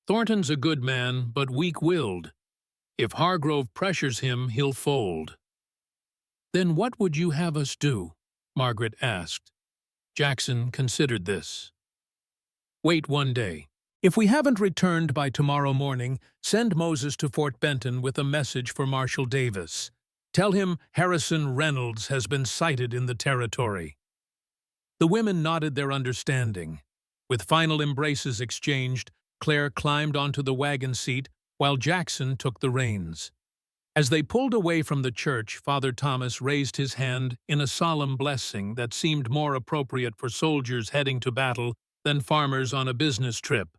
"Thornton's a good man, but weak-willed. If Hargrove pressures him, he'll fold." "Then what would you have us do?" Margaret asked. Jackson considered this. "Wait one day. If we haven't returned by tomorrow morning, send Moses to Fort Benton with a message for Marshal Davis. Tell him Harrison Reynolds has been sighted in the territory." The women nodded their understanding. With final embraces exchanged, Claire climbed onto the wagon seat while Jackson took the reins. As they pulled away from the church, Father Thomas raised his hand in a solemn blessing that seemed more appropriate for soldiers heading to battle than farmers on a business trip.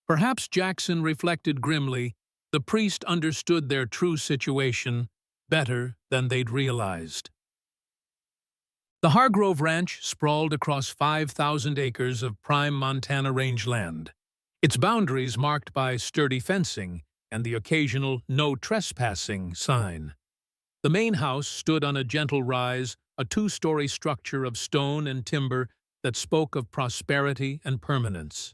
Perhaps, Jackson reflected grimly, the priest understood their true situation better than they'd realized. The Hargrove Ranch sprawled across 5,000 acres of prime Montana rangeland, its boundaries marked by sturdy fencing and the occasional "no trespassing" sign. The main house stood on a gentle rise, a two-story structure of stone and timber that spoke of prosperity and permanence.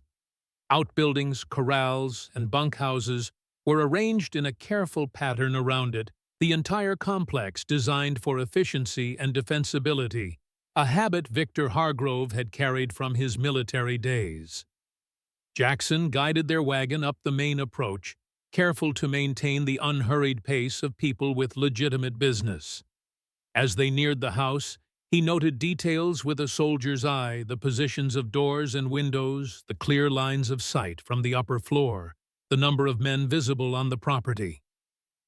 Outbuildings, corrals, and bunkhouses were arranged in a careful pattern around it, the entire complex designed for efficiency and defensibility, a habit Victor Hargrove had carried from his military days. Jackson guided their wagon up the main approach, careful to maintain the unhurried pace of people with legitimate business. As they neared the house, he noted details with a soldier's eye, the positions of doors and windows, the clear lines of sight from the upper floor, the number of men visible on the property.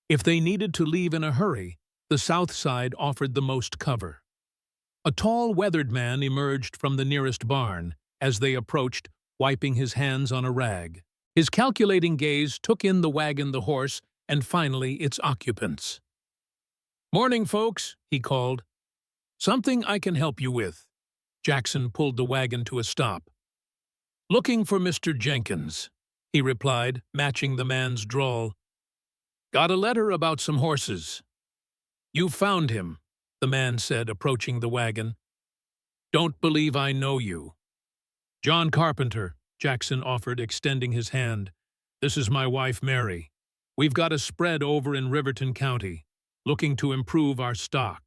If they needed to leave in a hurry, the south side offered the most cover. A tall, weathered man emerged from the nearest barn as they approached, wiping his hands on a rag. His calculating gaze took in the wagon, the horse, and finally its occupants. "Morning, folks," he called. "Something I can help you with." Jackson pulled the wagon to a stop. "Looking for Mr. Jenkins," he replied, matching the man's drawl. "Got a letter about some horses." "You found him," the man said, approaching the wagon. "Don't believe I know you." "John Carpenter," Jackson offered, extending his hand. "This is my wife, Mary. We've got a spread over in Riverton County, looking to improve our stock."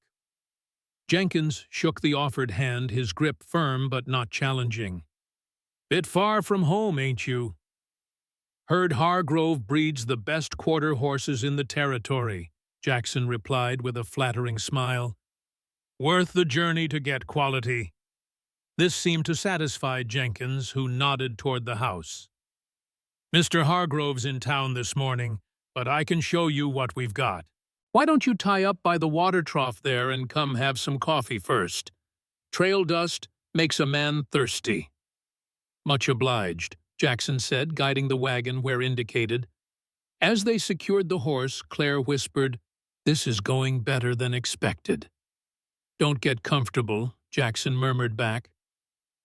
Jenkins shook the offered hand, his grip firm but not challenging. "Bit far from home, ain't you?" "Heard Hargrove breeds the best quarter horses in the territory," Jackson replied with a flattering smile. "Worth the journey to get quality." This seemed to satisfy Jenkins, who nodded toward the house. "Mr. Hargrove's in town this morning, but I can show you what we've got. Why don't you tie up by the water trough there and come have some coffee first? Trail dust makes a man thirsty." "Much obliged," Jackson said, guiding the wagon where indicated. As they secured the horse, Claire whispered, "This is going better than expected." "Don't get comfortable," Jackson murmured back.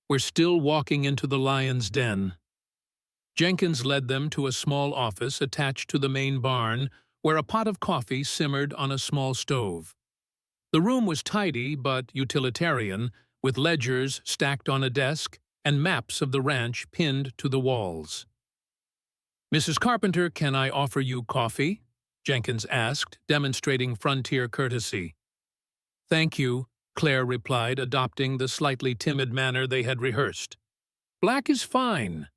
"We're still walking into the lion's den." Jenkins led them to a small office attached to the main barn, where a pot of coffee simmered on a small stove. The room was tidy but utilitarian, with ledgers stacked on a desk and maps of the ranch pinned to the walls. "Mrs. Carpenter, can I offer you coffee?" Jenkins asked, demonstrating frontier courtesy. "Thank you," Claire replied, adopting the slightly timid manner they had rehearsed. "Black is fine."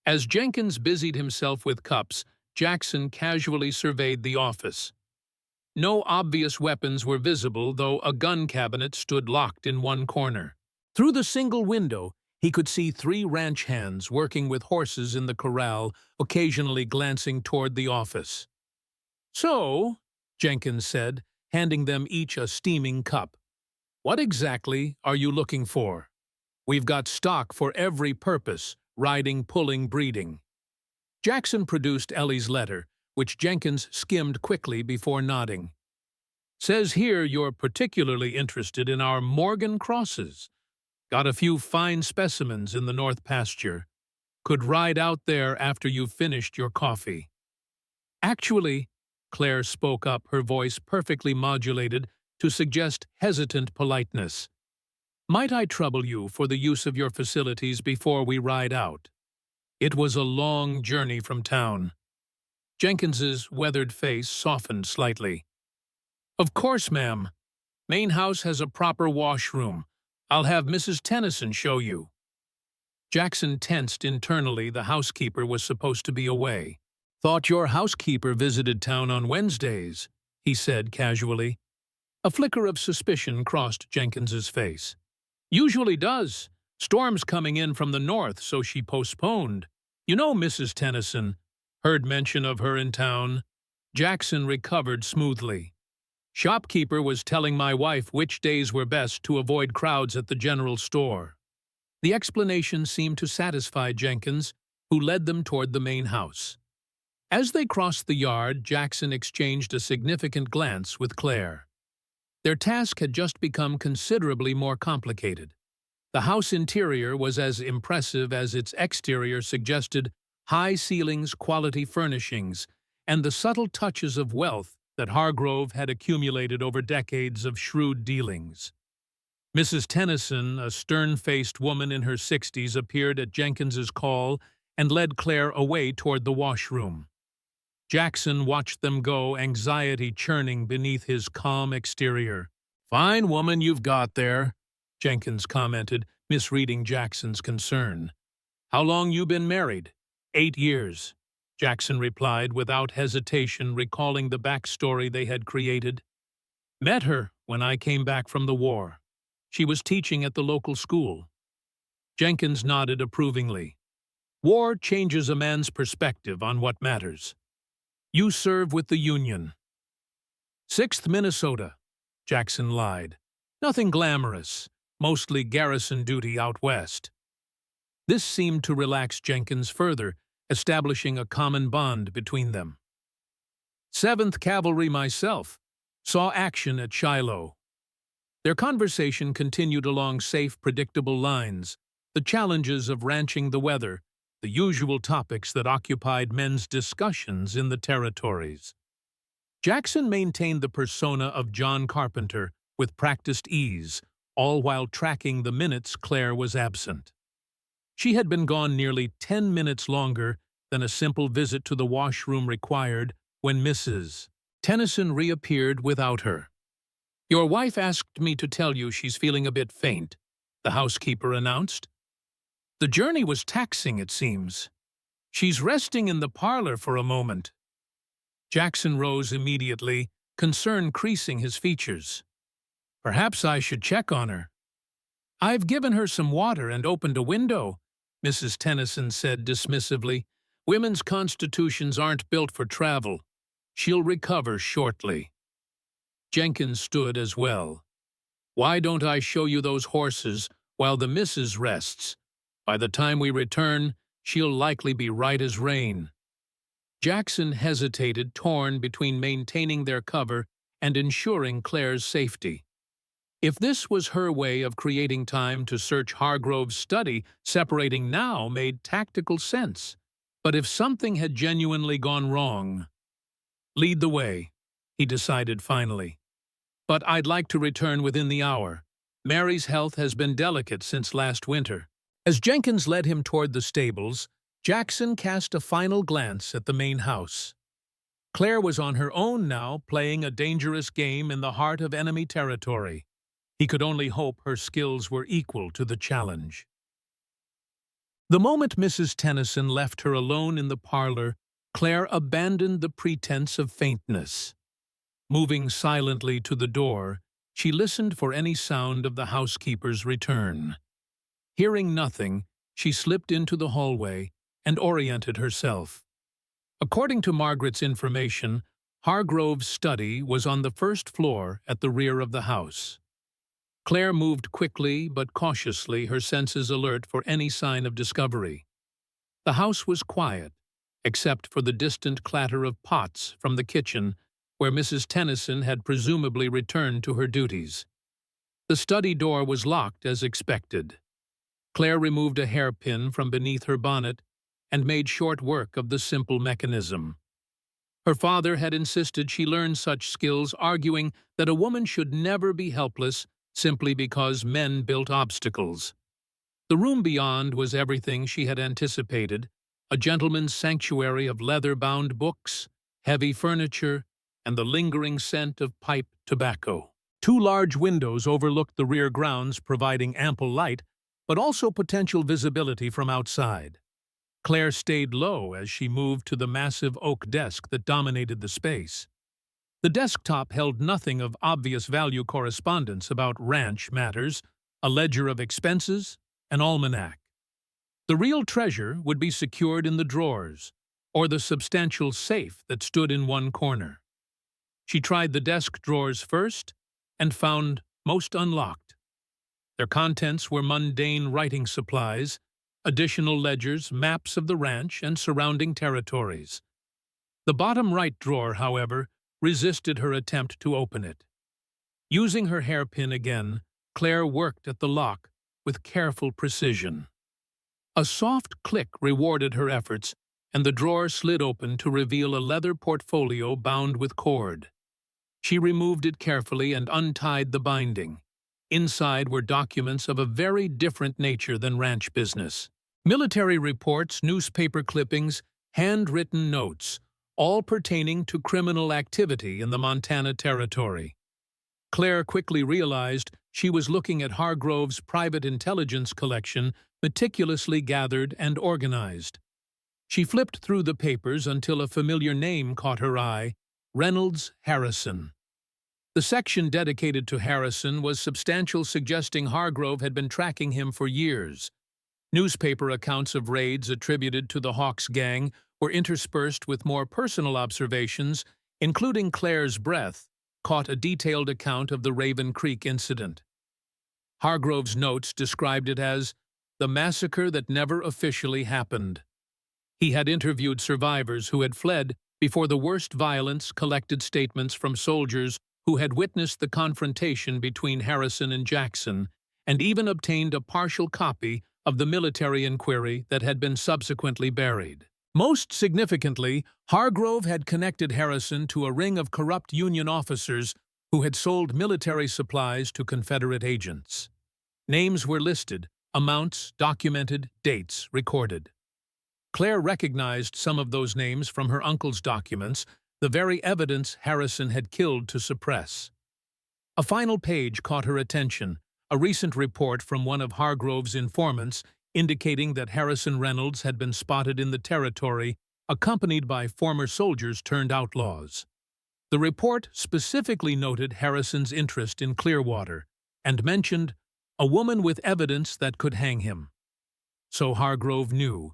As Jenkins busied himself with cups, Jackson casually surveyed the office. No obvious weapons were visible, though a gun cabinet stood locked in one corner. Through the single window, he could see 3 ranch hands working with horses in the corral, occasionally glancing toward the office. "So," Jenkins said, handing them each a steaming cup, "what exactly are you looking for? We've got stock for every purpose, riding, pulling, breeding." Jackson produced Ellie's letter, which Jenkins skimmed quickly before nodding. "Says here you're particularly interested in our Morgan crosses. Got a few fine specimens in the north pasture. Could ride out there after you've finished your coffee." "Actually," Claire spoke up, her voice perfectly modulated to suggest hesitant politeness, "might I trouble you for the use of your facilities before we ride out? It was a long journey from town." Jenkins's weathered face softened slightly. "Of course, ma'am. Main house has a proper washroom. I'll have Mrs. Tennyson show you." Jackson tensed internally. The housekeeper was supposed to be away. "Thought your housekeeper visited town on Wednesdays," he said casually. A flicker of suspicion crossed Jenkins's face. "Usually does. Storm's coming in from the north, so she postponed. You know Mrs. Tennyson. Heard mention of her in town." Jackson recovered smoothly. "Shopkeeper was telling my wife which days were best to avoid crowds at the general store." The explanation seemed to satisfy Jenkins, who led them toward the main house. As they crossed the yard, Jackson exchanged a significant glance with Claire. Their task had just become considerably more complicated. The house interior was as impressive as its exterior suggested: high ceilings, quality furnishings, and the subtle touches of wealth that Hargrove had accumulated over decades of shrewd dealings. Mrs. Tennyson, a stern-faced woman in her 60s, appeared at Jenkins's call and led Claire away toward the washroom. Jackson watched them go, anxiety churning beneath his calm exterior. "Fine woman you've got there," Jenkins commented, misreading Jackson's concern. "How long you been married?" 8 years, Jackson replied without hesitation, recalling the backstory they had created. "Met her when I came back from the war. She was teaching at the local school." Jenkins nodded approvingly. War changes a man's perspective on what matters. "You serve with the Union." 6th Minnesota, Jackson lied. "Nothing glamorous, mostly garrison duty out west." This seemed to relax Jenkins further, establishing a common bond between them. 7th Cavalry myself. Saw action at Shiloh." Their conversation continued along safe, predictable lines, the challenges of ranching the weather, the usual topics that occupied men's discussions in the territories. Jackson maintained the persona of John Carpenter with practiced ease, all while tracking the minutes Claire was absent. She had been gone nearly 10 minutes longer than a simple visit to the washroom required when Mrs. Tennyson reappeared without her. "Your wife asked me to tell you she's feeling a bit faint," the housekeeper announced. "The journey was taxing, it seems. She's resting in the parlor for a moment." Jackson rose immediately, concern creasing his features. "Perhaps I should check on her." "I've given her some water and opened a window," Mrs. Tennyson said dismissively. "Women's constitutions aren't built for travel. She'll recover shortly." Jenkins stood as well. "Why don't I show you those horses while the missus rests? By the time we return, she'll likely be right as rain." Jackson hesitated, torn between maintaining their cover and ensuring Claire's safety. If this was her way of creating time to search Hargrove's study, separating now made tactical sense. But if something had genuinely gone wrong— "Lead the way," he decided finally. "But I'd like to return within the hour. Mary's health has been delicate since last winter." As Jenkins led him toward the stables, Jackson cast a final glance at the main house. Claire was on her own now, playing a dangerous game in the heart of enemy territory. He could only hope her skills were equal to the challenge. The moment Mrs. Tennyson left her alone in the parlor, Claire abandoned the pretense of faintness. Moving silently to the door, she listened for any sound of the housekeeper's return. Hearing nothing, she slipped into the hallway and oriented herself. According to Margaret's information, Hargrove's study was on the first floor at the rear of the house. Claire moved quickly but cautiously, her senses alert for any sign of discovery. The house was quiet, except for the distant clatter of pots from the kitchen, where Mrs. Tennyson had presumably returned to her duties. The study door was locked as expected. Claire removed a hairpin from beneath her bonnet and made short work of the simple mechanism. Her father had insisted she learn such skills, arguing that a woman should never be helpless simply because men built obstacles. The room beyond was everything she had anticipated, a gentleman's sanctuary of leather-bound books, heavy furniture, and the lingering scent of pipe tobacco. 2 large windows overlooked the rear grounds, providing ample light, but also potential visibility from outside. Claire stayed low as she moved to the massive oak desk that dominated the space. The desktop held nothing of obvious value: correspondence about ranch matters, a ledger of expenses, an almanac. The real treasure would be secured in the drawers, or the substantial safe that stood in one corner. She tried the desk drawers first and found most unlocked. Their contents were mundane writing supplies, additional ledgers, maps of the ranch and surrounding territories. The bottom right drawer, however, resisted her attempt to open it. Using her hairpin again, Claire worked at the lock with careful precision. A soft click rewarded her efforts, and the drawer slid open to reveal a leather portfolio bound with cord. She removed it carefully and untied the binding. Inside were documents of a very different nature than ranch business. Military reports, newspaper clippings, handwritten notes, all pertaining to criminal activity in the Montana Territory. Claire quickly realized she was looking at Hargrove's private intelligence collection, meticulously gathered and organized. She flipped through the papers until a familiar name caught her eye: Reynolds Harrison. The section dedicated to Harrison was substantial, suggesting Hargrove had been tracking him for years. Newspaper accounts of raids attributed to the Hawks gang were interspersed with more personal observations, including Claire's breath, caught a detailed account of the Raven Creek incident. Hargrove's notes described it as the massacre that never officially happened. He had interviewed survivors who had fled before the worst violence, collected statements from soldiers who had witnessed the confrontation between Harrison and Jackson, and even obtained a partial copy of the military inquiry that had been subsequently buried. Most significantly, Hargrove had connected Harrison to a ring of corrupt Union officers who had sold military supplies to Confederate agents. Names were listed, amounts documented, dates recorded. Claire recognized some of those names from her uncle's documents, the very evidence Harrison had killed to suppress. A final page caught her attention, a recent report from one of Hargrove's informants indicating that Harrison Reynolds had been spotted in the territory, accompanied by former soldiers turned outlaws. The report specifically noted Harrison's interest in Clearwater and mentioned a woman with evidence that could hang him. So Hargrove knew.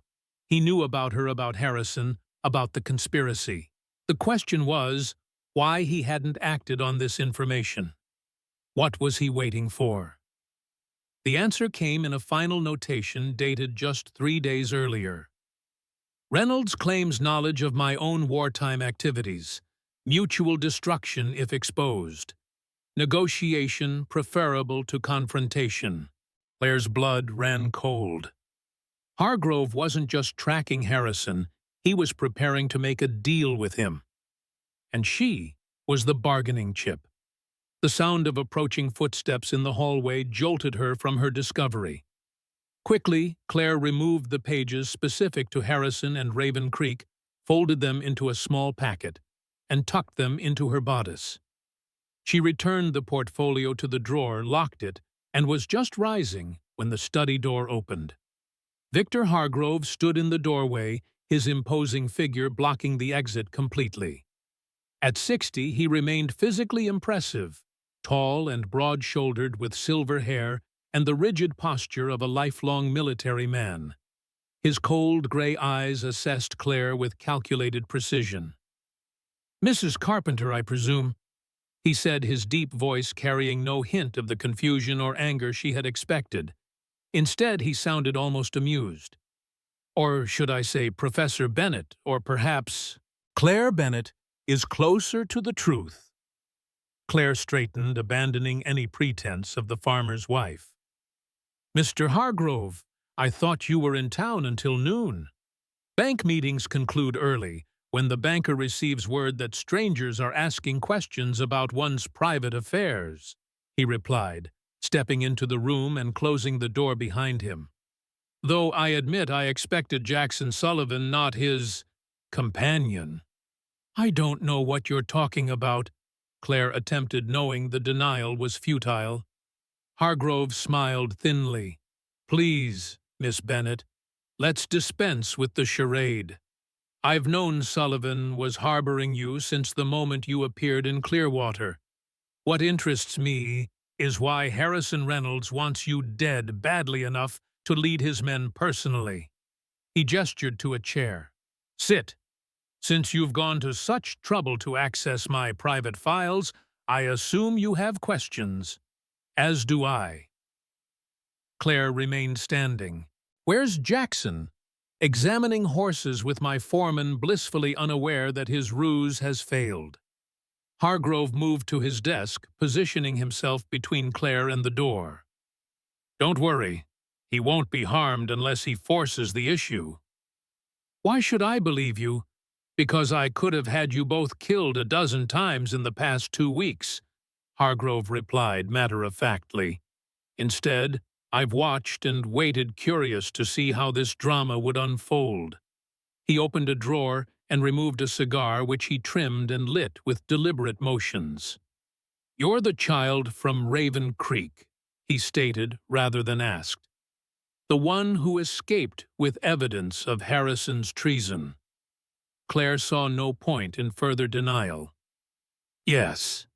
He knew about her, about Harrison, about the conspiracy. The question was why he hadn't acted on this information. What was he waiting for? The answer came in a final notation dated just 3 days earlier. Reynolds claims knowledge of my own wartime activities. Mutual destruction if exposed. Negotiation preferable to confrontation. Claire's blood ran cold. Hargrove wasn't just tracking Harrison, he was preparing to make a deal with him. And she was the bargaining chip. The sound of approaching footsteps in the hallway jolted her from her discovery. Quickly, Claire removed the pages specific to Harrison and Raven Creek, folded them into a small packet, and tucked them into her bodice. She returned the portfolio to the drawer, locked it, and was just rising when the study door opened. Victor Hargrove stood in the doorway, his imposing figure blocking the exit completely. At 60, he remained physically impressive, tall and broad-shouldered with silver hair and the rigid posture of a lifelong military man. His cold gray eyes assessed Claire with calculated precision. "Mrs. Carpenter, I presume," he said, his deep voice carrying no hint of the confusion or anger she had expected. Instead, he sounded almost amused. "Or should I say Professor Bennett, or perhaps—" "Claire Bennett is closer to the truth." Claire straightened, abandoning any pretense of the farmer's wife. "Mr. Hargrove, I thought you were in town until noon." "Bank meetings conclude early, when the banker receives word that strangers are asking questions about one's private affairs," he replied, stepping into the room and closing the door behind him. "Though I admit I expected Jackson Sullivan, not his companion." "I don't know what you're talking about," Claire attempted, knowing the denial was futile. Hargrove smiled thinly. "Please, Miss Bennett, let's dispense with the charade. I've known Sullivan was harboring you since the moment you appeared in Clearwater. What interests me is why Harrison Reynolds wants you dead badly enough to lead his men personally." He gestured to a chair. "Sit. Since you've gone to such trouble to access my private files, I assume you have questions. As do I." Claire remained standing. "Where's Jackson?" "Examining horses with my foreman, blissfully unaware that his ruse has failed." Hargrove moved to his desk, positioning himself between Claire and the door. "Don't worry. He won't be harmed unless he forces the issue." "Why should I believe you?" "Because I could have had you both killed a dozen times in the past 2 weeks," Hargrove replied matter-of-factly. "Instead, I've watched and waited, curious to see how this drama would unfold." He opened a drawer, and removed a cigar which he trimmed and lit with deliberate motions. "You're the child from Raven Creek," he stated rather than asked. "The one who escaped with evidence of Harrison's treason." Claire saw no point in further denial. "Yes."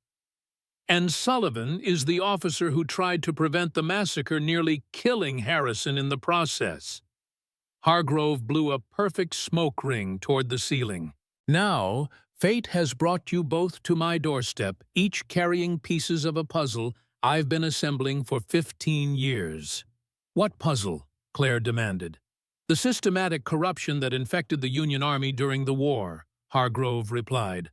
"And Sullivan is the officer who tried to prevent the massacre, nearly killing Harrison in the process." Hargrove blew a perfect smoke ring toward the ceiling. "Now, fate has brought you both to my doorstep, each carrying pieces of a puzzle I've been assembling for 15 years. "What puzzle?" Claire demanded. "The systematic corruption that infected the Union Army during the war," Hargrove replied.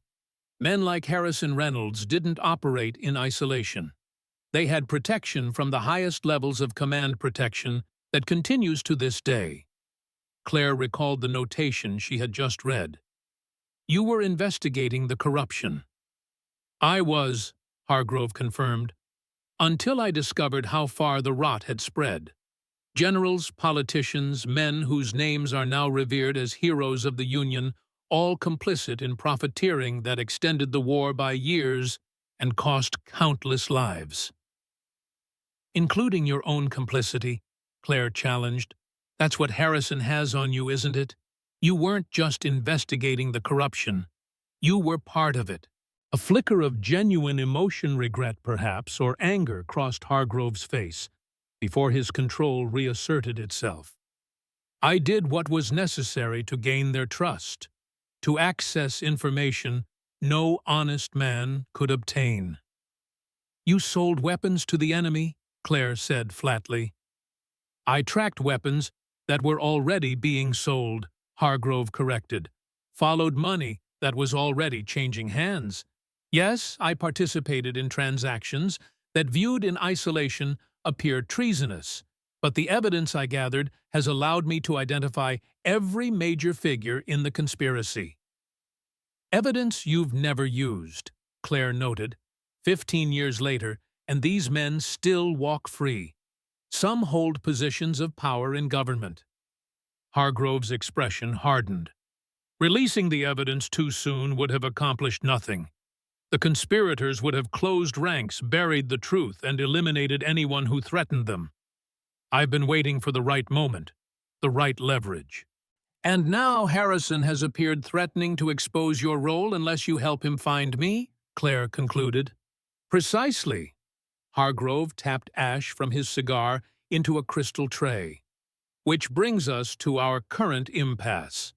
"Men like Harrison Reynolds didn't operate in isolation. They had protection from the highest levels of command protection that continues to this day." Claire recalled the notation she had just read. "You were investigating the corruption." "I was," Hargrove confirmed, "until I discovered how far the rot had spread. Generals, politicians, men whose names are now revered as heroes of the Union, all complicit in profiteering that extended the war by years and cost countless lives." "Including your own complicity," Claire challenged. "That's what Harrison has on you, isn't it? You weren't just investigating the corruption. You were part of it." A flicker of genuine emotion, regret perhaps, or anger crossed Hargrove's face before his control reasserted itself. "I did what was necessary to gain their trust, to access information no honest man could obtain." "You sold weapons to the enemy?" Claire said flatly. "I tracked weapons that were already being sold," Hargrove corrected. "Followed money that was already changing hands. Yes, I participated in transactions that, viewed in isolation, appeared treasonous, but the evidence I gathered has allowed me to identify every major figure in the conspiracy." "Evidence you've never used," Claire noted. 15 years later, and these men still walk free. Some hold positions of power in government. Hargrove's expression hardened. "Releasing the evidence too soon would have accomplished nothing. The conspirators would have closed ranks, buried the truth, and eliminated anyone who threatened them. I've been waiting for the right moment, the right leverage. And now Harrison has appeared threatening to expose your role unless you help him find me," Claire concluded. "Precisely." Hargrove tapped ash from his cigar into a crystal tray. "Which brings us to our current impasse.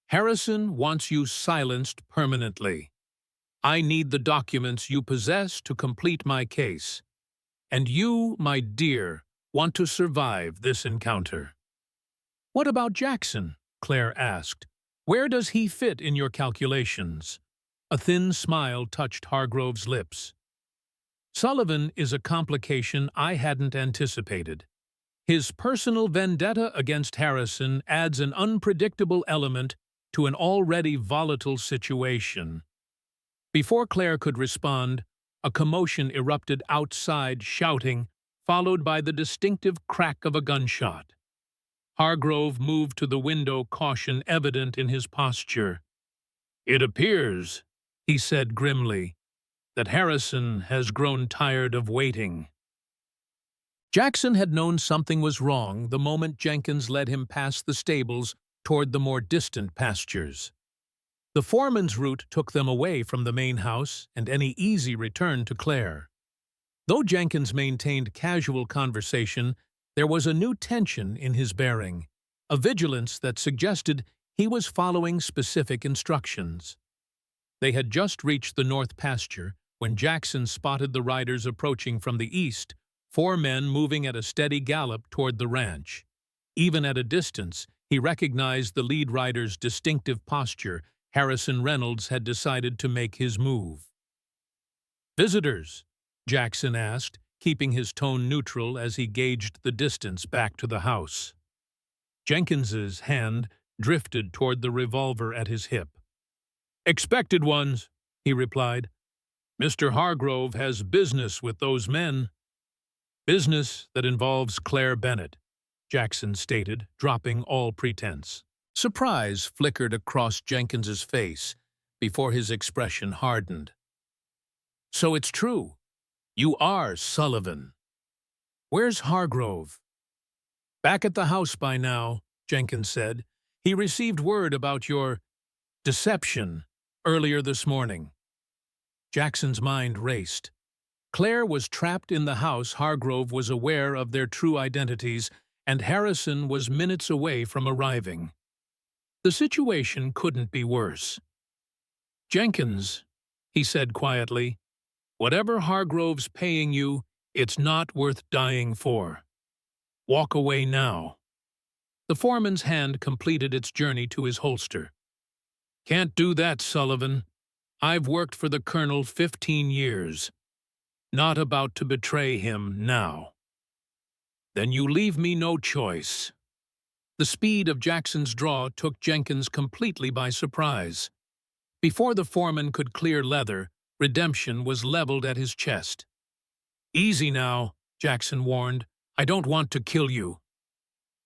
Harrison wants you silenced permanently. I need the documents you possess to complete my case. And you, my dear, want to survive this encounter." "What about Jackson?" Claire asked. "Where does he fit in your calculations?" A thin smile touched Hargrove's lips. "Sullivan is a complication I hadn't anticipated. His personal vendetta against Harrison adds an unpredictable element to an already volatile situation." Before Claire could respond, a commotion erupted outside, shouting, followed by the distinctive crack of a gunshot. Hargrove moved to the window, caution evident in his posture. "It appears," he said grimly, "that Harrison has grown tired of waiting." Jackson had known something was wrong the moment Jenkins led him past the stables toward the more distant pastures. The foreman's route took them away from the main house and any easy return to Claire. Though Jenkins maintained casual conversation, there was a new tension in his bearing, a vigilance that suggested he was following specific instructions. They had just reached the north pasture when Jackson spotted the riders approaching from the east, 4 men moving at a steady gallop toward the ranch. Even at a distance, he recognized the lead rider's distinctive posture. Harrison Reynolds had decided to make his move. "Visitors?" Jackson asked, keeping his tone neutral as he gauged the distance back to the house. Jenkins's hand drifted toward the revolver at his hip. "Expected ones," he replied. "Mr. Hargrove has business with those men." "Business that involves Claire Bennett," Jackson stated, dropping all pretense. Surprise flickered across Jenkins's face before his expression hardened. So it's true. You are Sullivan. Where's Hargrove? Back at the house by now, Jenkins said. He received word about your deception earlier this morning. Jackson's mind raced. Claire was trapped in the house. Hargrove was aware of their true identities, and Harrison was minutes away from arriving. The situation couldn't be worse. Jenkins, he said quietly, whatever Hargrove's paying you, it's not worth dying for. Walk away now. The foreman's hand completed its journey to his holster. Can't do that, Sullivan. I've worked for the Colonel 15 years. Not about to betray him now. Then you leave me no choice. The speed of Jackson's draw took Jenkins completely by surprise. Before the foreman could clear leather, redemption was leveled at his chest. Easy now, Jackson warned. I don't want to kill you.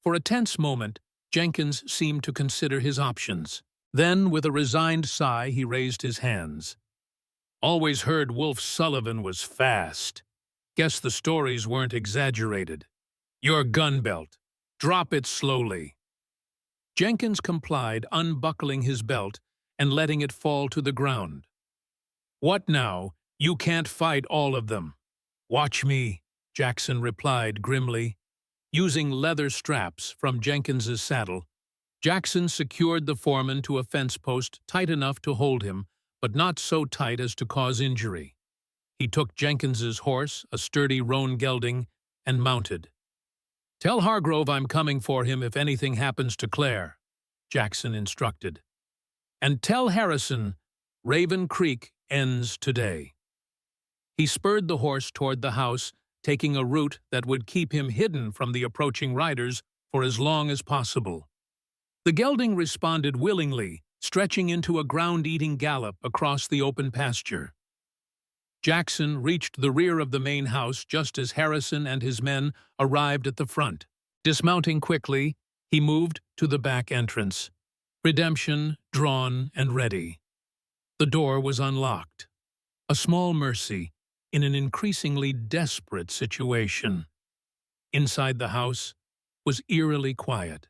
For a tense moment, Jenkins seemed to consider his options. Then, with a resigned sigh, he raised his hands. Always heard Wolf Sullivan was fast. Guess the stories weren't exaggerated. Your gun belt. Drop it slowly. Jenkins complied, unbuckling his belt and letting it fall to the ground. What now? You can't fight all of them. Watch me, Jackson replied grimly. Using leather straps from Jenkins's saddle, Jackson secured the foreman to a fence post tight enough to hold him, but not so tight as to cause injury. He took Jenkins's horse, a sturdy roan gelding, and mounted. Tell Hargrove I'm coming for him if anything happens to Claire, Jackson instructed. And tell Harrison Raven Creek ends today. He spurred the horse toward the house, taking a route that would keep him hidden from the approaching riders for as long as possible. The gelding responded willingly, stretching into a ground-eating gallop across the open pasture. Jackson reached the rear of the main house just as Harrison and his men arrived at the front. Dismounting quickly, he moved to the back entrance. Redemption, drawn and ready. The door was unlocked. A small mercy in an increasingly desperate situation. Inside the house was eerily quiet.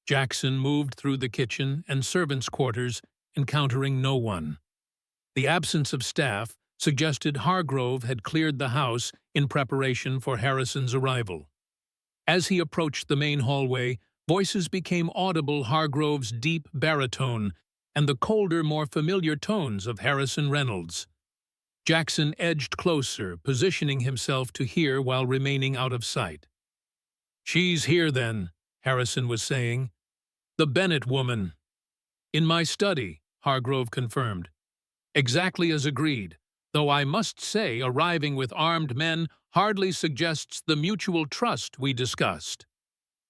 Jackson moved through the kitchen and servants' quarters, encountering no one. The absence of staff suggested Hargrove had cleared the house in preparation for Harrison's arrival. As he approached the main hallway, voices became audible: Hargrove's deep baritone and the colder, more familiar tones of Harrison Reynolds. Jackson edged closer, positioning himself to hear while remaining out of sight. She's here, then, Harrison was saying. The Bennett woman. In my study, Hargrove confirmed. Exactly as agreed, though I must say arriving with armed men hardly suggests the mutual trust we discussed.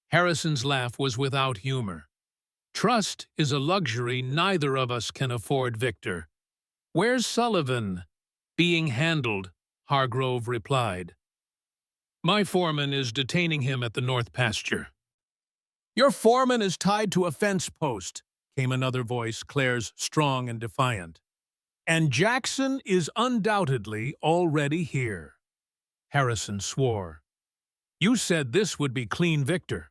Harrison's laugh was without humor. Trust is a luxury neither of us can afford, Victor. Where's Sullivan? Being handled, Hargrove replied. My foreman is detaining him at the north pasture. Your foreman is tied to a fence post, came another voice, Claire's strong and defiant. And Jackson is undoubtedly already here. Harrison swore. You said this would be clean, Victor.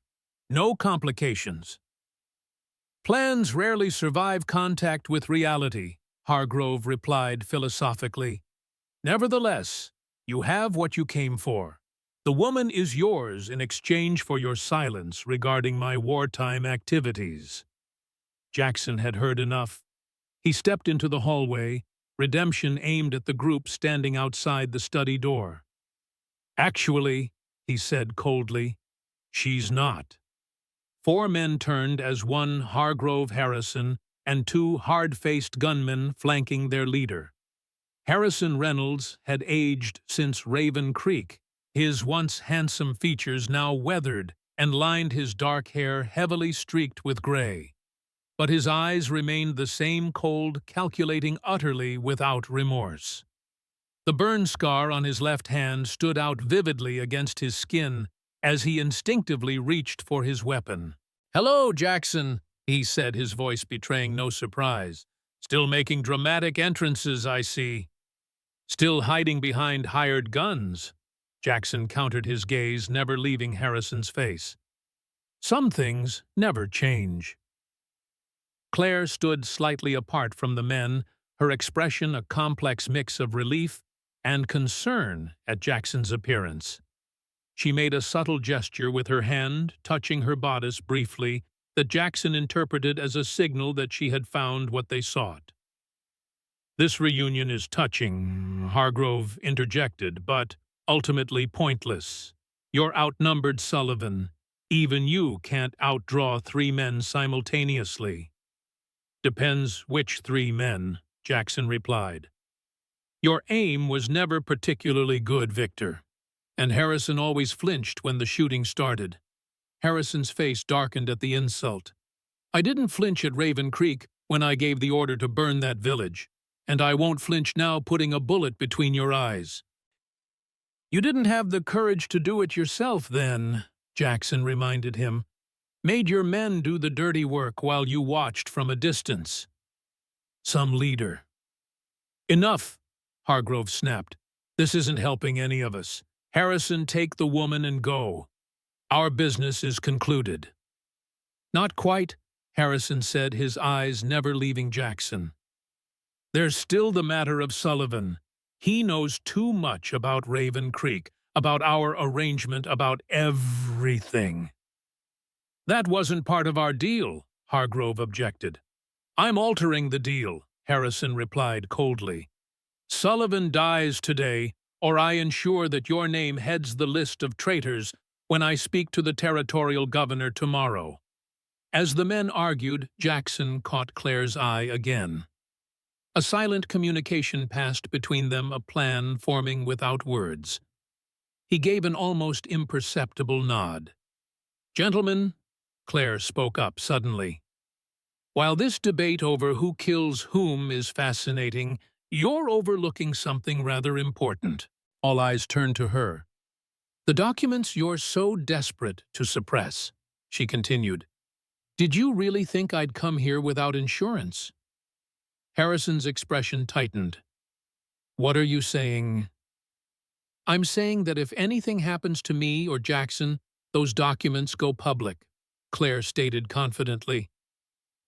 No complications. Plans rarely survive contact with reality, Hargrove replied philosophically. Nevertheless, you have what you came for. The woman is yours in exchange for your silence regarding my wartime activities. Jackson had heard enough. He stepped into the hallway, redemption aimed at the group standing outside the study door. Actually, he said coldly, she's not. 4 men turned as one Hargrove Harrison and 2 hard-faced gunmen flanking their leader. Harrison Reynolds had aged since Raven Creek, his once handsome features now weathered and lined his dark hair heavily streaked with gray. But his eyes remained the same cold, calculating, utterly without remorse. The burn scar on his left hand stood out vividly against his skin as he instinctively reached for his weapon. Hello, Jackson, he said, his voice betraying no surprise. Still making dramatic entrances, I see. Still hiding behind hired guns. Jackson countered his gaze, never leaving Harrison's face. Some things never change. Claire stood slightly apart from the men, her expression a complex mix of relief and concern at Jackson's appearance. She made a subtle gesture with her hand, touching her bodice briefly, that Jackson interpreted as a signal that she had found what they sought. "This reunion is touching," Hargrove interjected, "but ultimately pointless. You're outnumbered, Sullivan. Even you can't outdraw 3 men simultaneously." "Depends which 3 men," Jackson replied. "Your aim was never particularly good, Victor." And Harrison always flinched when the shooting started. Harrison's face darkened at the insult. "I didn't flinch at Raven Creek when I gave the order to burn that village, and I won't flinch now putting a bullet between your eyes." "You didn't have the courage to do it yourself then," Jackson reminded him. "Made your men do the dirty work while you watched from a distance." "Some leader." "Enough," Hargrove snapped. "This isn't helping any of us. Harrison, take the woman and go. Our business is concluded." "Not quite," Harrison said, his eyes never leaving Jackson. "There's still the matter of Sullivan. He knows too much about Raven Creek, about our arrangement, about everything." "That wasn't part of our deal," Hargrove objected. "I'm altering the deal," Harrison replied coldly. "Sullivan dies today, or I ensure that your name heads the list of traitors when I speak to the territorial governor tomorrow." As the men argued, Jackson caught Claire's eye again. A silent communication passed between them, a plan forming without words. He gave an almost imperceptible nod. "Gentlemen," Claire spoke up suddenly, "while this debate over who kills whom is fascinating, you're overlooking something rather important." All eyes turned to her. "The documents you're so desperate to suppress," she continued. "Did you really think I'd come here without insurance?" Harrison's expression tightened. "What are you saying?" "I'm saying that if anything happens to me or Jackson, those documents go public," Claire stated confidently.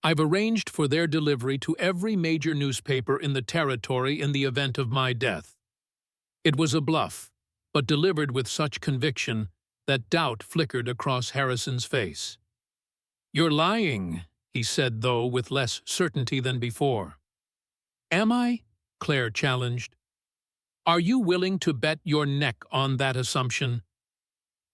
"I've arranged for their delivery to every major newspaper in the territory in the event of my death." It was a bluff, but delivered with such conviction that doubt flickered across Harrison's face. "You're lying," he said, though with less certainty than before. "Am I?" Claire challenged. "Are you willing to bet your neck on that assumption?"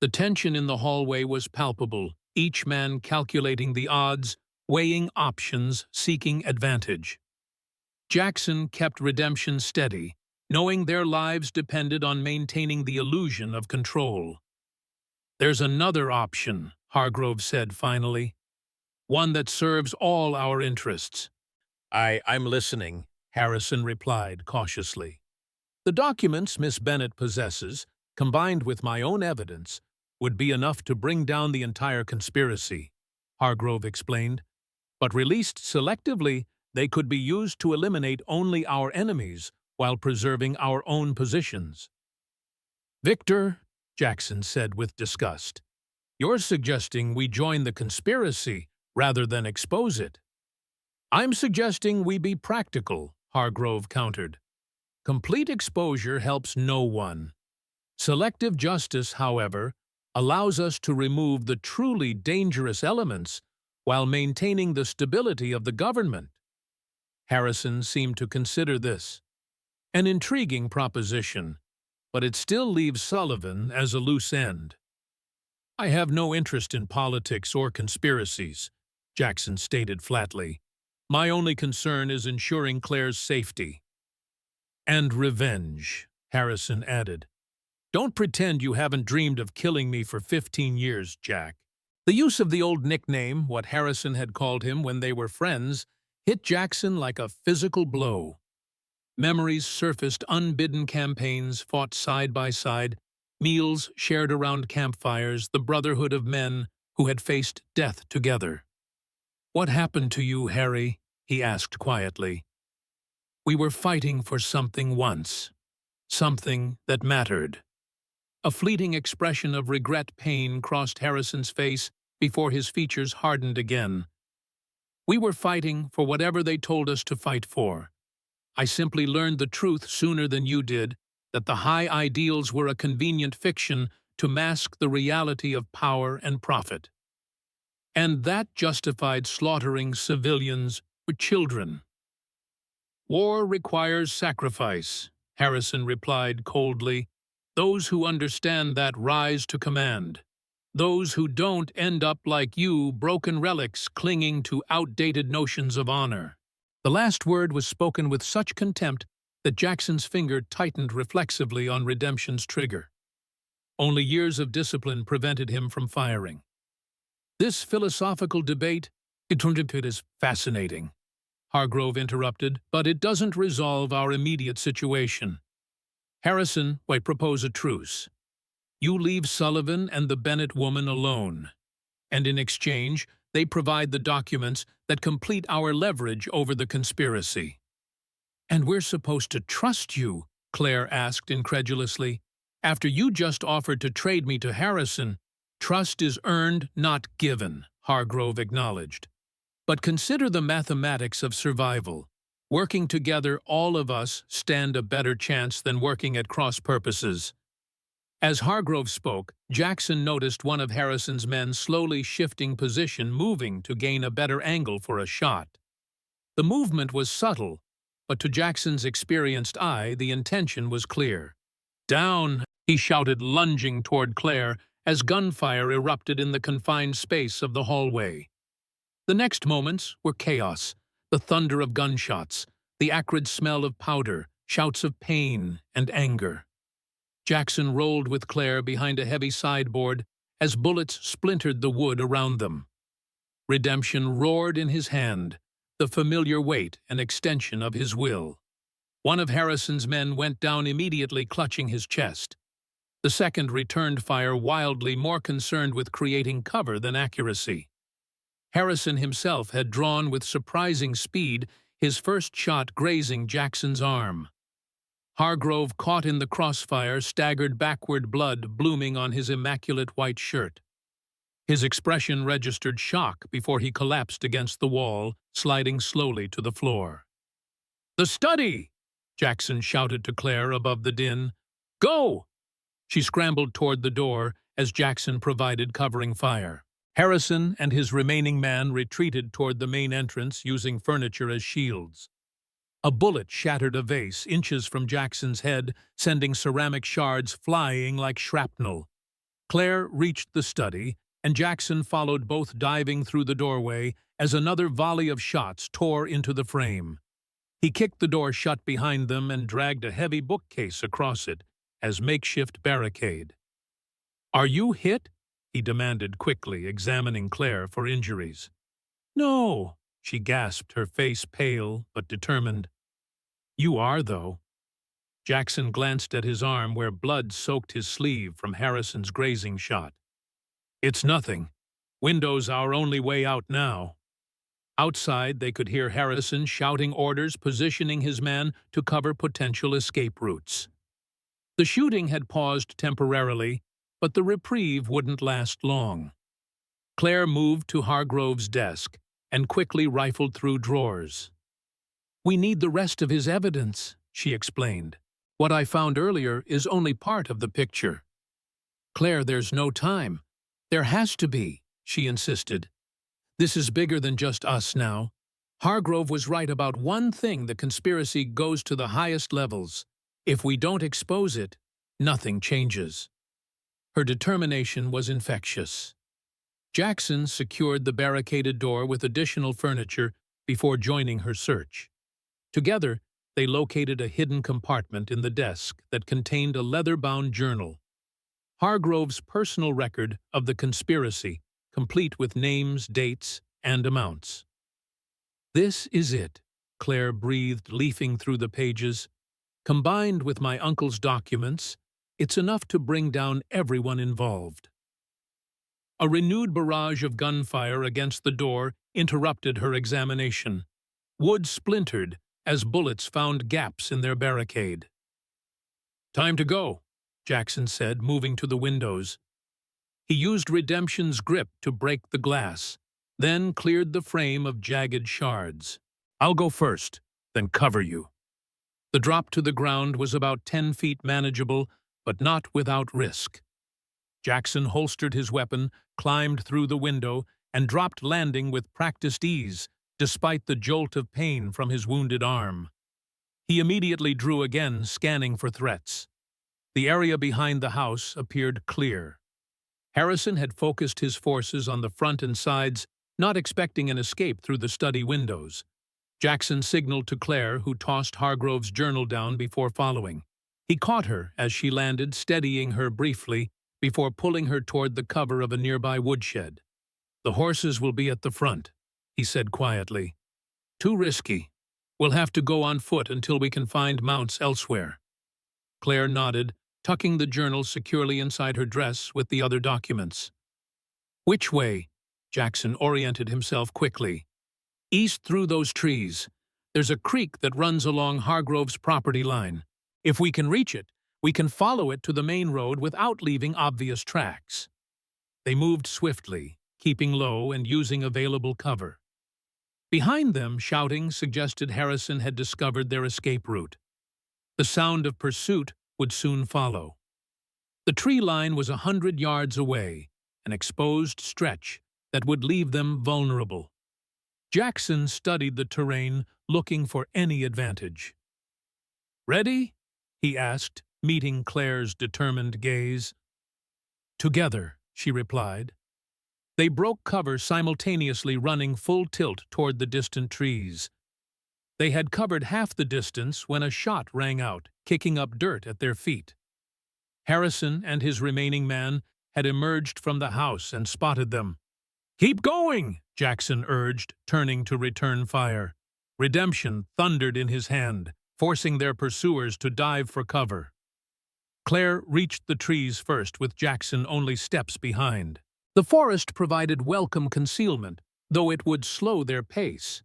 The tension in the hallway was palpable, each man calculating the odds, weighing options, seeking advantage. Jackson kept redemption steady, knowing their lives depended on maintaining the illusion of control. "There's another option," Hargrove said finally. "One that serves all our interests." I'm listening," Harrison replied cautiously. "The documents Miss Bennett possesses, combined with my own evidence, would be enough to bring down the entire conspiracy," Hargrove explained. "But released selectively, they could be used to eliminate only our enemies while preserving our own positions." "Victor," Jackson said with disgust, "you're suggesting we join the conspiracy rather than expose it." "I'm suggesting we be practical," Hargrove countered. "Complete exposure helps no one. Selective justice, however, allows us to remove the truly dangerous elements while maintaining the stability of the government." Harrison seemed to consider this. An intriguing proposition, but it still leaves Sullivan as a loose end. "I have no interest in politics or conspiracies," Jackson stated flatly. "My only concern is ensuring Claire's safety." "And revenge," Harrison added. "Don't pretend you haven't dreamed of killing me for 15 years, Jack." The use of the old nickname, what Harrison had called him when they were friends, hit Jackson like a physical blow. Memories surfaced, unbidden campaigns fought side by side, meals shared around campfires, the brotherhood of men who had faced death together. "What happened to you, Harry?" he asked quietly. "We were fighting for something once, something that mattered." A fleeting expression of regret-pain crossed Harrison's face before his features hardened again. "We were fighting for whatever they told us to fight for. I simply learned the truth sooner than you did, that the high ideals were a convenient fiction to mask the reality of power and profit. And that justified slaughtering civilians with children." "War requires sacrifice," Harrison replied coldly. "Those who understand that rise to command. Those who don't end up like you, broken relics clinging to outdated notions of honor." The last word was spoken with such contempt that Jackson's finger tightened reflexively on Redemption's trigger. Only years of discipline prevented him from firing. "This philosophical debate, it is fascinating," Hargrove interrupted, "but it doesn't resolve our immediate situation. Harrison, I propose a truce. You leave Sullivan and the Bennett woman alone, and in exchange, they provide the documents that complete our leverage over the conspiracy." "And we're supposed to trust you?" Claire asked incredulously. "After you just offered to trade me to Harrison." "Trust is earned, not given," Hargrove acknowledged. "But consider the mathematics of survival. Working together, all of us stand a better chance than working at cross purposes." As Hargrove spoke, Jackson noticed one of Harrison's men slowly shifting position, moving to gain a better angle for a shot. The movement was subtle, but to Jackson's experienced eye, the intention was clear. "Down!" he shouted, lunging toward Claire as gunfire erupted in the confined space of the hallway. The next moments were chaos, the thunder of gunshots, the acrid smell of powder, shouts of pain and anger. Jackson rolled with Claire behind a heavy sideboard as bullets splintered the wood around them. Redemption roared in his hand, the familiar weight and extension of his will. One of Harrison's men went down immediately, clutching his chest. The second returned fire wildly, more concerned with creating cover than accuracy. Harrison himself had drawn with surprising speed, his first shot grazing Jackson's arm. Hargrove, caught in the crossfire, staggered backward, blood blooming on his immaculate white shirt. His expression registered shock before he collapsed against the wall, sliding slowly to the floor. "The study!" Jackson shouted to Claire above the din. "Go!" She scrambled toward the door as Jackson provided covering fire. Harrison and his remaining man retreated toward the main entrance, using furniture as shields. A bullet shattered a vase inches from Jackson's head, sending ceramic shards flying like shrapnel. Claire reached the study, and Jackson followed, both diving through the doorway as another volley of shots tore into the frame. He kicked the door shut behind them and dragged a heavy bookcase across it as makeshift barricade. "Are you hit?" he demanded quickly, examining Claire for injuries. "No," she gasped, her face pale but determined. "You are, though." Jackson glanced at his arm, where blood soaked his sleeve from Harrison's grazing shot. "It's nothing. Window's our only way out now." Outside, they could hear Harrison shouting orders, positioning his man to cover potential escape routes. The shooting had paused temporarily, but the reprieve wouldn't last long. Claire moved to Hargrove's desk and quickly rifled through drawers. "We need the rest of his evidence," she explained. "What I found earlier is only part of the picture." "Claire, there's no time. There has to be," she insisted. "This is bigger than just us now. Hargrove was right about one thing: the conspiracy goes to the highest levels. If we don't expose it, nothing changes." Her determination was infectious. Jackson secured the barricaded door with additional furniture before joining her search. Together, they located a hidden compartment in the desk that contained a leather-bound journal. Hargrove's personal record of the conspiracy, complete with names, dates, and amounts. "This is it," Claire breathed, leafing through the pages. "Combined with my uncle's documents, it's enough to bring down everyone involved." A renewed barrage of gunfire against the door interrupted her examination. Wood splintered as bullets found gaps in their barricade. "Time to go," Jackson said, moving to the windows. He used Redemption's grip to break the glass, then cleared the frame of jagged shards. "I'll go first, then cover you." The drop to the ground was about 10 feet manageable, but not without risk. Jackson holstered his weapon, climbed through the window, and dropped landing with practiced ease, despite the jolt of pain from his wounded arm. He immediately drew again, scanning for threats. The area behind the house appeared clear. Harrison had focused his forces on the front and sides, not expecting an escape through the study windows. Jackson signaled to Claire, who tossed Hargrove's journal down before following. He caught her as she landed, steadying her briefly before pulling her toward the cover of a nearby woodshed. "The horses will be at the front," he said quietly. "Too risky. We'll have to go on foot until we can find mounts elsewhere." Claire nodded, tucking the journal securely inside her dress with the other documents. "Which way?" Jackson oriented himself quickly. "East through those trees. There's a creek that runs along Hargrove's property line. If we can reach it, we can follow it to the main road without leaving obvious tracks." They moved swiftly, keeping low and using available cover. Behind them, shouting suggested Harrison had discovered their escape route. The sound of pursuit would soon follow. The tree line was 100 yards away, an exposed stretch that would leave them vulnerable. Jackson studied the terrain, looking for any advantage. "Ready?" he asked, meeting Claire's determined gaze. "Together," she replied. They broke cover simultaneously, running full tilt toward the distant trees. They had covered half the distance when a shot rang out, kicking up dirt at their feet. Harrison and his remaining man had emerged from the house and spotted them. "Keep going!" Jackson urged, turning to return fire. Redemption thundered in his hand, forcing their pursuers to dive for cover. Claire reached the trees first, with Jackson only steps behind. The forest provided welcome concealment, though it would slow their pace.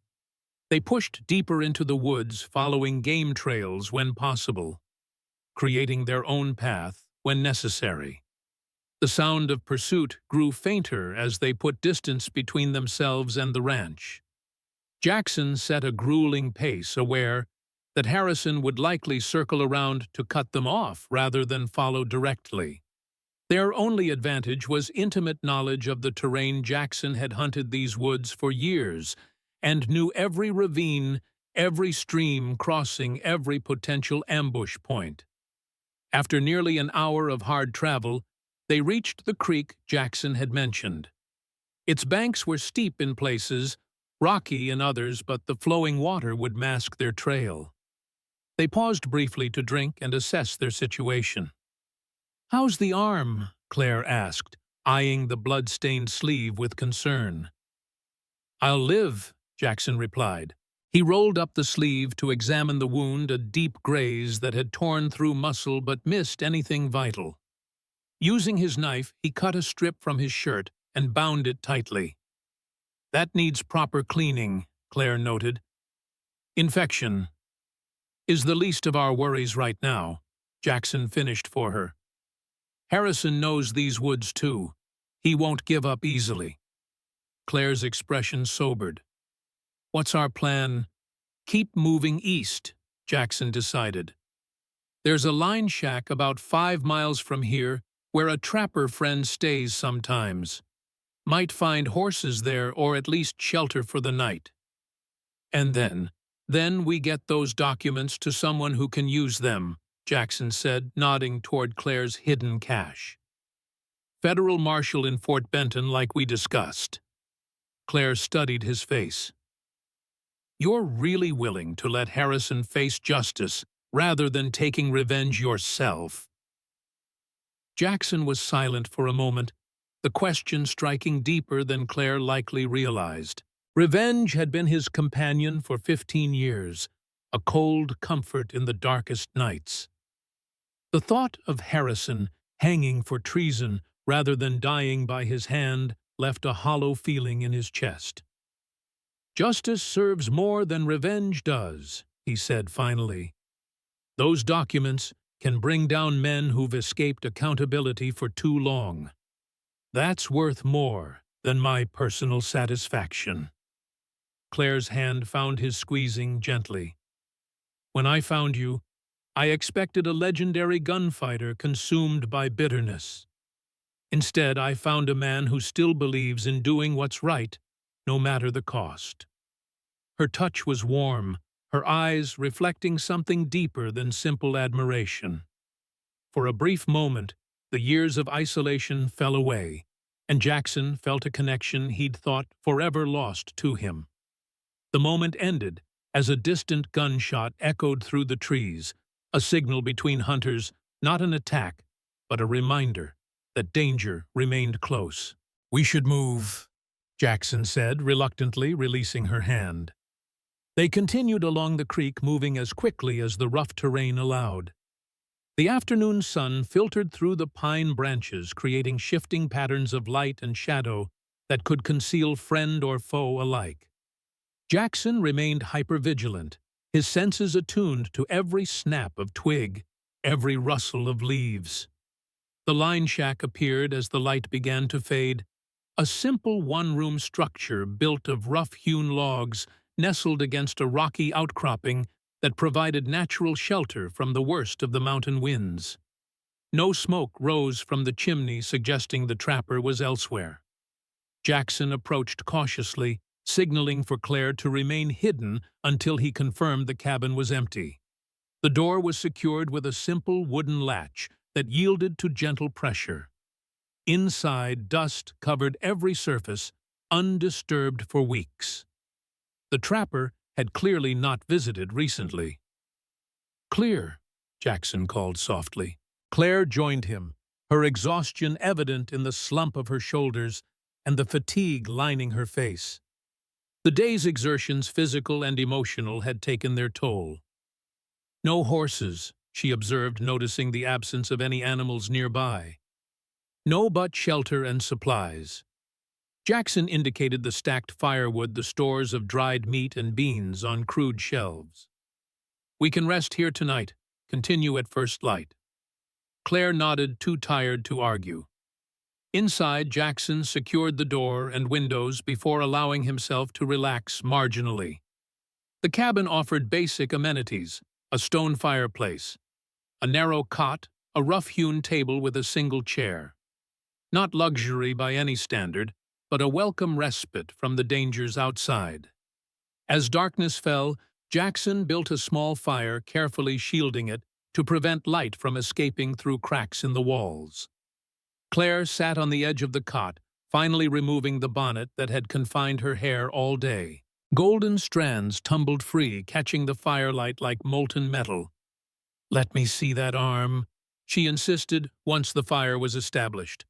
They pushed deeper into the woods, following game trails when possible, creating their own path when necessary. The sound of pursuit grew fainter as they put distance between themselves and the ranch. Jackson set a grueling pace, aware that Harrison would likely circle around to cut them off rather than follow directly. Their only advantage was intimate knowledge of the terrain. Jackson had hunted these woods for years and knew every ravine, every stream crossing, every potential ambush point. After nearly an hour of hard travel, they reached the creek Jackson had mentioned. Its banks were steep in places, rocky in others, but the flowing water would mask their trail. They paused briefly to drink and assess their situation. "How's the arm?" Claire asked, eyeing the blood-stained sleeve with concern. "I'll live," Jackson replied. He rolled up the sleeve to examine the wound, a deep graze that had torn through muscle but missed anything vital. Using his knife, he cut a strip from his shirt and bound it tightly. "That needs proper cleaning," Claire noted. "Infection is the least of our worries right now," Jackson finished for her. "Harrison knows these woods too. He won't give up easily." Claire's expression sobered. "What's our plan?" "Keep moving east," Jackson decided. "There's a line shack about 5 miles from here where a trapper friend stays sometimes. Might find horses there, or at least shelter for the night. And then we get those documents to someone who can use them," Jackson said, nodding toward Claire's hidden cache. "Federal marshal in Fort Benton, like we discussed." Claire studied his face. "You're really willing to let Harrison face justice rather than taking revenge yourself?" Jackson was silent for a moment, the question striking deeper than Claire likely realized. Revenge had been his companion for 15 years, a cold comfort in the darkest nights. The thought of Harrison hanging for treason rather than dying by his hand left a hollow feeling in his chest. "Justice serves more than revenge does," he said finally. "Those documents can bring down men who've escaped accountability for too long. That's worth more than my personal satisfaction." Claire's hand found his squeezing gently. "When I found you, I expected a legendary gunfighter consumed by bitterness. Instead, I found a man who still believes in doing what's right, no matter the cost." Her touch was warm, her eyes reflecting something deeper than simple admiration. For a brief moment, the years of isolation fell away, and Jackson felt a connection he'd thought forever lost to him. The moment ended as a distant gunshot echoed through the trees, a signal between hunters, not an attack, but a reminder that danger remained close. "We should move," Jackson said, reluctantly releasing her hand. They continued along the creek, moving as quickly as the rough terrain allowed. The afternoon sun filtered through the pine branches, creating shifting patterns of light and shadow that could conceal friend or foe alike. Jackson remained hypervigilant, his senses attuned to every snap of twig, every rustle of leaves. The line shack appeared as the light began to fade, a simple one-room structure built of rough-hewn logs nestled against a rocky outcropping that provided natural shelter from the worst of the mountain winds. No smoke rose from the chimney, suggesting the trapper was elsewhere. Jackson approached cautiously, signaling for Claire to remain hidden until he confirmed the cabin was empty. The door was secured with a simple wooden latch that yielded to gentle pressure. Inside, dust covered every surface, undisturbed for weeks. The trapper had clearly not visited recently. "Clear," Jackson called softly. Claire joined him, her exhaustion evident in the slump of her shoulders and the fatigue lining her face. The day's exertions, physical and emotional, had taken their toll. "No horses," she observed, noticing the absence of any animals nearby. "No but shelter and supplies." Jackson indicated the stacked firewood, the stores of dried meat and beans on crude shelves. "We can rest here tonight, continue at first light." Claire nodded, too tired to argue. Inside, Jackson secured the door and windows before allowing himself to relax marginally. The cabin offered basic amenities: a stone fireplace, a narrow cot, a rough-hewn table with a single chair. Not luxury by any standard, but a welcome respite from the dangers outside. As darkness fell, Jackson built a small fire, carefully shielding it to prevent light from escaping through cracks in the walls. Claire sat on the edge of the cot, finally removing the bonnet that had confined her hair all day. Golden strands tumbled free, catching the firelight like molten metal. "Let me see that arm," she insisted once the fire was established.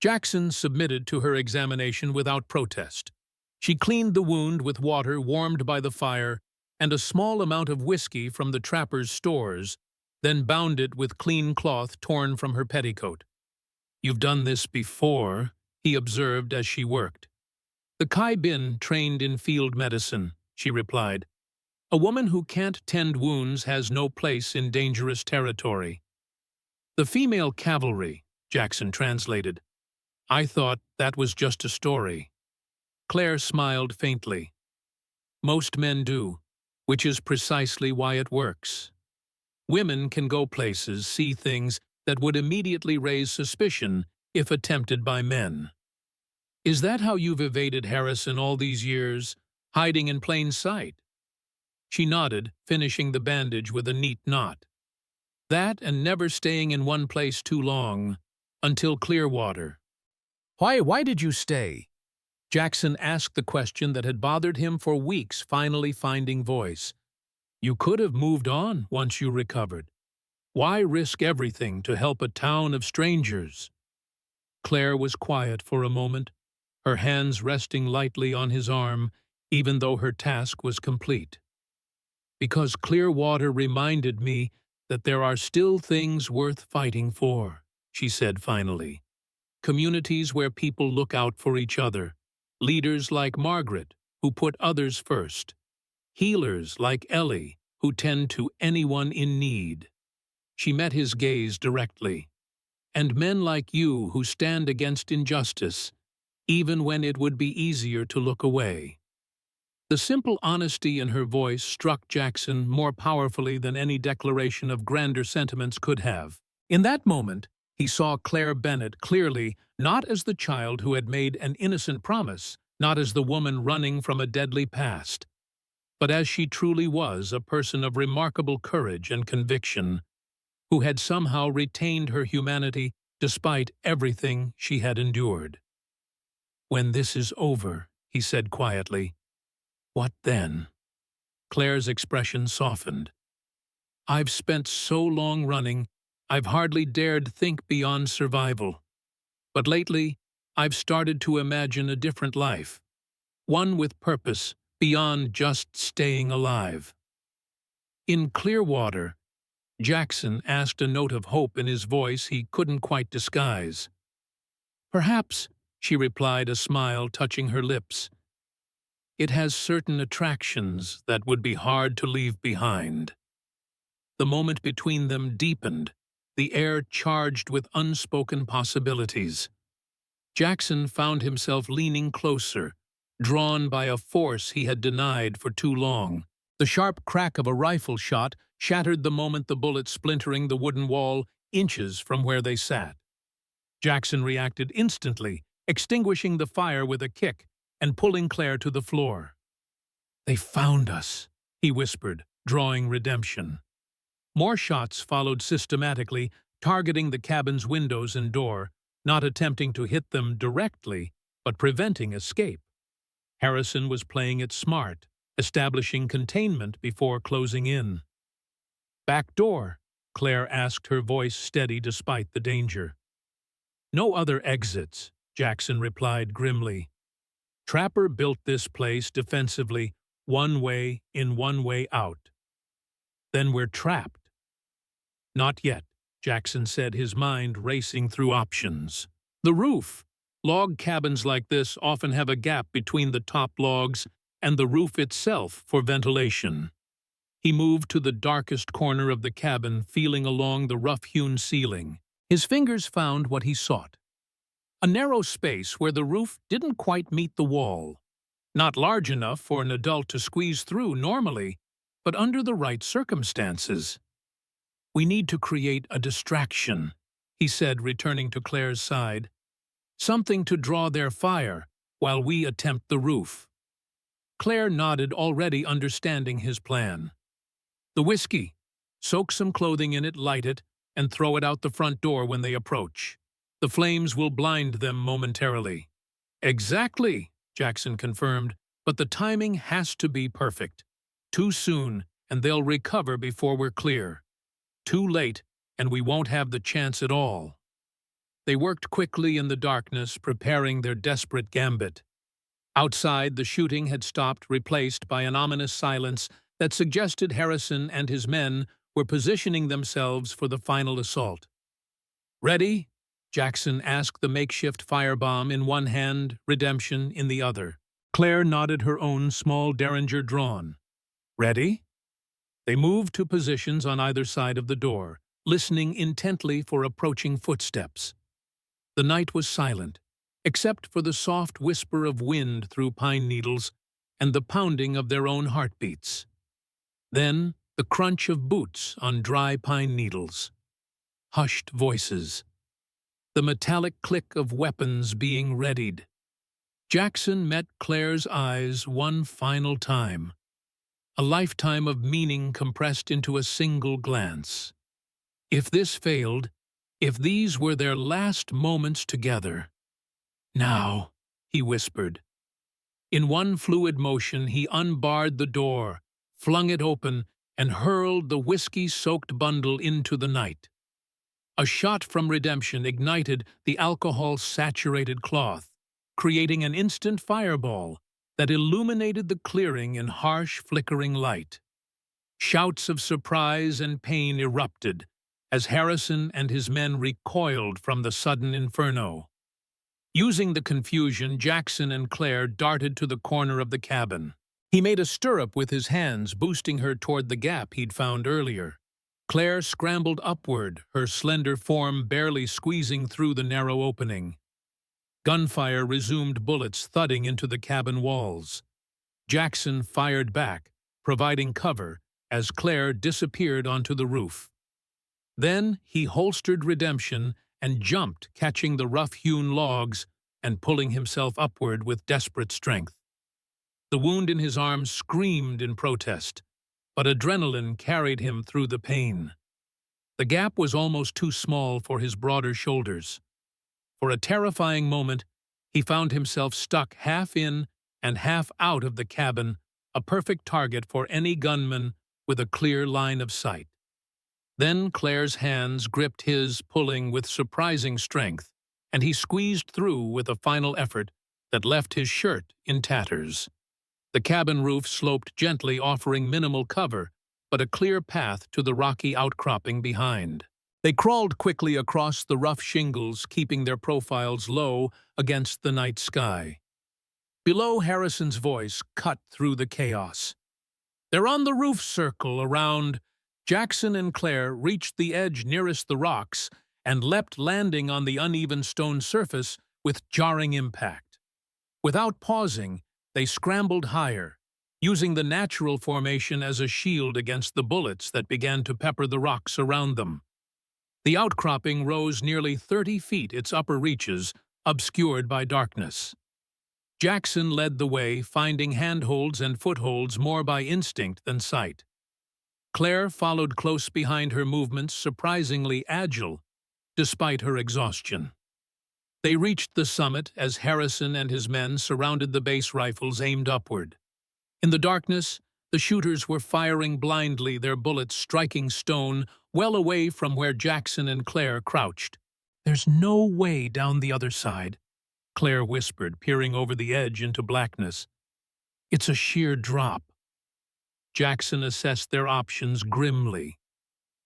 Jackson submitted to her examination without protest. She cleaned the wound with water warmed by the fire and a small amount of whiskey from the trapper's stores, then bound it with clean cloth torn from her petticoat. "You've done this before," he observed as she worked. "The Kai Bin trained in field medicine," she replied. "A woman who can't tend wounds has no place in dangerous territory." "The female cavalry," Jackson translated. "I thought that was just a story." Claire smiled faintly. "Most men do, which is precisely why it works. Women can go places, see things that would immediately raise suspicion if attempted by men." "Is that how you've evaded Harrison all these years, hiding in plain sight?" She nodded, finishing the bandage with a neat knot. "That and never staying in one place too long, until Clearwater." Why did you stay?" Jackson asked the question that had bothered him for weeks, finally finding voice. "You could have moved on once you recovered. Why risk everything to help a town of strangers?" Claire was quiet for a moment, her hands resting lightly on his arm, even though her task was complete. "Because Clearwater reminded me that there are still things worth fighting for," she said finally. "Communities where people look out for each other, leaders like Margaret, who put others first, healers like Ellie who tend to anyone in need. She met his gaze directly. And men like you who stand against injustice, even when it would be easier to look away. The simple honesty in her voice struck Jackson more powerfully than any declaration of grander sentiments could have. In that moment, he saw Claire Bennett clearly, not as the child who had made an innocent promise, not as the woman running from a deadly past, but as she truly was, a person of remarkable courage and conviction, who had somehow retained her humanity despite everything she had endured. "When this is over," he said quietly, "what then?" Claire's expression softened. "I've spent so long running, I've hardly dared think beyond survival. But lately, I've started to imagine a different life, one with purpose beyond just staying alive." In Clearwater, Jackson asked, a note of hope in his voice he couldn't quite disguise. "Perhaps," she replied, a smile touching her lips. "It has certain attractions that would be hard to leave behind." The moment between them deepened, the air charged with unspoken possibilities. Jackson found himself leaning closer, drawn by a force he had denied for too long. The sharp crack of a rifle shot shattered the moment the bullet splintering the wooden wall inches from where they sat. Jackson reacted instantly, extinguishing the fire with a kick and pulling Claire to the floor. "They found us," he whispered, drawing redemption. More shots followed systematically, targeting the cabin's windows and door, not attempting to hit them directly, but preventing escape. Harrison was playing it smart, establishing containment before closing in. "Back door," Claire asked, her voice steady despite the danger. "No other exits," Jackson replied grimly. "Trapper built this place defensively, one way in, one way out. Then we're trapped." "Not yet," Jackson said, his mind racing through options. "The roof. Log cabins like this often have a gap between the top logs and the roof itself for ventilation." He moved to the darkest corner of the cabin, feeling along the rough-hewn ceiling. His fingers found what he sought. A narrow space where the roof didn't quite meet the wall. Not large enough for an adult to squeeze through normally, but under the right circumstances. "We need to create a distraction," he said, returning to Claire's side. "Something to draw their fire while we attempt the roof." Claire nodded, already understanding his plan. "The whiskey. Soak some clothing in it, light it, and throw it out the front door when they approach. The flames will blind them momentarily." "Exactly," Jackson confirmed, "but the timing has to be perfect. Too soon, and they'll recover before we're clear. Too late, and we won't have the chance at all." They worked quickly in the darkness, preparing their desperate gambit. Outside, the shooting had stopped, replaced by an ominous silence that suggested Harrison and his men were positioning themselves for the final assault. "Ready?" Jackson asked, the makeshift firebomb in one hand, redemption in the other. Claire nodded, her own small derringer drawn. "Ready?" They moved to positions on either side of the door, listening intently for approaching footsteps. The night was silent, except for the soft whisper of wind through pine needles and the pounding of their own heartbeats. Then the crunch of boots on dry pine needles. Hushed voices. The metallic click of weapons being readied. Jackson met Claire's eyes one final time. A lifetime of meaning compressed into a single glance. If this failed, if these were their last moments together. "Now," he whispered. In one fluid motion, he unbarred the door, flung it open, and hurled the whiskey-soaked bundle into the night. A shot from redemption ignited the alcohol-saturated cloth, creating an instant fireball that illuminated the clearing in harsh, flickering light. Shouts of surprise and pain erupted as Harrison and his men recoiled from the sudden inferno. Using the confusion, Jackson and Claire darted to the corner of the cabin. He made a stirrup with his hands, boosting her toward the gap he'd found earlier. Claire scrambled upward, her slender form barely squeezing through the narrow opening. Gunfire resumed, bullets thudding into the cabin walls. Jackson fired back, providing cover, as Claire disappeared onto the roof. Then he holstered redemption and jumped, catching the rough-hewn logs and pulling himself upward with desperate strength. The wound in his arm screamed in protest, but adrenaline carried him through the pain. The gap was almost too small for his broader shoulders. For a terrifying moment, he found himself stuck half in and half out of the cabin, a perfect target for any gunman with a clear line of sight. Then Claire's hands gripped his, pulling with surprising strength, and he squeezed through with a final effort that left his shirt in tatters. The cabin roof sloped gently, offering minimal cover, but a clear path to the rocky outcropping behind. They crawled quickly across the rough shingles, keeping their profiles low against the night sky. Below, Harrison's voice cut through the chaos. "They're on the roof circle around." Jackson and Claire reached the edge nearest the rocks and leapt, landing on the uneven stone surface with jarring impact. Without pausing, they scrambled higher, using the natural formation as a shield against the bullets that began to pepper the rocks around them. The outcropping rose nearly 30 feet, its upper reaches obscured by darkness. Jackson led the way, finding handholds and footholds more by instinct than sight. Claire followed close behind, her movements surprisingly agile, despite her exhaustion. They reached the summit as Harrison and his men surrounded the base rifles aimed upward. In the darkness, the shooters were firing blindly, their bullets striking stone well away from where Jackson and Claire crouched. "There's no way down the other side," Claire whispered, peering over the edge into blackness. "It's a sheer drop." Jackson assessed their options grimly.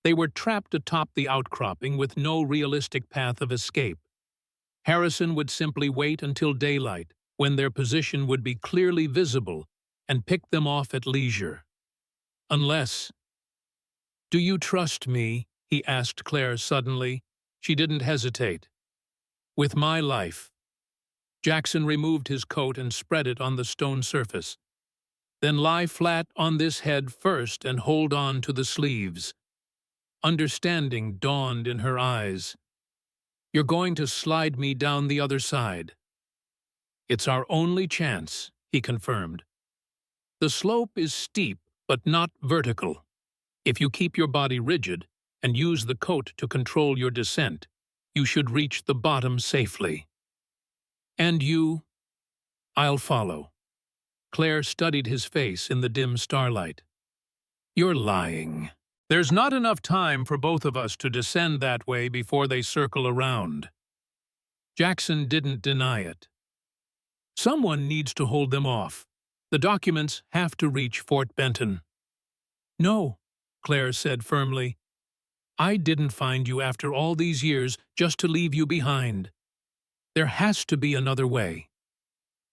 They were trapped atop the outcropping with no realistic path of escape. Harrison would simply wait until daylight, when their position would be clearly visible, and pick them off at leisure. Unless— "Do you trust me?" he asked Claire suddenly. She didn't hesitate. "With my life." Jackson removed his coat and spread it on the stone surface. "Then lie flat on this head first and hold on to the sleeves." Understanding dawned in her eyes. "You're going to slide me down the other side." "It's our only chance," he confirmed. "The slope is steep, but not vertical. If you keep your body rigid and use the coat to control your descent, you should reach the bottom safely." "And you?" "I'll follow." Claire studied his face in the dim starlight. "You're lying. There's not enough time for both of us to descend that way before they circle around." Jackson didn't deny it. "Someone needs to hold them off. The documents have to reach Fort Benton." "No," Claire said firmly. "I didn't find you after all these years just to leave you behind. There has to be another way."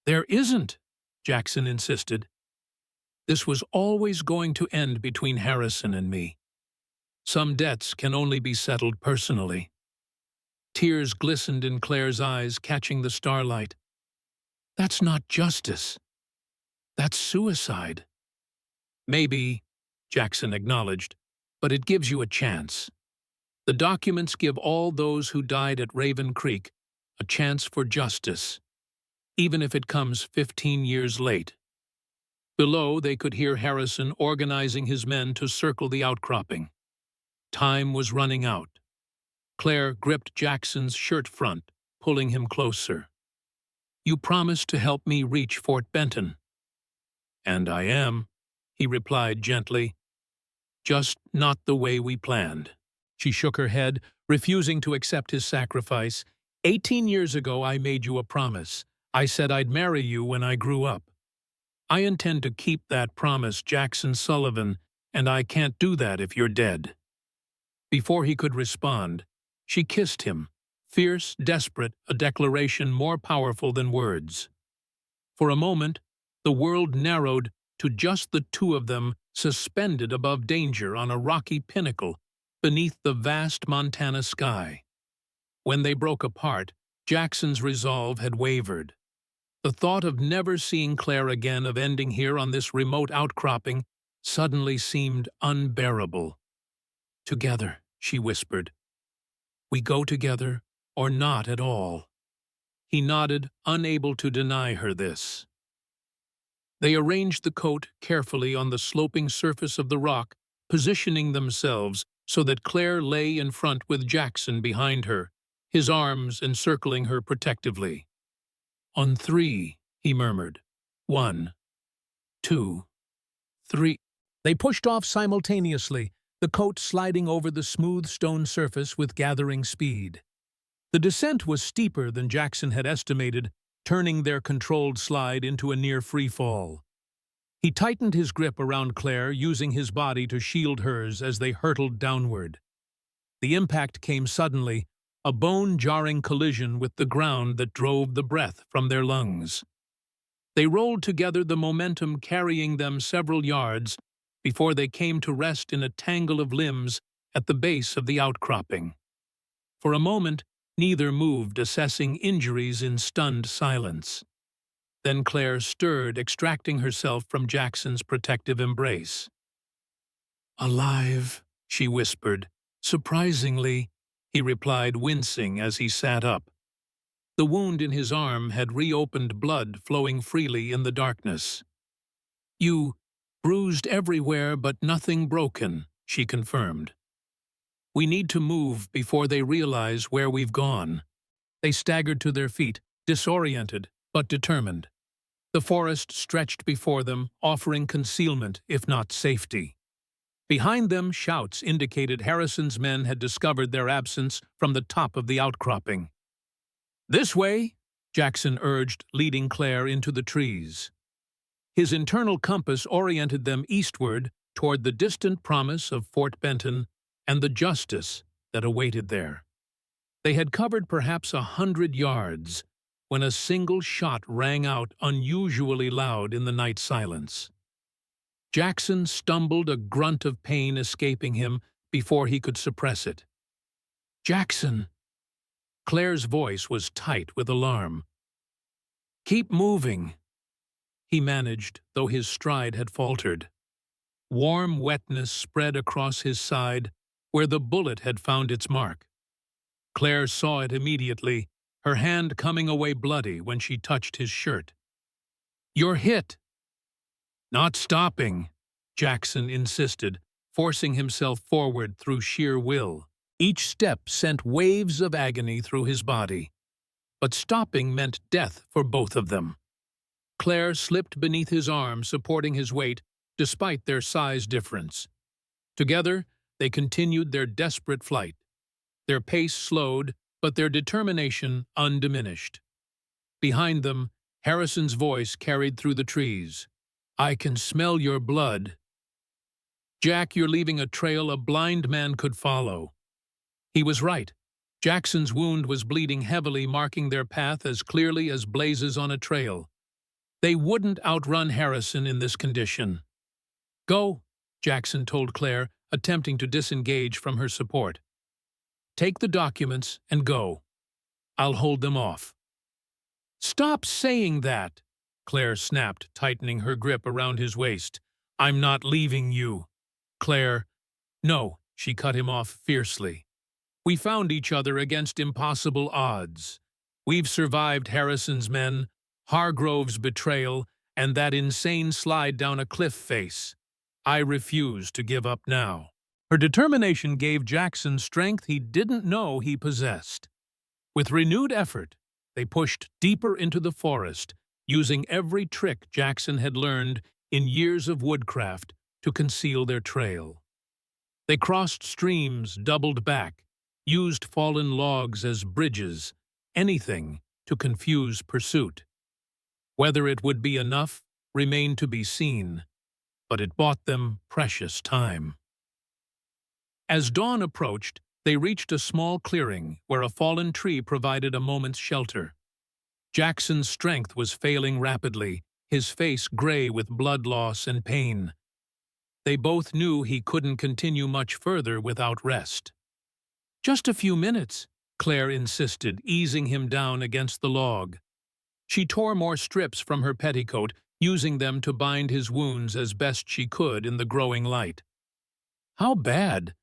"There isn't," Jackson insisted. "This was always going to end between Harrison and me. Some debts can only be settled personally." Tears glistened in Claire's eyes, catching the starlight. "That's not justice. That's suicide." "Maybe," Jackson acknowledged, "but it gives you a chance. The documents give all those who died at Raven Creek a chance for justice, even if it comes 15 years late." Below, they could hear Harrison organizing his men to circle the outcropping. Time was running out. Claire gripped Jackson's shirt front, pulling him closer. "You promised to help me reach Fort Benton." "And I am," he replied gently. "Just not the way we planned." She shook her head, refusing to accept his sacrifice. 18 years ago, I made you a promise. I said I'd marry you when I grew up. I intend to keep that promise, Jackson Sullivan, and I can't do that if you're dead." Before he could respond, she kissed him, Fierce, desperate, a declaration more powerful than words. For a moment, the world narrowed to just the two of them suspended above danger on a rocky pinnacle beneath the vast Montana sky. When they broke apart, Jackson's resolve had wavered. The thought of never seeing Claire again, of ending here on this remote outcropping, suddenly seemed unbearable. "Together," she whispered. "We go together, or not at all." He nodded, unable to deny her this. They arranged the coat carefully on the sloping surface of the rock, positioning themselves so that Claire lay in front with Jackson behind her, his arms encircling her protectively. "On three," he murmured. "1, 2, 3. They pushed off simultaneously, the coat sliding over the smooth stone surface with gathering speed. The descent was steeper than Jackson had estimated, turning their controlled slide into a near free fall. He tightened his grip around Claire, using his body to shield hers as they hurtled downward. The impact came suddenly, a bone-jarring collision with the ground that drove the breath from their lungs. They rolled together, the momentum carrying them several yards before they came to rest in a tangle of limbs at the base of the outcropping. For a moment, neither moved, assessing injuries in stunned silence. Then Claire stirred, extracting herself from Jackson's protective embrace. "Alive," she whispered. "Surprisingly," he replied, wincing as he sat up. The wound in his arm had reopened, blood flowing freely in the darkness. "You bruised everywhere but nothing broken," she confirmed. "We need to move before they realize where we've gone." They staggered to their feet, disoriented but determined. The forest stretched before them, offering concealment, if not safety. Behind them, shouts indicated Harrison's men had discovered their absence from the top of the outcropping. "This way," Jackson urged, leading Claire into the trees. His internal compass oriented them eastward toward the distant promise of Fort Benton and the justice that awaited there. They had covered perhaps 100 yards when a single shot rang out unusually loud in the night silence. Jackson stumbled, a grunt of pain escaping him before he could suppress it. "Jackson!" Claire's voice was tight with alarm. "Keep moving," he managed, though his stride had faltered. Warm wetness spread across his side where the bullet had found its mark. Claire saw it immediately, her hand coming away bloody when she touched his shirt. "You're hit." "Not stopping," Jackson insisted, forcing himself forward through sheer will. Each step sent waves of agony through his body. But stopping meant death for both of them. Claire slipped beneath his arm, supporting his weight, despite their size difference. Together, they continued their desperate flight. Their pace slowed, but their determination undiminished. Behind them, Harrison's voice carried through the trees. "I can smell your blood. Jack, you're leaving a trail a blind man could follow." He was right. Jackson's wound was bleeding heavily, marking their path as clearly as blazes on a trail. They wouldn't outrun Harrison in this condition. "Go," Jackson told Claire, attempting to disengage from her support. "Take the documents and go. I'll hold them off." "Stop saying that," Claire snapped, tightening her grip around his waist. "I'm not leaving you." "Claire." "No," she cut him off fiercely. "We found each other against impossible odds. We've survived Harrison's men, Hargrove's betrayal, and that insane slide down a cliff face. I refuse to give up now." Her determination gave Jackson strength he didn't know he possessed. With renewed effort, they pushed deeper into the forest, using every trick Jackson had learned in years of woodcraft to conceal their trail. They crossed streams, doubled back, used fallen logs as bridges, anything to confuse pursuit. Whether it would be enough remained to be seen, but it bought them precious time. As dawn approached, They reached a small clearing where a fallen tree provided a moment's shelter. Jackson's strength was failing rapidly, his face gray with blood loss and pain. They both knew he couldn't continue much further without rest. "Just a few minutes," Claire insisted, easing him down against the log. She tore more strips from her petticoat, using them to bind his wounds as best she could in the growing light. "How bad?"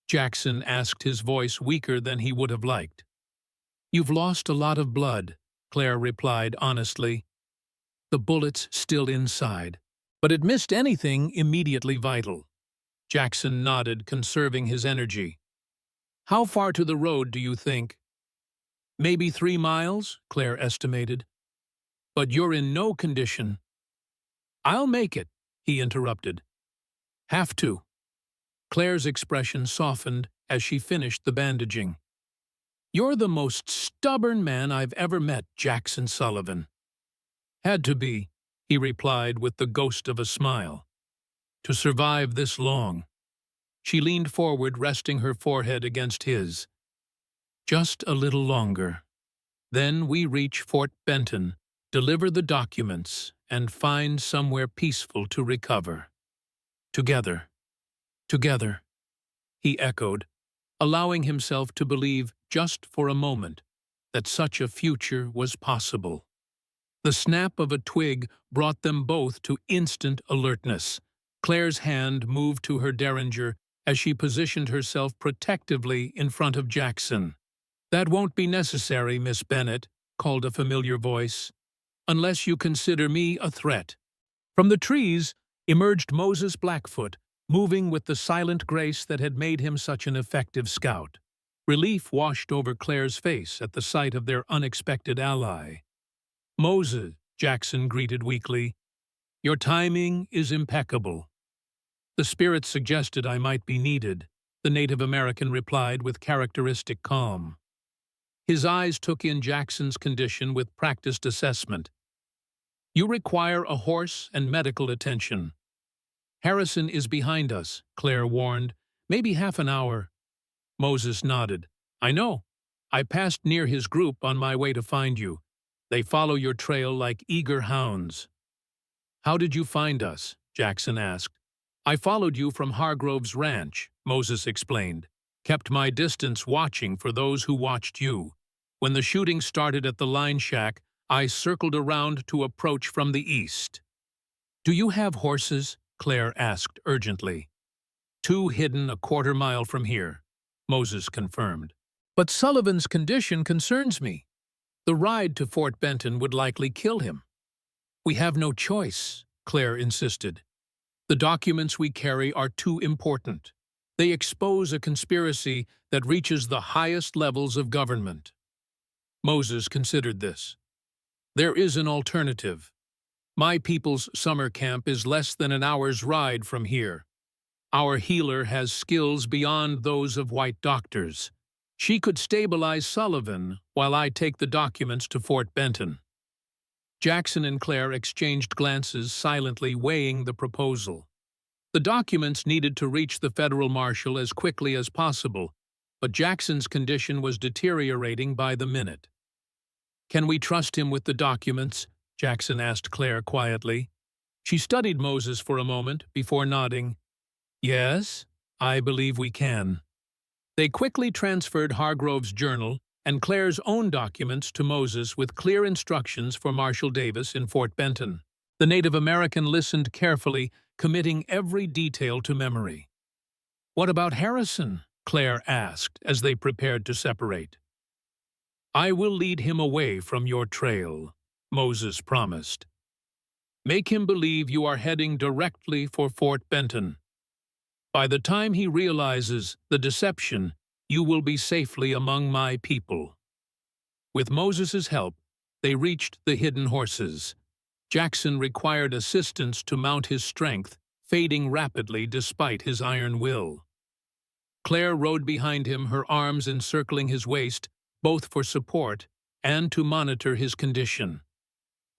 Jackson asked, his voice weaker than he would have liked. "You've lost a lot of blood," Claire replied honestly. "The bullet's still inside, but it missed anything immediately vital." Jackson nodded, conserving his energy. "How far to the road do you think?" "Maybe 3 miles," Claire estimated. "But you're in no condition." "I'll make it," he interrupted. "Have to." Claire's expression softened as she finished the bandaging. "You're the most stubborn man I've ever met, Jackson Sullivan." "Had to be," he replied with the ghost of a smile. "To survive this long." She leaned forward, resting her forehead against his. "Just a little longer. Then we reach Fort Benton, deliver the documents, and find somewhere peaceful to recover. Together. Together," he echoed, allowing himself to believe just for a moment that such a future was possible. The snap of a twig brought them both to instant alertness. Claire's hand moved to her derringer as she positioned herself protectively in front of Jackson. "That won't be necessary, Miss Bennet," called a familiar voice, "unless you consider me a threat." From the trees emerged Moses Blackfoot, moving with the silent grace that had made him such an effective scout. Relief washed over Claire's face at the sight of their unexpected ally. "Moses," Jackson greeted weakly, "your timing is impeccable." "The spirit suggested I might be needed," the Native American replied with characteristic calm. His eyes took in Jackson's condition with practiced assessment. "You require a horse and medical attention." "Harrison is behind us," Claire warned. "Maybe half an hour." Moses nodded. "I know. I passed near his group on my way to find you. They follow your trail like eager hounds." "How did you find us?" Jackson asked. "I followed you from Hargrove's ranch," Moses explained. "Kept my distance watching for those who watched you. When the shooting started at the line shack, I circled around to approach from the east." "Do you have horses?" Claire asked urgently. "2 hidden a quarter-mile from here," Moses confirmed. "But Sullivan's condition concerns me. The ride to Fort Benton would likely kill him." "We have no choice," Claire insisted. "The documents we carry are too important. They expose a conspiracy that reaches the highest levels of government." Moses considered this. "There is an alternative. My people's summer camp is less than an hour's ride from here. Our healer has skills beyond those of white doctors. She could stabilize Sullivan while I take the documents to Fort Benton." Jackson and Claire exchanged glances, silently weighing the proposal. The documents needed to reach the federal marshal as quickly as possible, but Jackson's condition was deteriorating by the minute. "Can we trust him with the documents?" Jackson asked Claire quietly. She studied Moses for a moment before nodding. "Yes, I believe we can." They quickly transferred Hargrove's journal and Claire's own documents to Moses with clear instructions for Marshal Davis in Fort Benton. The Native American listened carefully, committing every detail to memory. "What about Harrison?" Claire asked as they prepared to separate. "I will lead him away from your trail," Moses promised. "Make him believe you are heading directly for Fort Benton. By the time he realizes the deception, you will be safely among my people." With Moses's help, they reached the hidden horses. Jackson required assistance to mount his strength, fading rapidly despite his iron will. Claire rode behind him, her arms encircling his waist, both for support and to monitor his condition.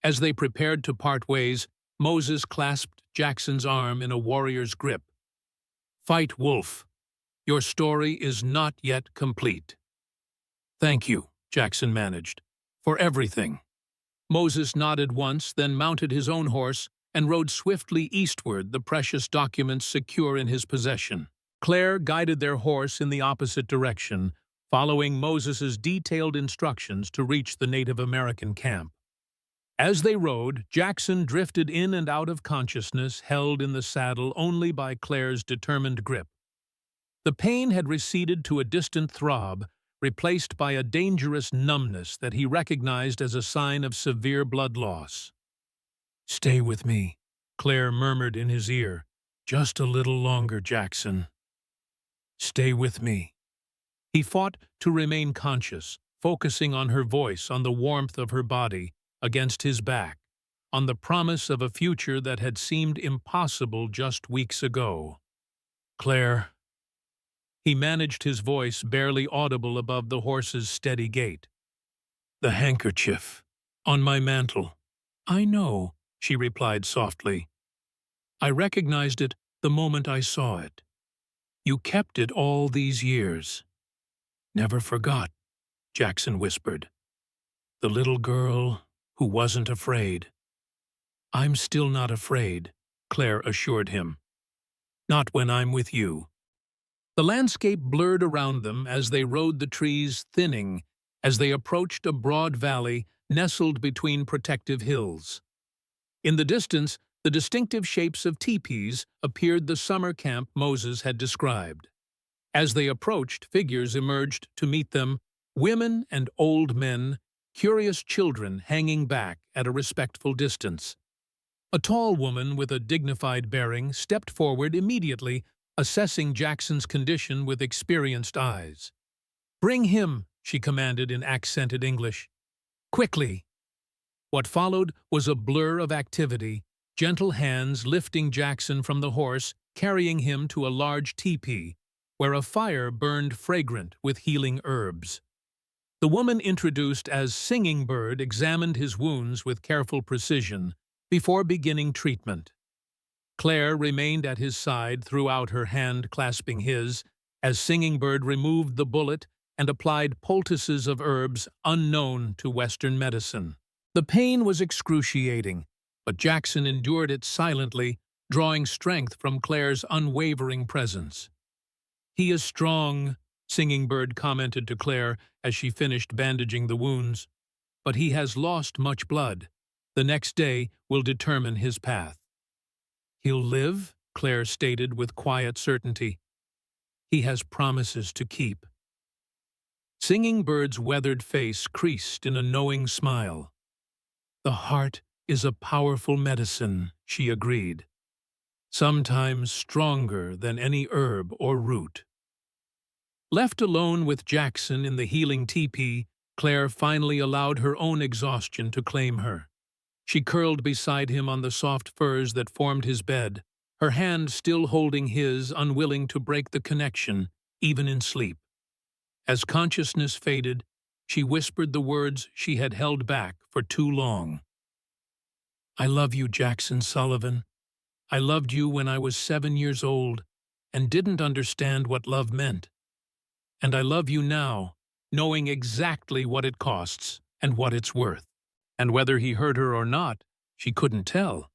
As they prepared to part ways, Moses clasped Jackson's arm in a warrior's grip. "Fight, wolf. Your story is not yet complete. Thank you, Jackson managed, for everything. Moses nodded once, then mounted his own horse and rode swiftly eastward, the precious documents secure in his possession. Claire guided their horse in the opposite direction, following Moses's detailed instructions to reach the Native American camp. As they rode, Jackson drifted in and out of consciousness, held in the saddle only by Claire's determined grip. The pain had receded to a distant throb, replaced by a dangerous numbness that he recognized as a sign of severe blood loss. "Stay with me," Claire murmured in his ear. "Just a little longer, Jackson. Stay with me." He fought to remain conscious, focusing on her voice, on the warmth of her body against his back, on the promise of a future that had seemed impossible just weeks ago. "Claire." He managed his voice barely audible above the horse's steady gait. "The handkerchief. On my mantle." "I know," she replied softly. "I recognized it the moment I saw it. You kept it all these years." "Never forgot," Jackson whispered. "The little girl who wasn't afraid." "I'm still not afraid," Claire assured him. "Not when I'm with you." The landscape blurred around them as they rode, the trees thinning as they approached a broad valley nestled between protective hills. In the distance, the distinctive shapes of teepees appeared, the summer camp Moses had described. As they approached, figures emerged to meet them, women and old men, curious children hanging back at a respectful distance. A tall woman with a dignified bearing stepped forward immediately, assessing Jackson's condition with experienced eyes. "Bring him," she commanded in accented English. "Quickly!" What followed was a blur of activity, gentle hands lifting Jackson from the horse, carrying him to a large teepee, where a fire burned fragrant with healing herbs. The woman introduced as Singing Bird examined his wounds with careful precision before beginning treatment. Claire remained at his side throughout, her hand clasping his, as Singing Bird removed the bullet and applied poultices of herbs unknown to Western medicine. The pain was excruciating, but Jackson endured it silently, drawing strength from Claire's unwavering presence. "He is strong," Singing Bird commented to Claire as she finished bandaging the wounds, "but he has lost much blood. The next day will determine his path." "He'll live," Claire stated with quiet certainty. "He has promises to keep." Singing Bird's weathered face creased in a knowing smile. "The heart is a powerful medicine," she agreed. "Sometimes stronger than any herb or root." Left alone with Jackson in the healing teepee, Claire finally allowed her own exhaustion to claim her. She curled beside him on the soft furs that formed his bed, her hand still holding his, unwilling to break the connection, even in sleep. As consciousness faded, she whispered the words she had held back for too long. "I love you, Jackson Sullivan. I loved you when I was 7 years old and didn't understand what love meant. And I love you now, knowing exactly what it costs and what it's worth." And whether he heard her or not, she couldn't tell.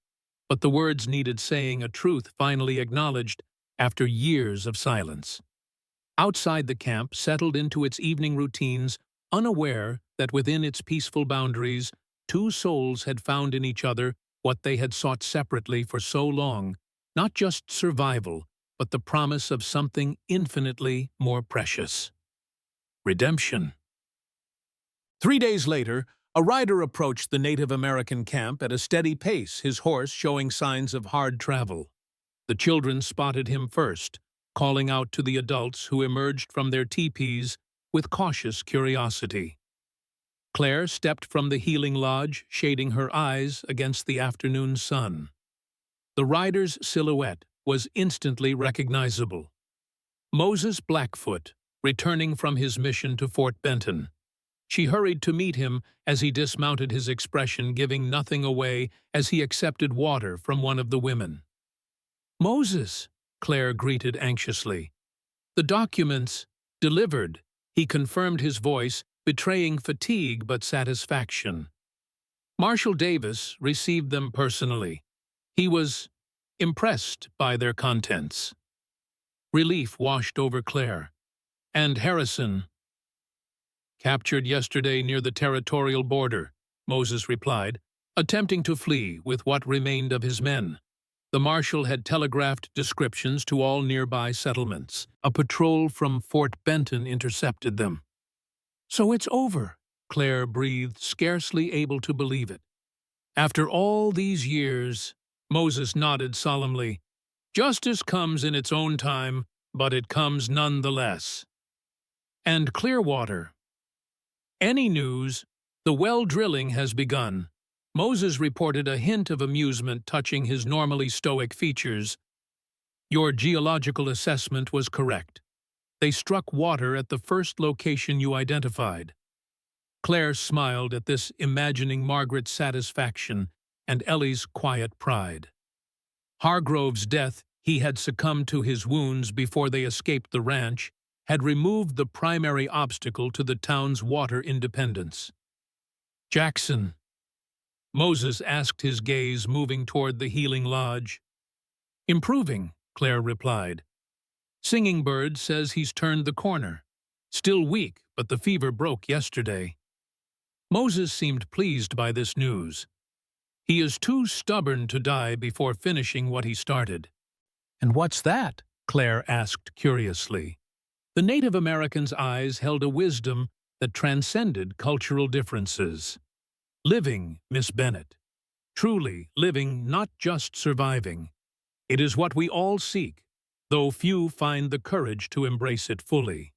But the words needed saying, a truth finally acknowledged after years of silence. Outside the camp, settled into its evening routines, unaware that within its peaceful boundaries, two souls had found in each other what they had sought separately for so long, not just survival, but the promise of something infinitely more precious. Redemption. 3 days later, a rider approached the Native American camp at a steady pace, his horse showing signs of hard travel. The children spotted him first, calling out to the adults who emerged from their teepees with cautious curiosity. Claire stepped from the healing lodge, shading her eyes against the afternoon sun. The rider's silhouette was instantly recognizable. Moses Blackfoot, returning from his mission to Fort Benton. She hurried to meet him as he dismounted, his expression giving nothing away as he accepted water from one of the women. "Moses," Claire greeted anxiously. The documents delivered. He confirmed his voice, betraying fatigue but satisfaction. Marshal Davis received them personally. He was impressed by their contents. Relief washed over Claire. And Harrison, captured yesterday near the territorial border, Moses replied, attempting to flee with what remained of his men. The marshal had telegraphed descriptions to all nearby settlements. A patrol from Fort Benton intercepted them. So it's over, Claire breathed, scarcely able to believe it. After all these years, Moses nodded solemnly. Justice comes in its own time, but it comes nonetheless. And Clearwater. Any news? The well drilling has begun. Moses reported a hint of amusement touching his normally stoic features. Your geological assessment was correct. They struck water at the first location you identified. Claire smiled at this, imagining Margaret's satisfaction and Ellie's quiet pride. Hargrove's death, he had succumbed to his wounds before they escaped the ranch, had removed the primary obstacle to the town's water independence. Jackson. Moses asked, his gaze moving toward the healing lodge. Improving, Claire replied. Singing Bird says he's turned the corner. Still weak, but the fever broke yesterday. Moses seemed pleased by this news. He is too stubborn to die before finishing what he started. And what's that? Claire asked curiously. The Native American's eyes held a wisdom that transcended cultural differences. Living, Miss Bennett. Truly living, not just surviving. It is what we all seek, though few find the courage to embrace it fully.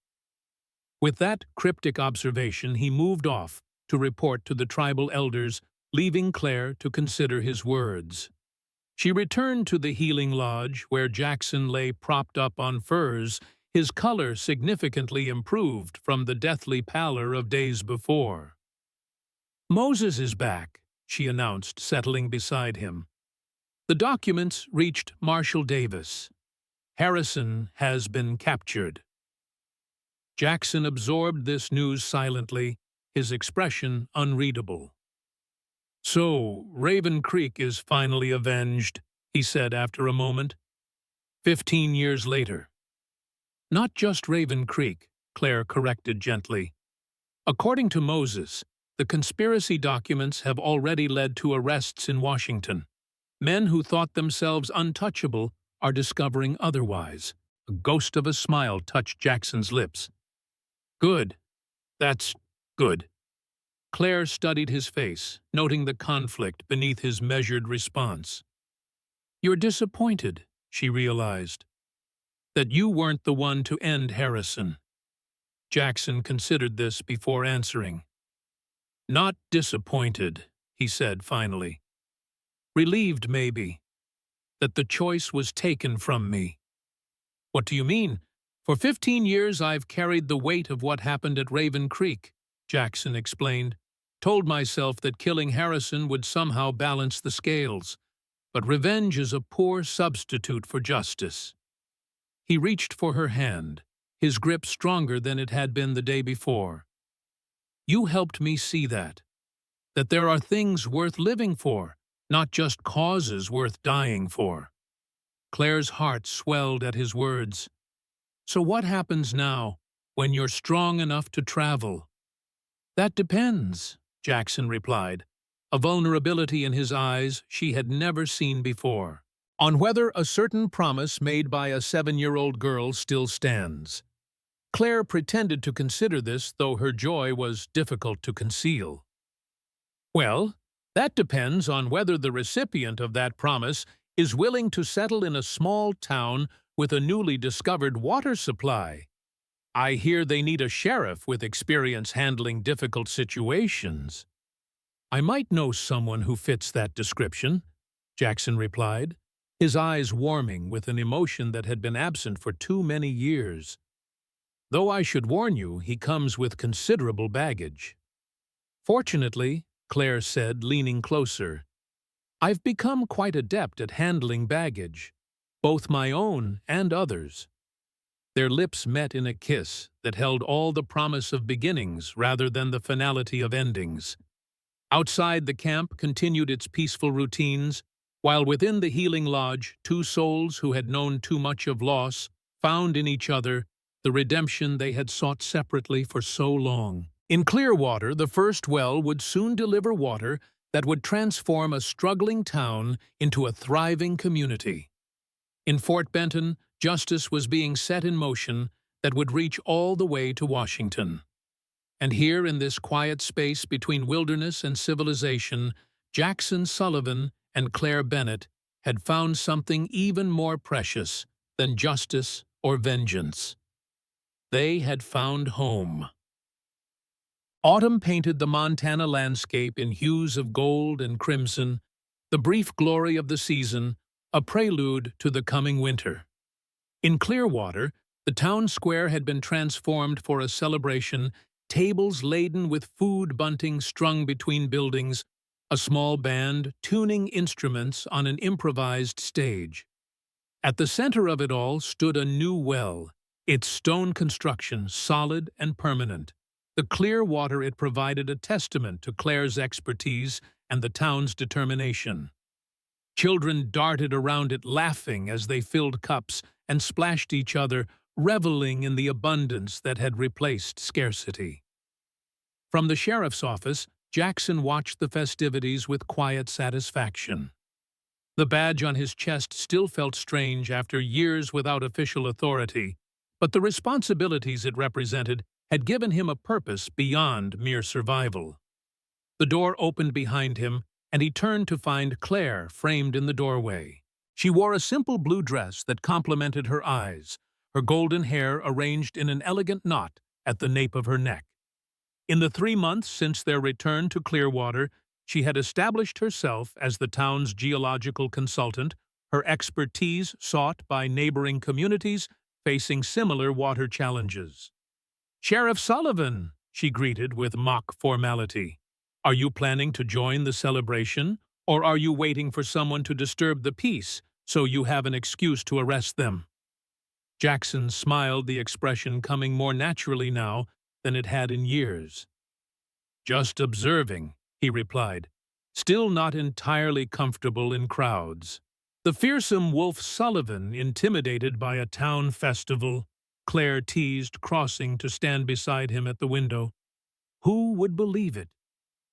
With that cryptic observation, he moved off to report to the tribal elders, leaving Claire to consider his words. She returned to the healing lodge, where Jackson lay propped up on furs, his color significantly improved from the deathly pallor of days before. Moses is back, she announced, settling beside him. The documents reached Marshal Davis. Harrison has been captured. Jackson absorbed this news silently, his expression unreadable. So, Raven Creek is finally avenged, he said after a moment. 15 years later. Not just Raven Creek, Claire corrected gently. According to Moses, the conspiracy documents have already led to arrests in Washington. Men who thought themselves untouchable are discovering otherwise. A ghost of a smile touched Jackson's lips. Good. That's good. Claire studied his face, noting the conflict beneath his measured response. You're disappointed, she realized, that you weren't the one to end Harrison. Jackson considered this before answering. Not disappointed, he said finally. Relieved, maybe, that the choice was taken from me. What do you mean? For 15 years I've carried the weight of what happened at Raven Creek, Jackson explained. Told myself that killing Harrison would somehow balance the scales, but revenge is a poor substitute for justice. He reached for her hand, his grip stronger than it had been the day before. You helped me see that there are things worth living for, not just causes worth dying for. Claire's heart swelled at his words. So what happens now, when you're strong enough to travel? That depends, Jackson replied, a vulnerability in his eyes she had never seen before, on whether a certain promise made by a 7-year-old girl still stands. Claire pretended to consider this, though her joy was difficult to conceal. Well, that depends on whether the recipient of that promise is willing to settle in a small town with a newly discovered water supply. I hear they need a sheriff with experience handling difficult situations. I might know someone who fits that description, Jackson replied, his eyes warming with an emotion that had been absent for too many years. Though I should warn you, he comes with considerable baggage. Fortunately, Claire said, leaning closer, I've become quite adept at handling baggage, both my own and others. Their lips met in a kiss that held all the promise of beginnings rather than the finality of endings. Outside, the camp continued its peaceful routines, while within the healing lodge, two souls who had known too much of loss found in each other the redemption they had sought separately for so long. In Clearwater, the first well would soon deliver water that would transform a struggling town into a thriving community. In Fort Benton, justice was being set in motion that would reach all the way to Washington. And here in this quiet space between wilderness and civilization, Jackson Sullivan and Claire Bennett had found something even more precious than justice or vengeance. They had found home. Autumn painted the Montana landscape in hues of gold and crimson, the brief glory of the season, a prelude to the coming winter. In Clearwater, the town square had been transformed for a celebration, tables laden with food bunting strung between buildings, a small band tuning instruments on an improvised stage. At the center of it all stood a new well, its stone construction solid and permanent. The clear water it provided a testament to Claire's expertise and the town's determination. Children darted around it laughing as they filled cups and splashed each other, reveling in the abundance that had replaced scarcity. From the sheriff's office, Jackson watched the festivities with quiet satisfaction. The badge on his chest still felt strange after years without official authority, but the responsibilities it represented had given him a purpose beyond mere survival. The door opened behind him, and he turned to find Claire framed in the doorway. She wore a simple blue dress that complemented her eyes, her golden hair arranged in an elegant knot at the nape of her neck. In the 3 months since their return to Clearwater, she had established herself as the town's geological consultant, her expertise sought by neighboring communities facing similar water challenges. "Sheriff Sullivan," she greeted with mock formality. "Are you planning to join the celebration, or are you waiting for someone to disturb the peace so you have an excuse to arrest them?" Jackson smiled, the expression coming more naturally now than it had in years. "Just observing," he replied, still not entirely comfortable in crowds. "The fearsome Wolf Sullivan intimidated by a town festival," Claire teased, crossing to stand beside him at the window. "Who would believe it?"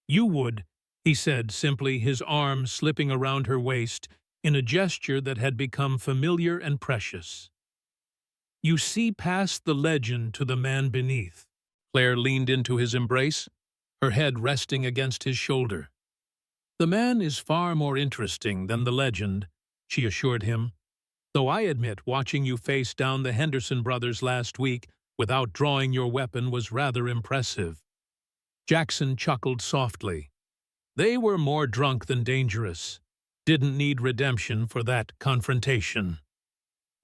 "You would," he said simply, his arm slipping around her waist in a gesture that had become familiar and precious. "You see past the legend to the man beneath." Claire leaned into his embrace, her head resting against his shoulder. "The man is far more interesting than the legend," she assured him, "though I admit watching you face down the Henderson brothers last week without drawing your weapon was rather impressive." Jackson chuckled softly. They were more drunk than dangerous. Didn't need redemption for that confrontation.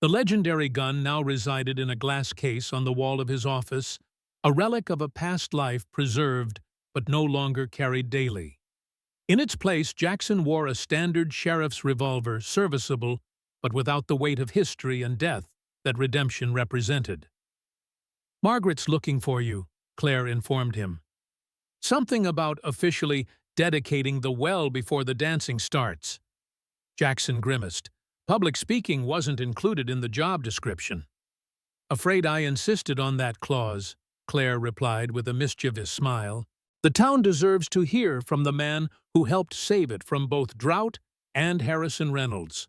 The legendary gun now resided in a glass case on the wall of his office, a relic of a past life preserved but no longer carried daily. In its place, Jackson wore a standard sheriff's revolver, serviceable but without the weight of history and death that redemption represented. "Margaret's looking for you," Claire informed him. "Something about officially dedicating the well before the dancing starts." Jackson grimaced. Public speaking wasn't included in the job description. "Afraid I insisted on that clause," Claire replied with a mischievous smile. "The town deserves to hear from the man who helped save it from both drought and Harrison Reynolds."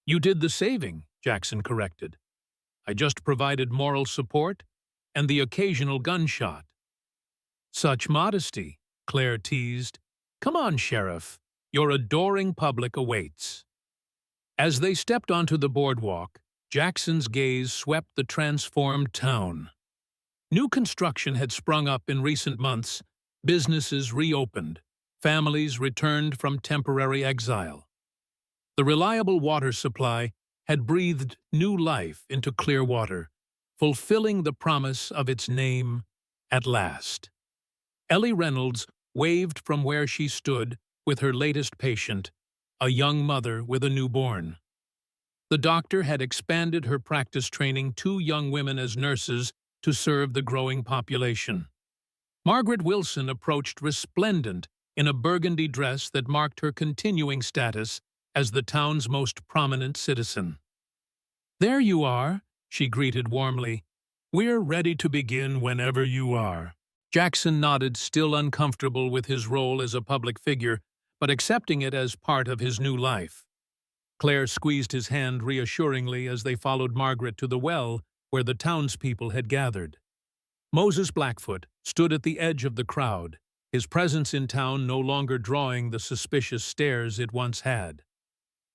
"You did the saving," Jackson corrected. "I just provided moral support and the occasional gunshot." "Such modesty," Claire teased. "Come on, Sheriff. Your adoring public awaits." As they stepped onto the boardwalk, Jackson's gaze swept the transformed town. New construction had sprung up in recent months, businesses reopened, families returned from temporary exile. The reliable water supply had breathed new life into Clearwater, fulfilling the promise of its name at last. Ellie Reynolds waved from where she stood with her latest patient, a young mother with a newborn. The doctor had expanded her practice, training 2 young women as nurses to serve the growing population. Margaret Wilson approached resplendent in a burgundy dress that marked her continuing status as the town's most prominent citizen. "There you are," she greeted warmly. "We're ready to begin whenever you are." Jackson nodded, still uncomfortable with his role as a public figure, but accepting it as part of his new life. Claire squeezed his hand reassuringly as they followed Margaret to the well where the townspeople had gathered. Moses Blackfoot stood at the edge of the crowd, his presence in town no longer drawing the suspicious stares it once had.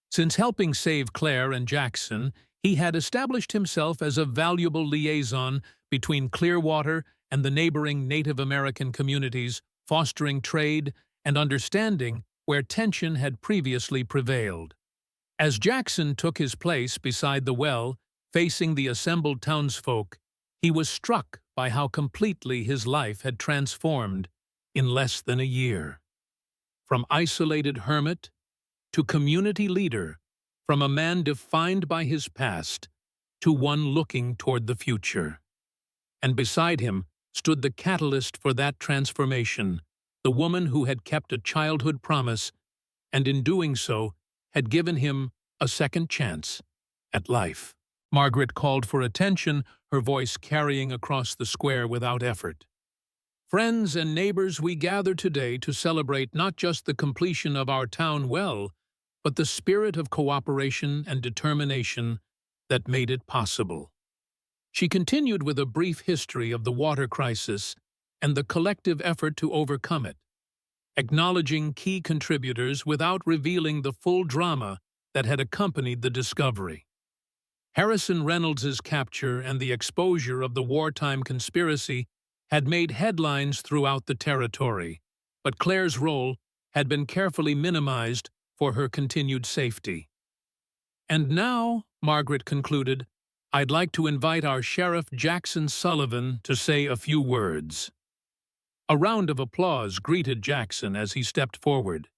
Since helping save Claire and Jackson, he had established himself as a valuable liaison between Clearwater and the neighboring Native American communities, fostering trade and understanding where tension had previously prevailed. As Jackson took his place beside the well, facing the assembled townsfolk, he was struck by how completely his life had transformed in less than a year. From isolated hermit to community leader, from a man defined by his past to one looking toward the future. And beside him stood the catalyst for that transformation, the woman who had kept a childhood promise and in doing so had given him a second chance at life. Margaret called for attention, her voice carrying across the square without effort. "Friends and neighbors, we gather today to celebrate not just the completion of our town well, but the spirit of cooperation and determination that made it possible." She continued with a brief history of the water crisis and the collective effort to overcome it, acknowledging key contributors without revealing the full drama that had accompanied the discovery. Harrison Reynolds's capture and the exposure of the wartime conspiracy had made headlines throughout the territory, but Claire's role had been carefully minimized for her continued safety. "And now," Margaret concluded, "I'd like to invite our Sheriff Jackson Sullivan to say a few words." A round of applause greeted Jackson as he stepped forward.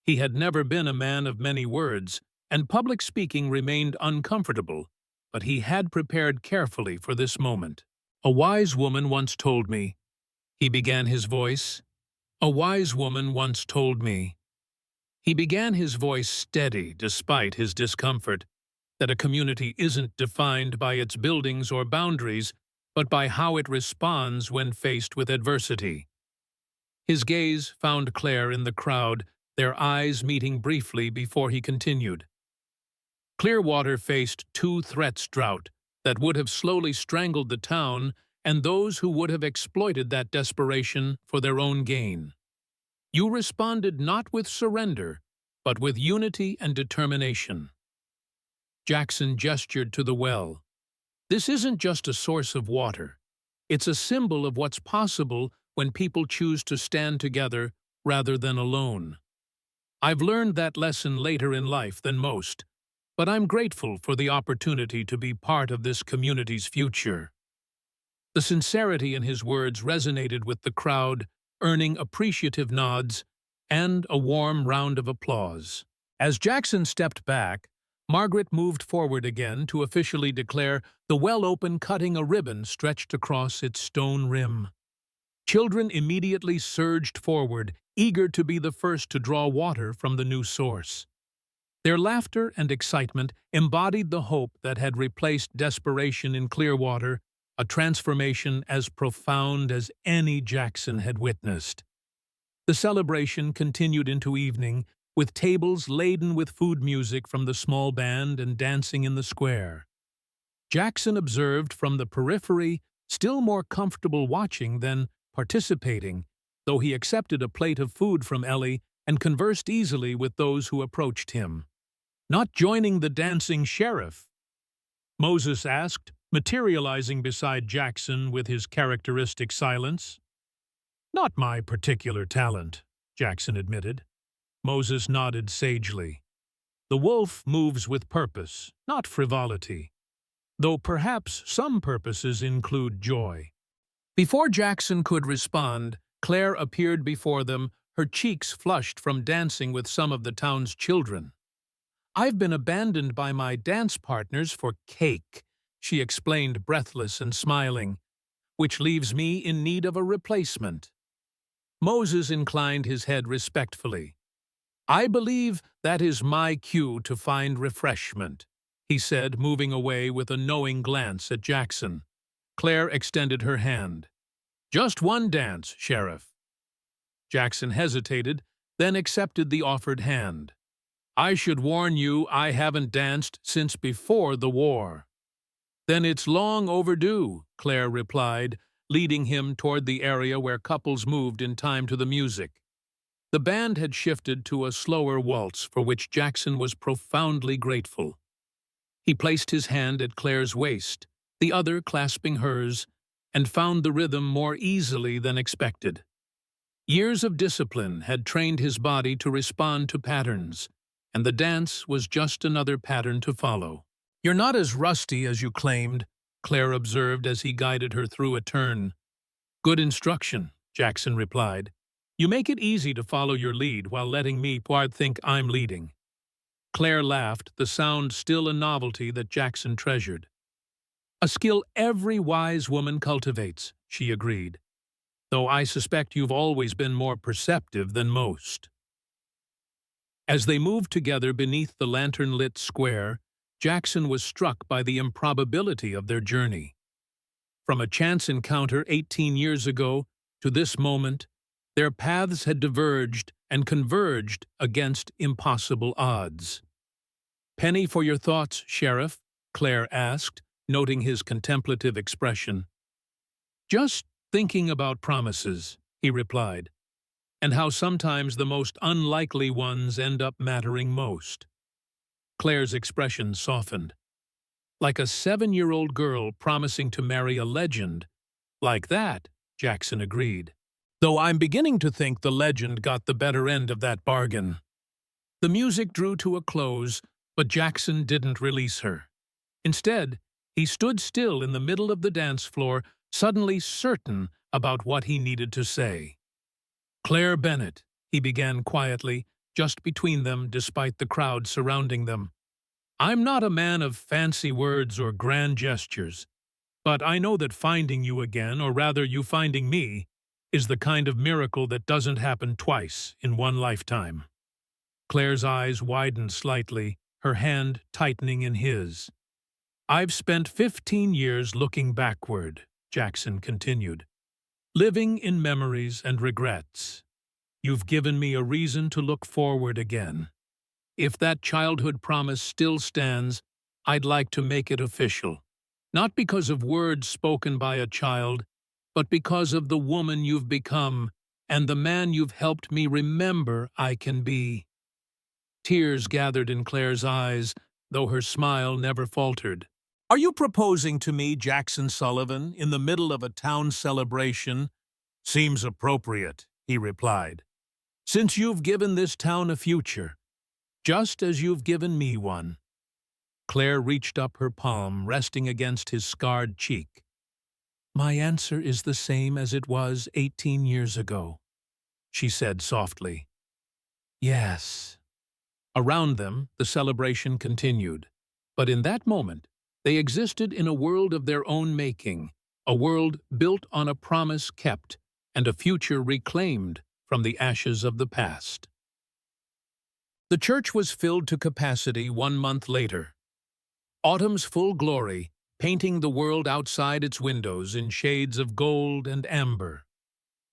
He had never been a man of many words, and public speaking remained uncomfortable, but he had prepared carefully for this moment. "A wise woman once told me," he began his voice. "A wise woman once told me." He began his voice steady despite his discomfort, that a community isn't defined by its buildings or boundaries, but by how it responds when faced with adversity. His gaze found Claire in the crowd, their eyes meeting briefly before he continued. Clearwater faced 2 threats: drought that would have slowly strangled the town and those who would have exploited that desperation for their own gain. You responded not with surrender, but with unity and determination. Jackson gestured to the well. "This isn't just a source of water. It's a symbol of what's possible when people choose to stand together rather than alone. I've learned that lesson later in life than most, but I'm grateful for the opportunity to be part of this community's future." The sincerity in his words resonated with the crowd, earning appreciative nods and a warm round of applause. As Jackson stepped back, Margaret moved forward again to officially declare the well open, cutting a ribbon stretched across its stone rim. Children immediately surged forward, eager to be the first to draw water from the new source. Their laughter and excitement embodied the hope that had replaced desperation in Clearwater, a transformation as profound as any Jackson had witnessed. The celebration continued into evening, with tables laden with food, music from the small band, and dancing in the square. Jackson observed from the periphery, still more comfortable watching than participating, though he accepted a plate of food from Ellie and conversed easily with those who approached him. "Not joining the dancing sheriff?" Moses asked, materializing beside Jackson with his characteristic silence. "Not my particular talent," Jackson admitted. Moses nodded sagely. "The wolf moves with purpose, not frivolity, though perhaps some purposes include joy." Before Jackson could respond, Claire appeared before them, her cheeks flushed from dancing with some of the town's children. "I've been abandoned by my dance partners for cake," she explained, breathless and smiling, "which leaves me in need of a replacement." Moses inclined his head respectfully. "I believe that is my cue to find refreshment," he said, moving away with a knowing glance at Jackson. Claire extended her hand. "Just one dance, Sheriff." Jackson hesitated, then accepted the offered hand. "I should warn you I haven't danced since before the war." "Then it's long overdue," Claire replied, leading him toward the area where couples moved in time to the music. The band had shifted to a slower waltz for which Jackson was profoundly grateful. He placed his hand at Claire's waist, the other clasping hers, and found the rhythm more easily than expected. Years of discipline had trained his body to respond to patterns, and the dance was just another pattern to follow. "You're not as rusty as you claimed," Claire observed as he guided her through a turn. "Good instruction," Jackson replied. "You make it easy to follow your lead while letting me think I'm leading." Claire laughed, the sound still a novelty that Jackson treasured. "A skill every wise woman cultivates," she agreed, "though I suspect you've always been more perceptive than most." As they moved together beneath the lantern-lit square, Jackson was struck by the improbability of their journey. From a chance encounter 18 years ago to this moment, their paths had diverged and converged against impossible odds. "Penny for your thoughts, Sheriff?" Claire asked, noting his contemplative expression. "Just thinking about promises," he replied, "and how sometimes the most unlikely ones end up mattering most." Claire's expression softened. "Like a 7-year-old girl promising to marry a legend." "Like that," Jackson agreed. "Though I'm beginning to think the legend got the better end of that bargain." The music drew to a close, but Jackson didn't release her. Instead, he stood still in the middle of the dance floor, suddenly certain about what he needed to say. "Claire Bennett," he began quietly, just between them despite the crowd surrounding them. "I'm not a man of fancy words or grand gestures, but I know that finding you again, or rather you finding me, is the kind of miracle that doesn't happen twice in one lifetime." Claire's eyes widened slightly, her hand tightening in his. "I've spent 15 years looking backward," Jackson continued, "living in memories and regrets. You've given me a reason to look forward again. If that childhood promise still stands, I'd like to make it official. Not because of words spoken by a child, but because of the woman you've become and the man you've helped me remember I can be." Tears gathered in Claire's eyes, though her smile never faltered. "Are you proposing to me, Jackson Sullivan, in the middle of a town celebration?" "Seems appropriate," he replied, "since you've given this town a future, just as you've given me one." Claire reached up her palm, resting against his scarred cheek. "My answer is the same as it was 18 years ago," she said softly. "Yes." Around them, the celebration continued. But in that moment, they existed in a world of their own making, a world built on a promise kept and a future reclaimed from the ashes of the past. The church was filled to capacity 1 month later. Autumn's full glory, painting the world outside its windows in shades of gold and amber.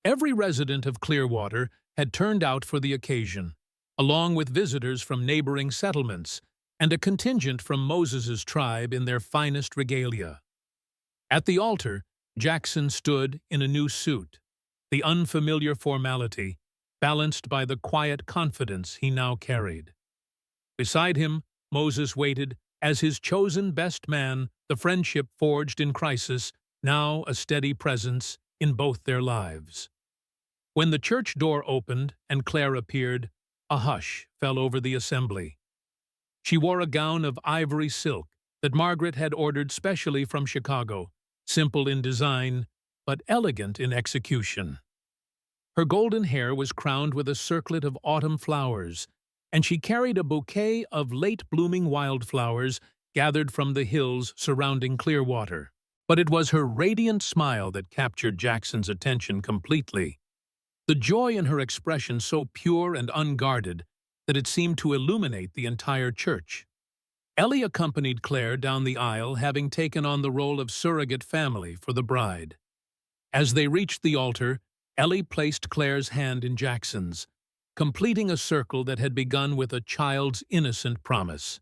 Every resident of Clearwater had turned out for the occasion, along with visitors from neighboring settlements and a contingent from Moses's tribe in their finest regalia. At the altar, Jackson stood in a new suit, the unfamiliar formality balanced by the quiet confidence he now carried. Beside him, Moses waited as his chosen best man, the friendship forged in crisis, now a steady presence in both their lives. When the church door opened and Claire appeared, a hush fell over the assembly. She wore a gown of ivory silk that Margaret had ordered specially from Chicago, simple in design, but elegant in execution. Her golden hair was crowned with a circlet of autumn flowers, and she carried a bouquet of late-blooming wildflowers gathered from the hills surrounding Clearwater. But it was her radiant smile that captured Jackson's attention completely. The joy in her expression so pure and unguarded that it seemed to illuminate the entire church. Ellie accompanied Claire down the aisle, having taken on the role of surrogate family for the bride. As they reached the altar, Ellie placed Claire's hand in Jackson's, completing a circle that had begun with a child's innocent promise.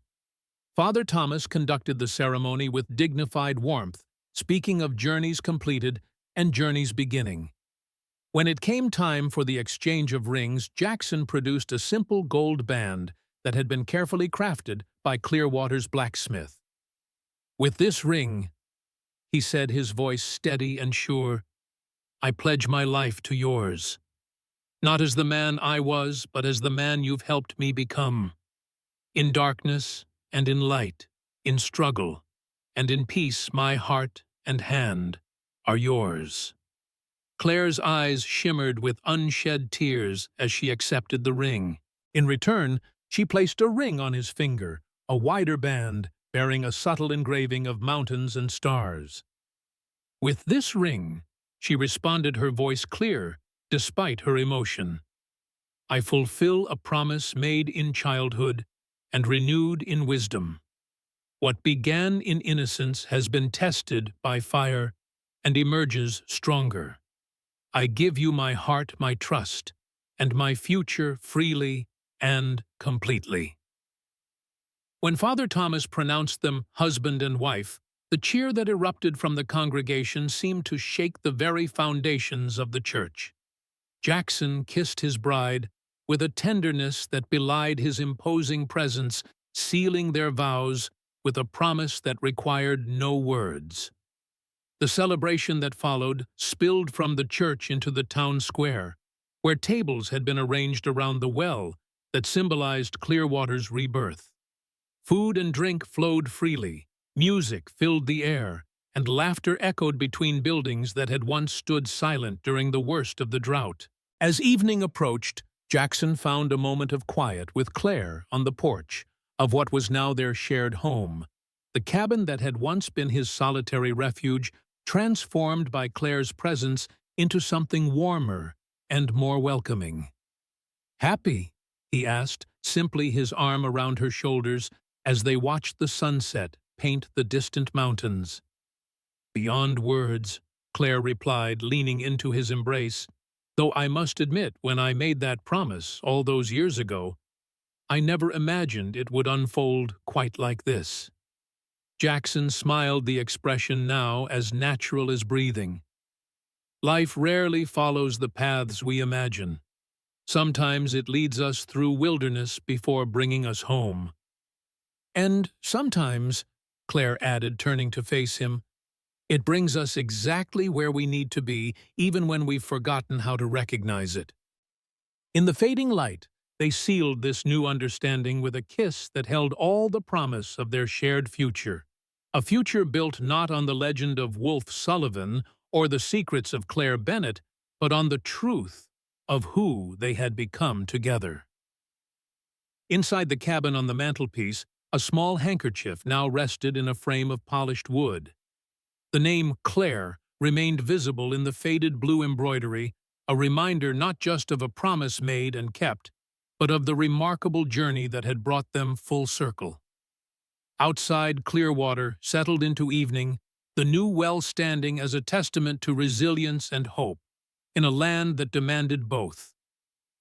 Father Thomas conducted the ceremony with dignified warmth, speaking of journeys completed and journeys beginning. When it came time for the exchange of rings, Jackson produced a simple gold band that had been carefully crafted by Clearwater's blacksmith. "With this ring," he said, his voice steady and sure, "I pledge my life to yours. Not as the man I was, but as the man you've helped me become. In darkness and in light, in struggle and in peace, my heart and hand are yours." Claire's eyes shimmered with unshed tears as she accepted the ring. In return, she placed a ring on his finger, a wider band bearing a subtle engraving of mountains and stars. "With this ring," she responded, her voice clear despite her emotion, "I fulfill a promise made in childhood and renewed in wisdom. What began in innocence has been tested by fire and emerges stronger. I give you my heart, my trust, and my future freely and completely." When Father Thomas pronounced them husband and wife, the cheer that erupted from the congregation seemed to shake the very foundations of the church. Jackson kissed his bride with a tenderness that belied his imposing presence, sealing their vows with a promise that required no words. The celebration that followed spilled from the church into the town square, where tables had been arranged around the well that symbolized Clearwater's rebirth. Food and drink flowed freely, music filled the air, and laughter echoed between buildings that had once stood silent during the worst of the drought. As evening approached, Jackson found a moment of quiet with Claire on the porch of what was now their shared home. The cabin that had once been his solitary refuge, transformed by Claire's presence into something warmer and more welcoming. "Happy?" he asked, simply, his arm around her shoulders, as they watched the sunset paint the distant mountains. "Beyond words," Claire replied, leaning into his embrace, "though I must admit, when I made that promise all those years ago, I never imagined it would unfold quite like this." Jackson smiled, the expression now as natural as breathing. "Life rarely follows the paths we imagine. Sometimes it leads us through wilderness before bringing us home. And sometimes," Claire added, turning to face him, "it brings us exactly where we need to be, even when we've forgotten how to recognize it." In the fading light, they sealed this new understanding with a kiss that held all the promise of their shared future. A future built not on the legend of Wolf Sullivan or the secrets of Claire Bennett, but on the truth of who they had become together. Inside the cabin on the mantelpiece, a small handkerchief now rested in a frame of polished wood. The name Claire remained visible in the faded blue embroidery, a reminder not just of a promise made and kept, but of the remarkable journey that had brought them full circle. Outside, Clearwater settled into evening, the new well standing as a testament to resilience and hope, in a land that demanded both.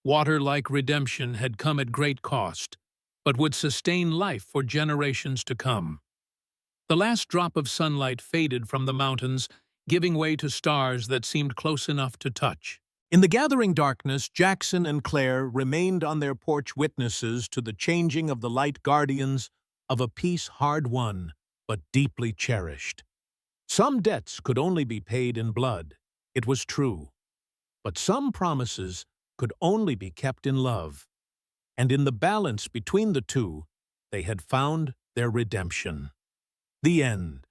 Water-like redemption had come at great cost, but would sustain life for generations to come. The last drop of sunlight faded from the mountains, giving way to stars that seemed close enough to touch. In the gathering darkness, Jackson and Claire remained on their porch, witnesses to the changing of the light, guardians of a peace hard-won but deeply cherished. Some debts could only be paid in blood, it was true, but some promises could only be kept in love. And in the balance between the two, they had found their redemption. The end.